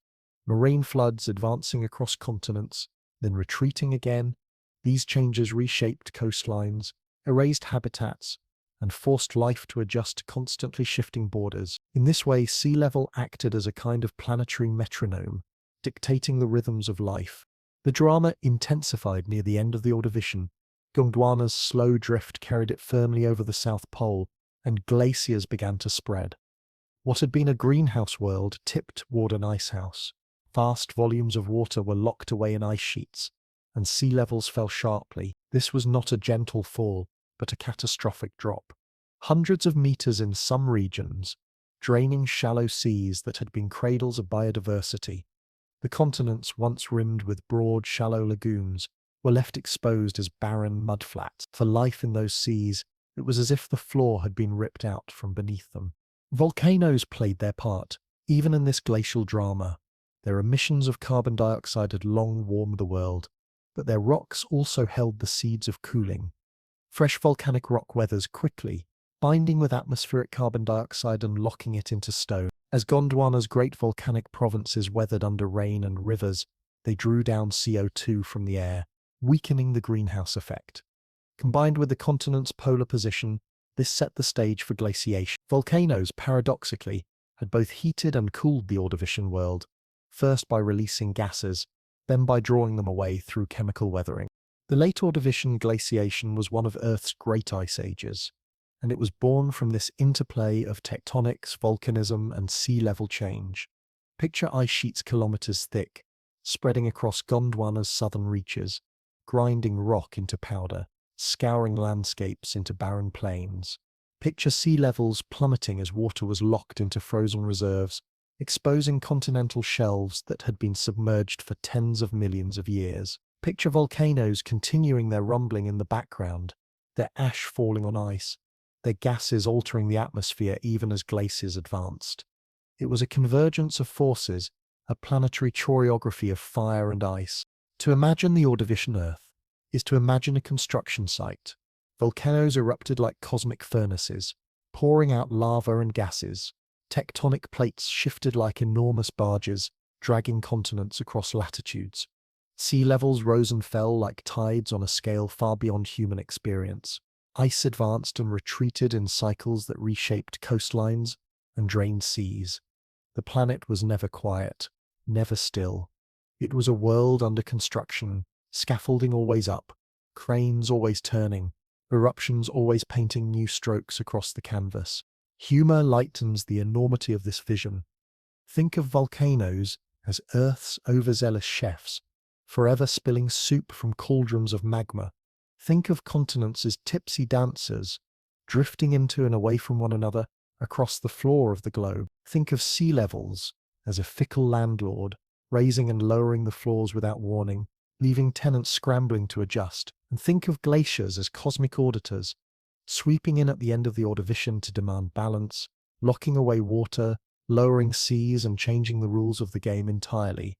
Marine floods advancing across continents, then retreating again. These changes reshaped coastlines, erased habitats, and forced life to adjust to constantly shifting borders. In this way, sea level acted as a kind of planetary metronome, dictating the rhythms of life. The drama intensified near the end of the Ordovician. Gondwana's slow drift carried it firmly over the South Pole, and glaciers began to spread. What had been a greenhouse world tipped toward an icehouse. Vast volumes of water were locked away in ice sheets, and sea levels fell sharply. This was not a gentle fall, but a catastrophic drop. Hundreds of meters in some regions, draining shallow seas that had been cradles of biodiversity. The continents, once rimmed with broad, shallow lagoons, were left exposed as barren mudflats. For life in those seas, it was as if the floor had been ripped out from beneath them. Volcanoes played their part, even in this glacial drama. Their emissions of carbon dioxide had long warmed the world, but their rocks also held the seeds of cooling. Fresh volcanic rock weathers quickly, binding with atmospheric carbon dioxide and locking it into stone. As Gondwana's great volcanic provinces weathered under rain and rivers, they drew down CO2 from the air, weakening the greenhouse effect. Combined with the continent's polar position, this set the stage for glaciation. Volcanoes, paradoxically, had both heated and cooled the Ordovician world, first by releasing gases, then by drawing them away through chemical weathering. The late Ordovician glaciation was one of Earth's great ice ages, and it was born from this interplay of tectonics, volcanism, and sea level change. Picture ice sheets kilometers thick, spreading across Gondwana's southern reaches, grinding rock into powder, scouring landscapes into barren plains. Picture sea levels plummeting as water was locked into frozen reserves, exposing continental shelves that had been submerged for tens of millions of years. Picture volcanoes continuing their rumbling in the background, their ash falling on ice, their gases altering the atmosphere even as glaciers advanced. It was a convergence of forces, a planetary choreography of fire and ice. To imagine the Ordovician Earth is to imagine a construction site. Volcanoes erupted like cosmic furnaces, pouring out lava and gases. Tectonic plates shifted like enormous barges, dragging continents across latitudes. Sea levels rose and fell like tides on a scale far beyond human experience. Ice advanced and retreated in cycles that reshaped coastlines and drained seas. The planet was never quiet, never still. It was a world under construction, scaffolding always up, cranes always turning, eruptions always painting new strokes across the canvas. Humor lightens the enormity of this vision. Think of volcanoes as Earth's overzealous chefs, forever spilling soup from cauldrons of magma. Think of continents as tipsy dancers, drifting into and away from one another across the floor of the globe. Think of sea levels as a fickle landlord, raising and lowering the floors without warning, leaving tenants scrambling to adjust. And think of glaciers as cosmic auditors, sweeping in at the end of the Ordovician to demand balance, locking away water, lowering seas and changing the rules of the game entirely.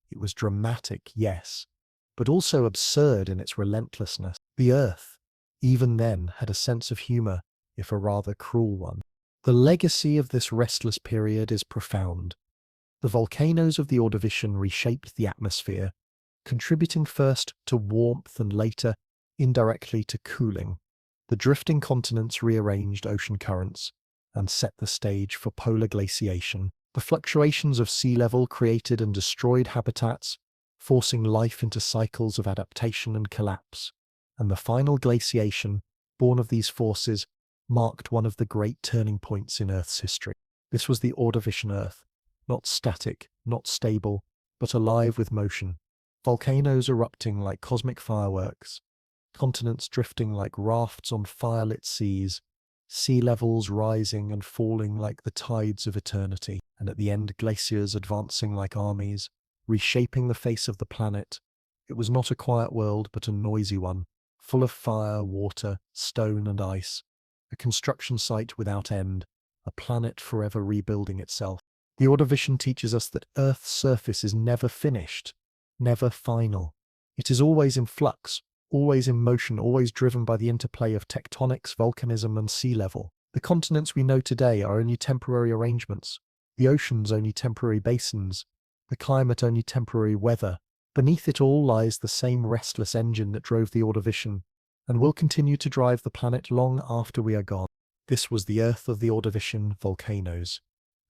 It was dramatic, yes, but also absurd in its relentlessness. The Earth, even then, had a sense of humor, if a rather cruel one. The legacy of this restless period is profound. The volcanoes of the Ordovician reshaped the atmosphere, contributing first to warmth and later, indirectly, to cooling. The drifting continents rearranged ocean currents and set the stage for polar glaciation. The fluctuations of sea level created and destroyed habitats, forcing life into cycles of adaptation and collapse. And the final glaciation, born of these forces, marked one of the great turning points in Earth's history. This was the Ordovician Earth, not static, not stable, but alive with motion. Volcanoes erupting like cosmic fireworks, continents drifting like rafts on firelit seas, sea levels rising and falling like the tides of eternity, and at the end glaciers advancing like armies, reshaping the face of the planet. It was not a quiet world, but a noisy one, full of fire, water, stone and ice, a construction site without end, a planet forever rebuilding itself. The Ordovician teaches us that Earth's surface is never finished, never final. It is always in flux, always in motion, always driven by the interplay of tectonics, volcanism, and sea level. The continents we know today are only temporary arrangements, the oceans only temporary basins, the climate only temporary weather. Beneath it all lies the same restless engine that drove the Ordovician, and will continue to drive the planet long after we are gone. This was the Earth of the Ordovician volcanoes,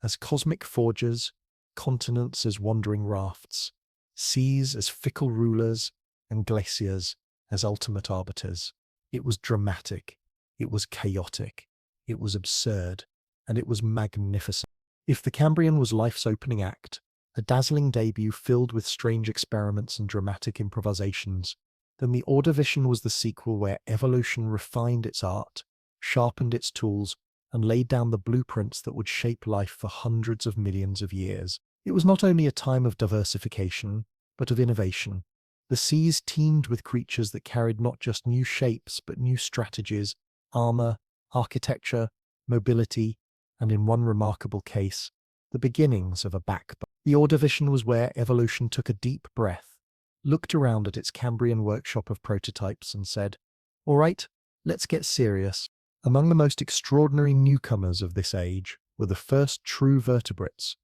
as cosmic forgers, continents as wandering rafts, seas as fickle rulers, and glaciers as ultimate arbiters. It was dramatic, it was chaotic, it was absurd, and it was magnificent. If the Cambrian was life's opening act, a dazzling debut filled with strange experiments and dramatic improvisations, then the Ordovician was the sequel where evolution refined its art, sharpened its tools, and laid down the blueprints that would shape life for hundreds of millions of years. It was not only a time of diversification, but of innovation. The seas teemed with creatures that carried not just new shapes, but new strategies, armor, architecture, mobility, and in one remarkable case, the beginnings of a backbone. The Ordovician was where evolution took a deep breath, looked around at its Cambrian workshop of prototypes and said, "All right, let's get serious." Among the most extraordinary newcomers of this age were the first true vertebrates,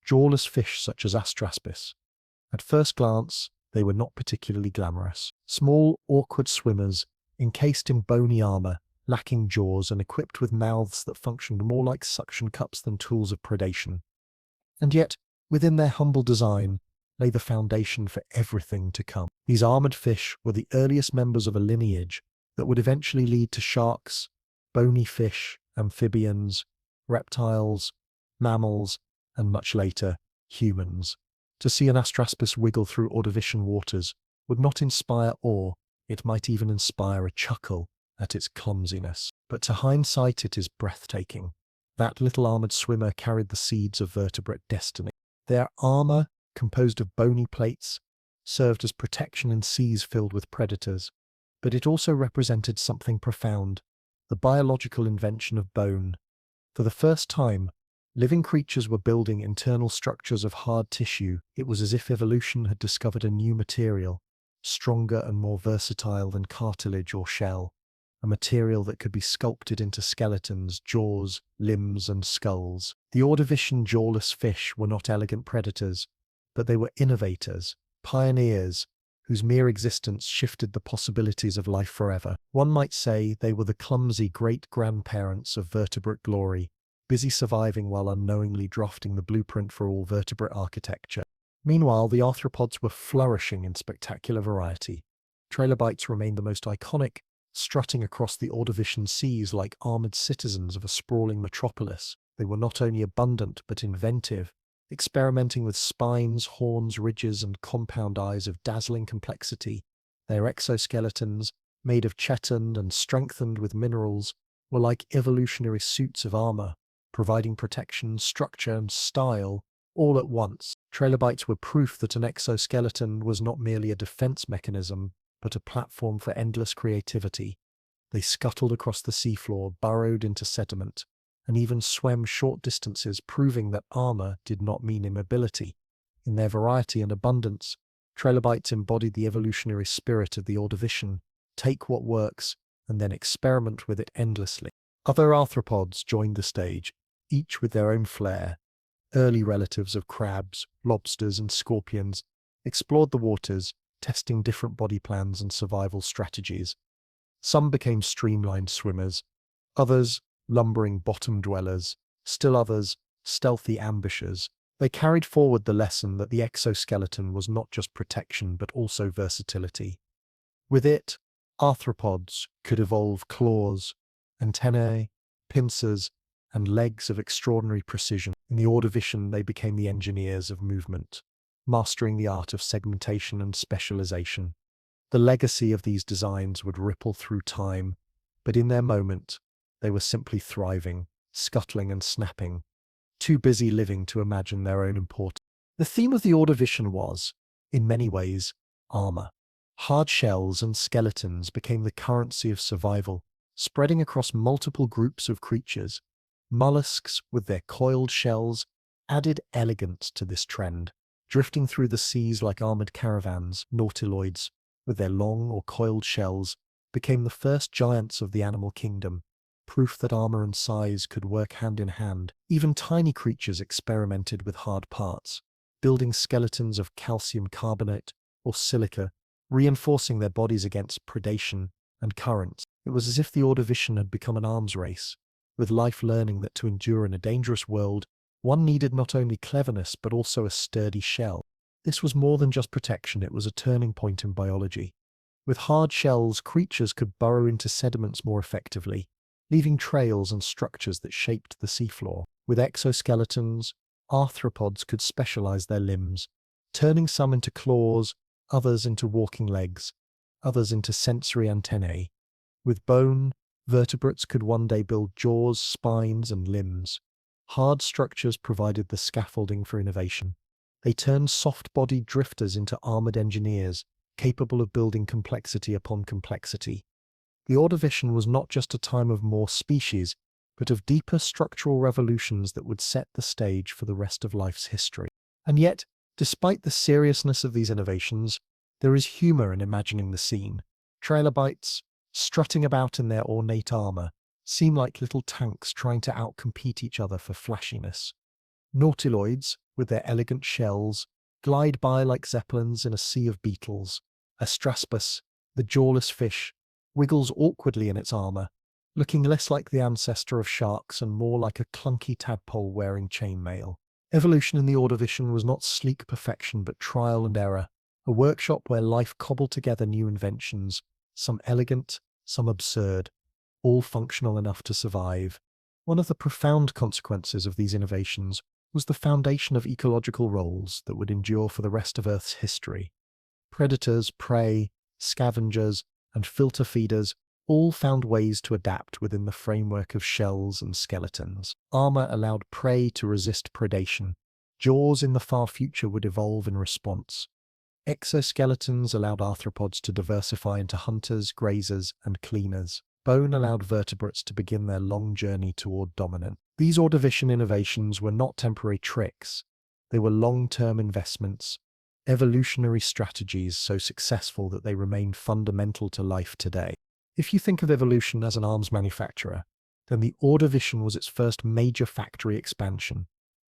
jawless fish such as Astraspis. At first glance, they were not particularly glamorous. Small, awkward swimmers, encased in bony armor, lacking jaws and equipped with mouths that functioned more like suction cups than tools of predation. And yet, within their humble design, lay the foundation for everything to come. These armored fish were the earliest members of a lineage that would eventually lead to sharks, bony fish, amphibians, reptiles, mammals, and much later, humans. To see an Astraspis wiggle through Ordovician waters would not inspire awe, it might even inspire a chuckle at its clumsiness. But to hindsight it is breathtaking. That little armored swimmer carried the seeds of vertebrate destiny. Their armor, composed of bony plates, served as protection in seas filled with predators, but it also represented something profound, the biological invention of bone. For the first time, living creatures were building internal structures of hard tissue. It was as if evolution had discovered a new material, stronger and more versatile than cartilage or shell, a material that could be sculpted into skeletons, jaws, limbs, and skulls. The Ordovician jawless fish were not elegant predators, but they were innovators, pioneers, whose mere existence shifted the possibilities of life forever. One might say they were the clumsy great-grandparents of vertebrate glory, busy surviving while unknowingly drafting the blueprint for all vertebrate architecture. Meanwhile, the arthropods were flourishing in spectacular variety. Trilobites remained the most iconic, strutting across the Ordovician seas like armored citizens of a sprawling metropolis. They were not only abundant but inventive, experimenting with spines, horns, ridges, and compound eyes of dazzling complexity. Their exoskeletons, made of chitin and strengthened with minerals, were like evolutionary suits of armor, providing protection, structure, and style all at once. Trilobites were proof that an exoskeleton was not merely a defense mechanism, but a platform for endless creativity. They scuttled across the seafloor, burrowed into sediment, and even swam short distances, proving that armor did not mean immobility. In their variety and abundance, trilobites embodied the evolutionary spirit of the Ordovician: take what works and then experiment with it endlessly. Other arthropods joined the stage, each with their own flair. Early relatives of crabs, lobsters, and scorpions explored the waters, testing different body plans and survival strategies. Some became streamlined swimmers, others lumbering bottom dwellers, still others stealthy ambushers. They carried forward the lesson that the exoskeleton was not just protection but also versatility. With it, arthropods could evolve claws, antennae, pincers, and legs of extraordinary precision. In the Ordovician, they became the engineers of movement, mastering the art of segmentation and specialization. The legacy of these designs would ripple through time, but in their moment, they were simply thriving, scuttling and snapping, too busy living to imagine their own importance. The theme of the Ordovician was, in many ways, armor. Hard shells and skeletons became the currency of survival, spreading across multiple groups of creatures. Mollusks, with their coiled shells, added elegance to this trend, drifting through the seas like armored caravans. Nautiloids, with their long or coiled shells, became the first giants of the animal kingdom, proof that armor and size could work hand in hand. Even tiny creatures experimented with hard parts, building skeletons of calcium carbonate or silica, reinforcing their bodies against predation and currents. It was as if the Ordovician had become an arms race, with life learning that to endure in a dangerous world, one needed not only cleverness but also a sturdy shell. This was more than just protection, it was a turning point in biology. With hard shells, creatures could burrow into sediments more effectively, leaving trails and structures that shaped the seafloor. With exoskeletons, arthropods could specialize their limbs, turning some into claws, others into walking legs, others into sensory antennae. With bone, vertebrates could one day build jaws, spines, and limbs. Hard structures provided the scaffolding for innovation. They turned soft-bodied drifters into armored engineers, capable of building complexity upon complexity. The Ordovician was not just a time of more species, but of deeper structural revolutions that would set the stage for the rest of life's history. And yet, despite the seriousness of these innovations, there is humor in imagining the scene. Trilobites, strutting about in their ornate armor, seem like little tanks trying to outcompete each other for flashiness. Nautiloids, with their elegant shells, glide by like zeppelins in a sea of beetles. Astraspus, the jawless fish, wiggles awkwardly in its armor, looking less like the ancestor of sharks and more like a clunky tadpole wearing chainmail. Evolution in the Ordovician was not sleek perfection but trial and error, a workshop where life cobbled together new inventions, some elegant, some absurd, all functional enough to survive. One of the profound consequences of these innovations was the foundation of ecological roles that would endure for the rest of Earth's history. Predators, prey, scavengers, and filter feeders all found ways to adapt within the framework of shells and skeletons. Armor allowed prey to resist predation. Jaws in the far future would evolve in response. Exoskeletons allowed arthropods to diversify into hunters, grazers, and cleaners. Bone allowed vertebrates to begin their long journey toward dominance. These Ordovician innovations were not temporary tricks. They were long-term investments, evolutionary strategies so successful that they remain fundamental to life today. If you think of evolution as an arms manufacturer, then the Ordovician was its first major factory expansion.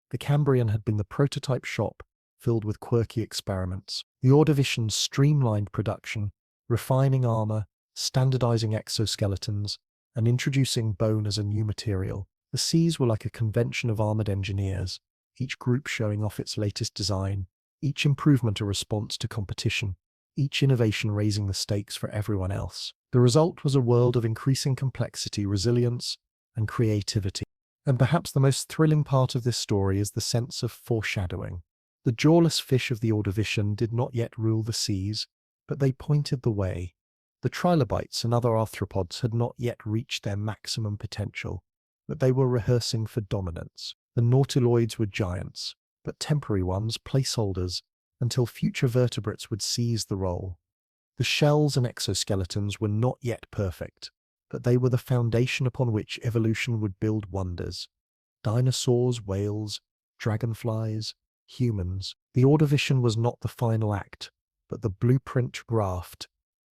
The Cambrian had been the prototype shop, filled with quirky experiments. The Ordovician streamlined production, refining armor, standardizing exoskeletons, and introducing bone as a new material. The seas were like a convention of armored engineers, each group showing off its latest design, each improvement a response to competition, each innovation raising the stakes for everyone else. The result was a world of increasing complexity, resilience, and creativity. And perhaps the most thrilling part of this story is the sense of foreshadowing. The jawless fish of the Ordovician did not yet rule the seas, but they pointed the way. The trilobites and other arthropods had not yet reached their maximum potential, but they were rehearsing for dominance. The nautiloids were giants, but temporary ones, placeholders, until future vertebrates would seize the role. The shells and exoskeletons were not yet perfect, but they were the foundation upon which evolution would build wonders. Dinosaurs, whales, dragonflies, humans. The Ordovician was not the final act, but the blueprint raft,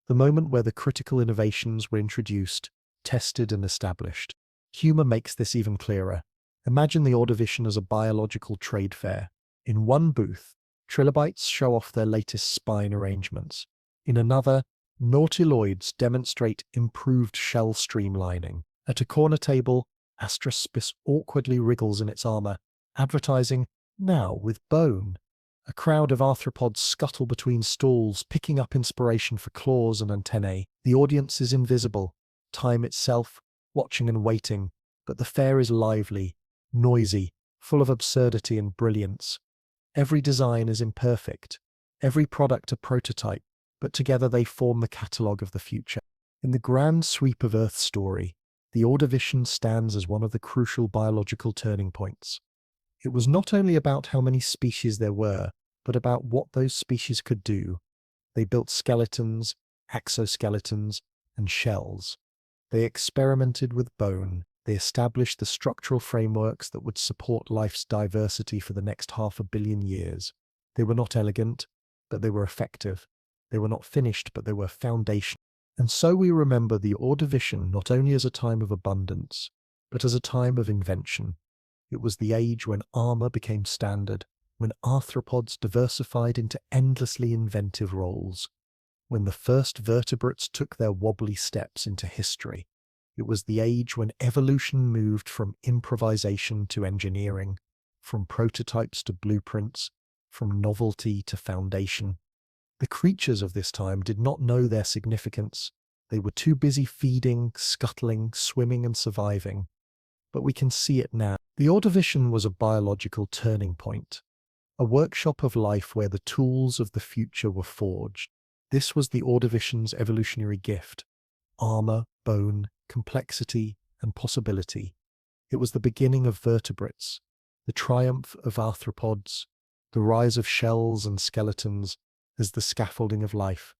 the moment where the critical innovations were introduced, tested and established. Humor makes this even clearer. Imagine the Ordovician as a biological trade fair. In one booth, trilobites show off their latest spine arrangements. In another, nautiloids demonstrate improved shell streamlining. At a corner table, Astrospis awkwardly wriggles in its armor, advertising, "Now with bone." A crowd of arthropods scuttle between stalls, picking up inspiration for claws and antennae. The audience is invisible, time itself, watching and waiting, but the fair is lively, noisy, full of absurdity and brilliance. Every design is imperfect, every product a prototype, but together they form the catalogue of the future. In the grand sweep of Earth's story, the Ordovician stands as one of the crucial biological turning points. It was not only about how many species there were, but about what those species could do. They built skeletons, exoskeletons, and shells. They experimented with bone. They established the structural frameworks that would support life's diversity for the next 500 million years. They were not elegant, but they were effective. They were not finished, but they were foundational. And so we remember the Ordovician not only as a time of abundance, but as a time of invention. It was the age when armor became standard, when arthropods diversified into endlessly inventive roles, when the first vertebrates took their wobbly steps into history. It was the age when evolution moved from improvisation to engineering, from prototypes to blueprints, from novelty to foundation. The creatures of this time did not know their significance. They were too busy feeding, scuttling, swimming, and surviving. But we can see it now. The Ordovician was a biological turning point, a workshop of life where the tools of the future were forged. This was the Ordovician's evolutionary gift: armor, bone, complexity, and possibility. It was the beginning of vertebrates, the triumph of arthropods, the rise of shells and skeletons as the scaffolding of life.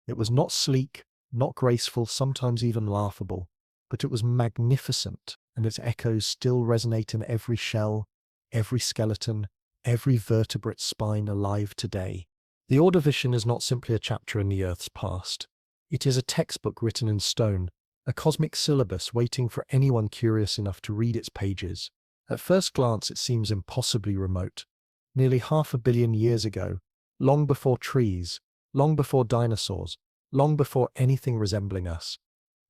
It was not sleek, not graceful, sometimes even laughable, but it was magnificent, and its echoes still resonate in every shell, every skeleton, every vertebrate spine alive today. The Ordovician is not simply a chapter in the Earth's past. It is a textbook written in stone, a cosmic syllabus waiting for anyone curious enough to read its pages. At first glance, it seems impossibly remote. Nearly 500 million years ago, long before trees, long before dinosaurs, long before anything resembling us.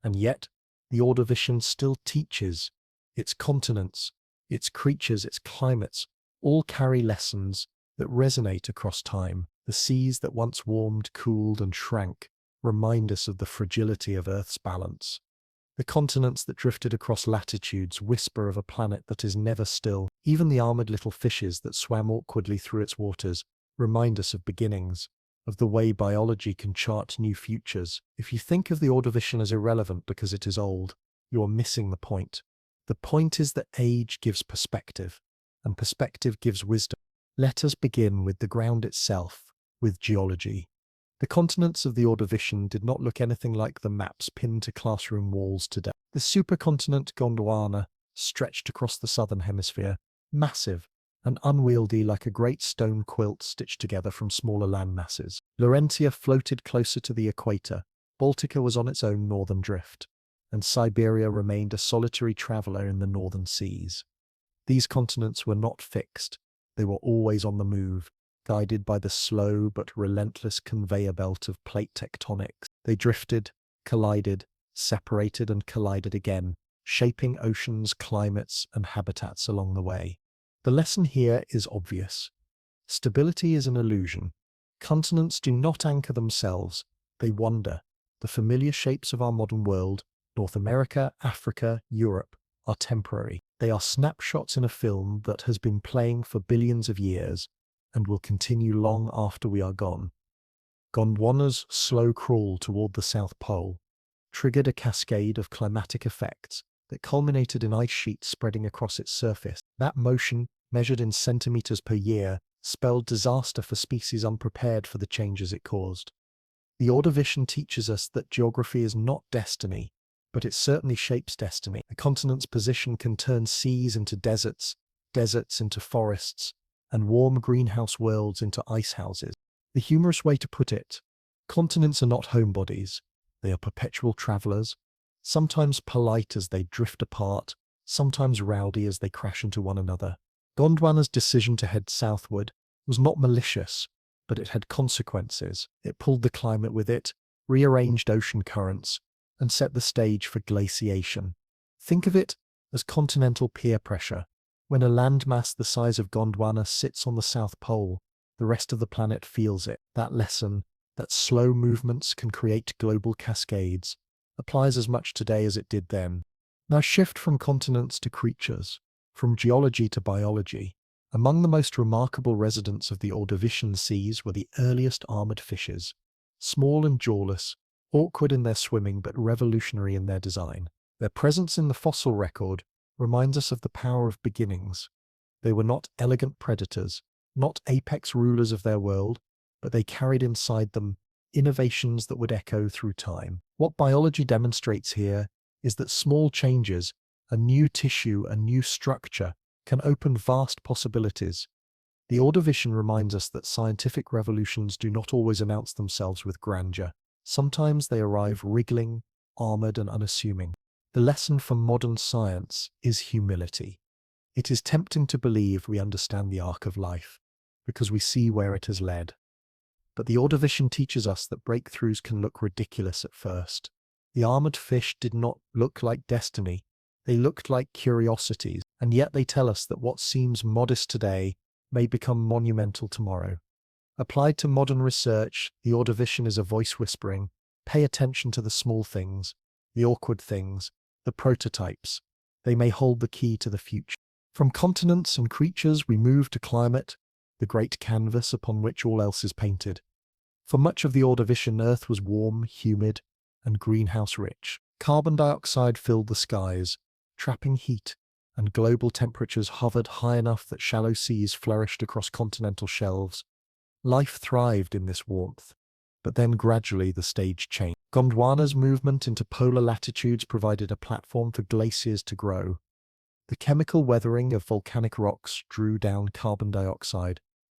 And yet, the Ordovician still teaches. Its continents, its creatures, its climates, all carry lessons that resonate across time. The seas that once warmed, cooled, and shrank remind us of the fragility of Earth's balance. The continents that drifted across latitudes whisper of a planet that is never still. Even the armored little fishes that swam awkwardly through its waters remind us of beginnings, of the way biology can chart new futures. If you think of the Ordovician as irrelevant because it is old, you are missing the point. The point is that age gives perspective, and perspective gives wisdom. Let us begin with the ground itself, with geology. The continents of the Ordovician did not look anything like the maps pinned to classroom walls today. The supercontinent Gondwana stretched across the southern hemisphere, massive and unwieldy like a great stone quilt stitched together from smaller land masses. Laurentia floated closer to the equator, Baltica was on its own northern drift, and Siberia remained a solitary traveller in the northern seas. These continents were not fixed, they were always on the move, guided by the slow but relentless conveyor belt of plate tectonics. They drifted, collided, separated and collided again, shaping oceans, climates, and habitats along the way. The lesson here is obvious. Stability is an illusion. Continents do not anchor themselves, they wander, The familiar shapes of our modern world, North America, Africa, Europe, are temporary. They are snapshots in a film that has been playing for billions of years and will continue long after we are gone. Gondwana's slow crawl toward the South Pole triggered a cascade of climatic effects that culminated in ice sheets spreading across its surface. That motion, measured in centimeters per year, spelled disaster for species unprepared for the changes it caused. The Ordovician teaches us that geography is not destiny, but it certainly shapes destiny. A continent's position can turn seas into deserts, deserts into forests, and warm greenhouse worlds into ice houses. The humorous way to put it, continents are not homebodies. They are perpetual travelers, sometimes polite as they drift apart, sometimes rowdy as they crash into one another. Gondwana's decision to head southward was not malicious, but it had consequences. It pulled the climate with it, rearranged ocean currents, and set the stage for glaciation. Think of it as continental peer pressure. When a landmass the size of Gondwana sits on the South Pole, the rest of the planet feels it. That lesson, that slow movements can create global cascades, applies as much today as it did then. Now shift from continents to creatures, from geology to biology. Among the most remarkable residents of the Ordovician seas were the earliest armored fishes, small and jawless, awkward in their swimming but revolutionary in their design. Their presence in the fossil record reminds us of the power of beginnings. They were not elegant predators, not apex rulers of their world, but they carried inside them innovations that would echo through time. What biology demonstrates here is that small changes, a new tissue, a new structure, can open vast possibilities. The Ordovician reminds us that scientific revolutions do not always announce themselves with grandeur. Sometimes they arrive wriggling, armored, and unassuming. The lesson from modern science is humility. It is tempting to believe we understand the arc of life, because we see where it has led. But the Ordovician teaches us that breakthroughs can look ridiculous at first. The armored fish did not look like destiny. They looked like curiosities, and yet they tell us that what seems modest today may become monumental tomorrow. Applied to modern research, the Ordovician is a voice whispering, pay attention to the small things, the awkward things, the prototypes. They may hold the key to the future. From continents and creatures we move to climate, the great canvas upon which all else is painted. For much of the Ordovician, Earth was warm, humid, and greenhouse-rich. Carbon dioxide filled the skies, trapping heat, and global temperatures hovered high enough that shallow seas flourished across continental shelves. Life thrived in this warmth, but then gradually the stage changed. Gondwana's movement into polar latitudes provided a platform for glaciers to grow. The chemical weathering of volcanic rocks drew down carbon dioxide.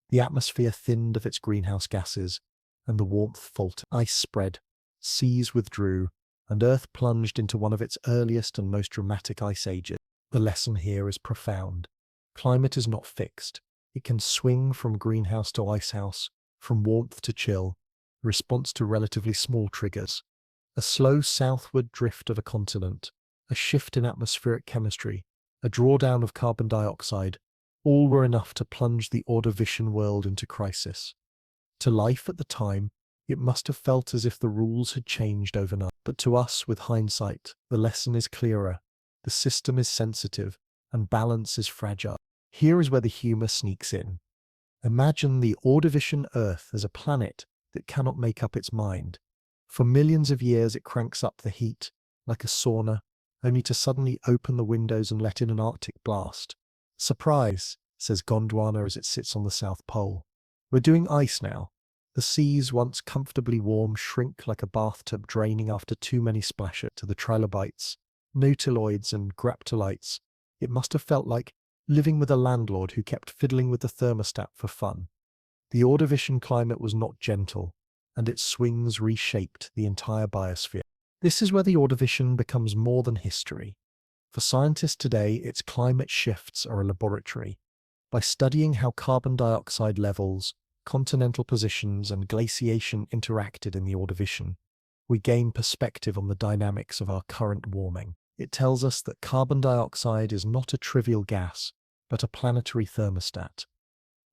The atmosphere thinned of its greenhouse gases, and the warmth faltered. Ice spread, seas withdrew, and Earth plunged into one of its earliest and most dramatic ice ages. The lesson here is profound. Climate is not fixed. It can swing from greenhouse to icehouse, from warmth to chill, in response to relatively small triggers. A slow southward drift of a continent, a shift in atmospheric chemistry, a drawdown of carbon dioxide, all were enough to plunge the Ordovician world into crisis. To life at the time, it must have felt as if the rules had changed overnight. But to us, with hindsight, the lesson is clearer. The system is sensitive, and balance is fragile. Here is where the humor sneaks in. Imagine the Ordovician Earth as a planet that cannot make up its mind. For millions of years it cranks up the heat, like a sauna, only to suddenly open the windows and let in an Arctic blast. Surprise, says Gondwana as it sits on the South Pole. We're doing ice now. The seas, once comfortably warm, shrink like a bathtub draining after too many splashes. To the trilobites, nautiloids, and graptolites, it must have felt like living with a landlord who kept fiddling with the thermostat for fun. The Ordovician climate was not gentle, and its swings reshaped the entire biosphere. This is where the Ordovician becomes more than history. For scientists today, its climate shifts are a laboratory. By studying how carbon dioxide levels, continental positions, and glaciation interacted in the Ordovician, we gain perspective on the dynamics of our current warming. It tells us that carbon dioxide is not a trivial gas, but a planetary thermostat.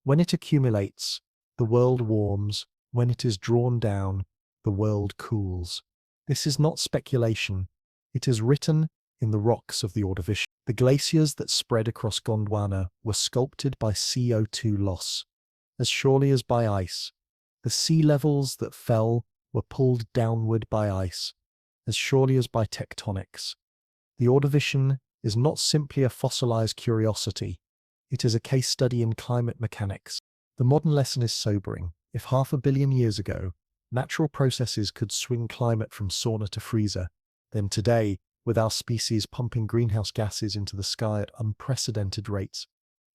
When it accumulates, the world warms. When it is drawn down, the world cools. This is not speculation. It is written in the rocks of the Ordovician. The glaciers that spread across Gondwana were sculpted by CO2 loss, as surely as by ice. The sea levels that fell were pulled downward by ice, as surely as by tectonics. The Ordovician is not simply a fossilized curiosity. It is a case study in climate mechanics. The modern lesson is sobering. If 500 million years ago, natural processes could swing climate from sauna to freezer, then today, with our species pumping greenhouse gases into the sky at unprecedented rates,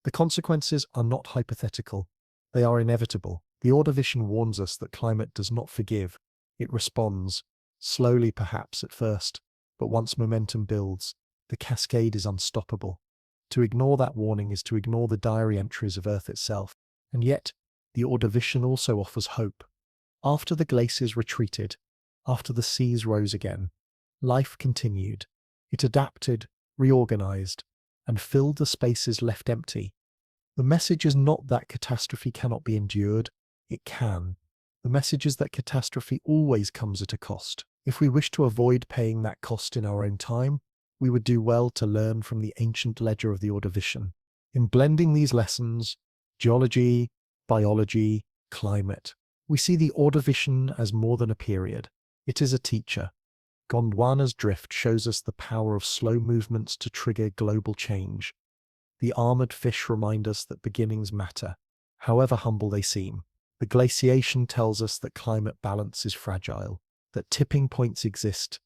the consequences are not hypothetical. They are inevitable. The Ordovician warns us that climate does not forgive. It responds, slowly perhaps at first, but once momentum builds, the cascade is unstoppable. To ignore that warning is to ignore the diary entries of Earth itself. And yet, the Ordovician also offers hope. After the glaciers retreated, after the seas rose again, life continued. It adapted, reorganized, and filled the spaces left empty. The message is not that catastrophe cannot be endured. It can. The message is that catastrophe always comes at a cost. If we wish to avoid paying that cost in our own time, we would do well to learn from the ancient ledger of the Ordovician. In blending these lessons, geology, biology, climate, we see the Ordovician as more than a period. It is a teacher. Gondwana's drift shows us the power of slow movements to trigger global change. The armored fish remind us that beginnings matter, however humble they seem. The glaciation tells us that climate balance is fragile, that tipping points exist,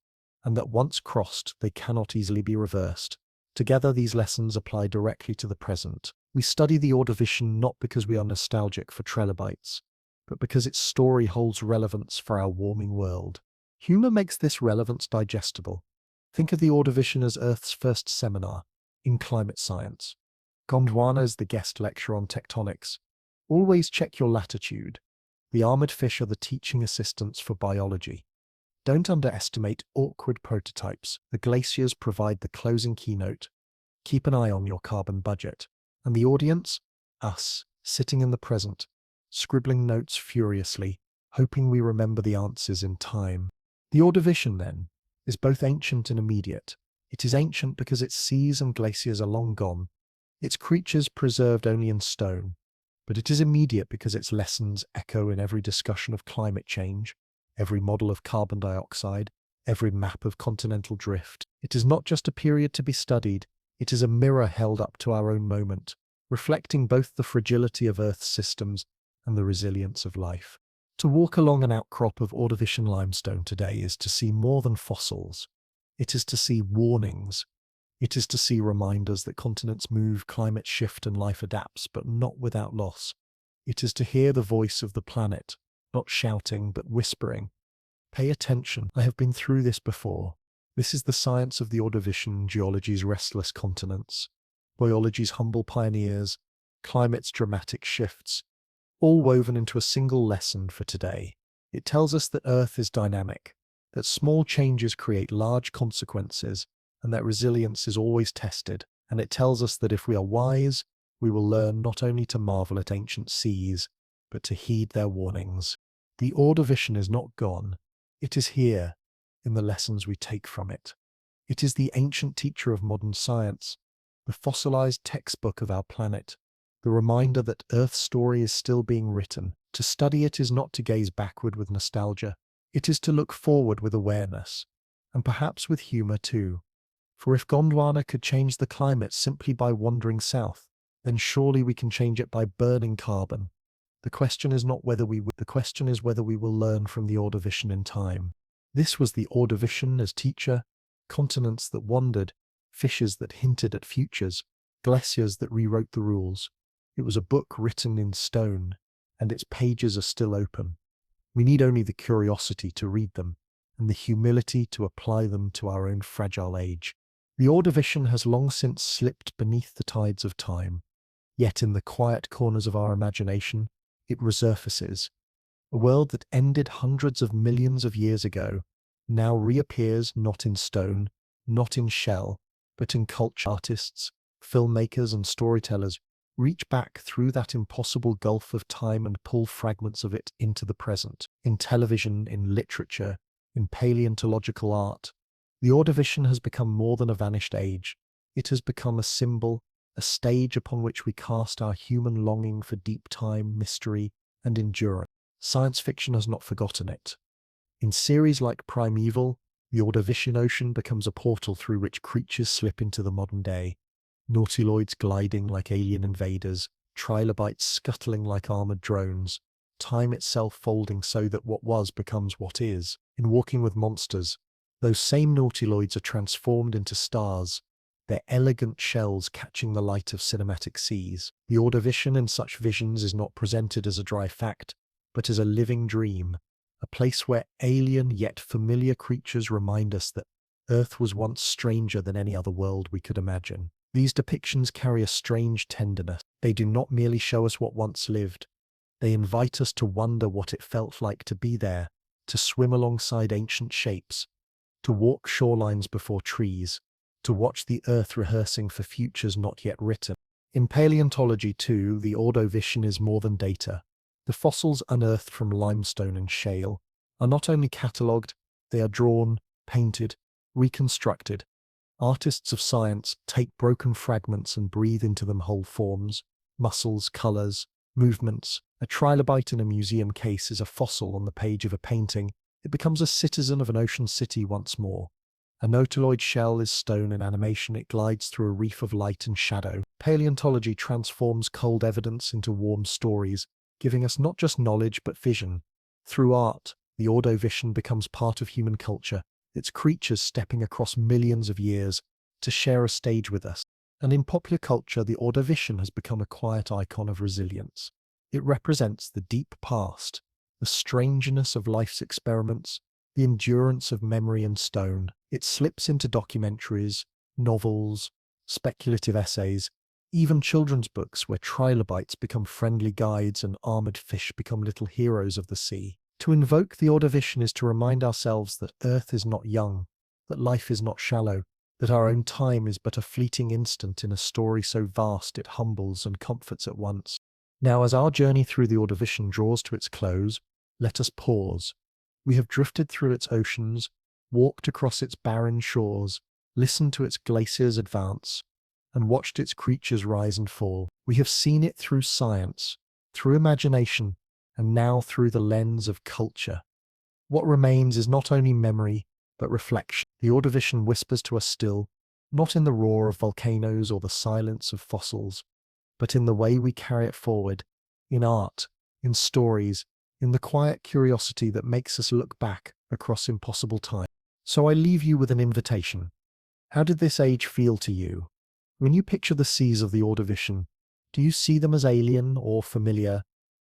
and that once crossed, they cannot easily be reversed. Together, these lessons apply directly to the present. We study the Ordovician not because we are nostalgic for trilobites, but because its story holds relevance for our warming world. Humor makes this relevance digestible. Think of the Ordovician as Earth's first seminar in climate science. Gondwana is the guest lecturer on tectonics. Always check your latitude. The armored fish are the teaching assistants for biology. Don't underestimate awkward prototypes. The glaciers provide the closing keynote. Keep an eye on your carbon budget. And the audience? Us, sitting in the present, scribbling notes furiously, hoping we remember the answers in time. The Ordovician, then, is both ancient and immediate. It is ancient because its seas and glaciers are long gone, its creatures preserved only in stone. But it is immediate because its lessons echo in every discussion of climate change, every model of carbon dioxide, every map of continental drift. It is not just a period to be studied, it is a mirror held up to our own moment, reflecting both the fragility of Earth's systems and the resilience of life. To walk along an outcrop of Ordovician limestone today is to see more than fossils. It is to see warnings. It is to see reminders that continents move, climate shift, and life adapts, but not without loss. It is to hear the voice of the planet, not shouting, but whispering. Pay attention. I have been through this before. This is the science of the Ordovician, geology's restless continents, biology's humble pioneers, climate's dramatic shifts, all woven into a single lesson for today. It tells us that Earth is dynamic, that small changes create large consequences, and that resilience is always tested. And it tells us that if we are wise, we will learn not only to marvel at ancient seas, but to heed their warnings. The Ordovician is not gone. It is here, in the lessons we take from it. It is the ancient teacher of modern science, the fossilized textbook of our planet, the reminder that Earth's story is still being written. To study it is not to gaze backward with nostalgia. It is to look forward with awareness, and perhaps with humor too. For if Gondwana could change the climate simply by wandering south, then surely we can change it by burning carbon. The question is whether we will learn from the Ordovician in time. This was the Ordovician as teacher, continents that wandered, fishes that hinted at futures, glaciers that rewrote the rules. It was a book written in stone, and its pages are still open. We need only the curiosity to read them, and the humility to apply them to our own fragile age. The Ordovician has long since slipped beneath the tides of time, yet in the quiet corners of our imagination, it resurfaces. A world that ended hundreds of millions of years ago now reappears not in stone, not in shell, but in culture. Artists, filmmakers, and storytellers reach back through that impossible gulf of time and pull fragments of it into the present. In television, in literature, In paleontological art, the Ordovician has become more than a vanished age. It has become a symbol, a stage upon which we cast our human longing for deep time, mystery, and endurance. Science fiction has not forgotten it. In series like Primeval, the Ordovician Ocean becomes a portal through which creatures slip into the modern day. Nautiloids gliding like alien invaders, trilobites scuttling like armored drones, time itself folding so that what was becomes what is. In Walking with Monsters, those same nautiloids are transformed into stars, their elegant shells catching the light of cinematic seas. The Ordovician in such visions is not presented as a dry fact, but as a living dream, a place where alien yet familiar creatures remind us that Earth was once stranger than any other world we could imagine. These depictions carry a strange tenderness. They do not merely show us what once lived. They invite us to wonder what it felt like to be there, to swim alongside ancient shapes, to walk shorelines before trees, to watch the Earth rehearsing for futures not yet written. In paleontology too, the Ordovician is more than data. The fossils unearthed from limestone and shale are not only catalogued, they are drawn, painted, reconstructed. Artists of science take broken fragments and breathe into them whole forms, muscles, colors, movements. A trilobite in a museum case is a fossil on the page of a painting. It becomes a citizen of an ocean city once more. A nautiloid shell is stone in animation. It glides through a reef of light and shadow. Paleontology transforms cold evidence into warm stories, giving us not just knowledge but vision. Through art, the Ordovician becomes part of human culture, its creatures stepping across millions of years to share a stage with us. And in popular culture, the Ordovician has become a quiet icon of resilience. It represents the deep past, the strangeness of life's experiments, the endurance of memory and stone. It slips into documentaries, novels, speculative essays, even children's books where trilobites become friendly guides and armored fish become little heroes of the sea. To invoke the Ordovician is to remind ourselves that Earth is not young, that life is not shallow, that our own time is but a fleeting instant in a story so vast it humbles and comforts at once. Now, as our journey through the Ordovician draws to its close, let us pause. We have drifted through its oceans, walked across its barren shores, listened to its glaciers advance, and watched its creatures rise and fall. We have seen it through science, through imagination, and now through the lens of culture. What remains is not only memory, but reflection. The Ordovician whispers to us still, not in the roar of volcanoes or the silence of fossils, but in the way we carry it forward, in art, in stories, in the quiet curiosity that makes us look back across impossible time. So I leave you with an invitation. How did this age feel to you? When you picture the seas of the Ordovician, do you see them as alien or familiar?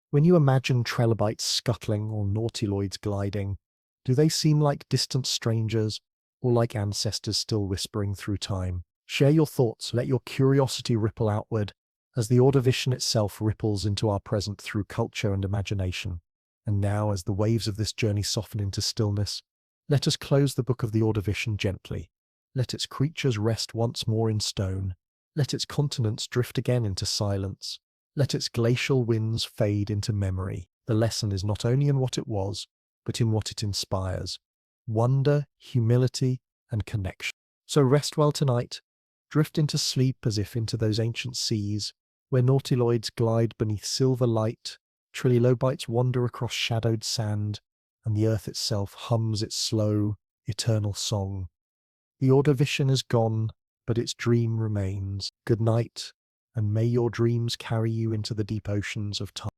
When you imagine trilobites scuttling or nautiloids gliding, do they seem like distant strangers or like ancestors still whispering through time? Share your thoughts, let your curiosity ripple outward as the Ordovician itself ripples into our present through culture and imagination. And now, as the waves of this journey soften into stillness, let us close the book of the Ordovician gently. Let its creatures rest once more in stone. Let its continents drift again into silence. Let its glacial winds fade into memory. The lesson is not only in what it was, but in what it inspires. Wonder, humility, and connection. So rest well tonight. Drift into sleep as if into those ancient seas, where nautiloids glide beneath silver light, trilobites wander across shadowed sand, and the earth itself hums its slow, eternal song. The Ordovician is gone, but its dream remains. Good night, and may your dreams carry you into the deep oceans of time.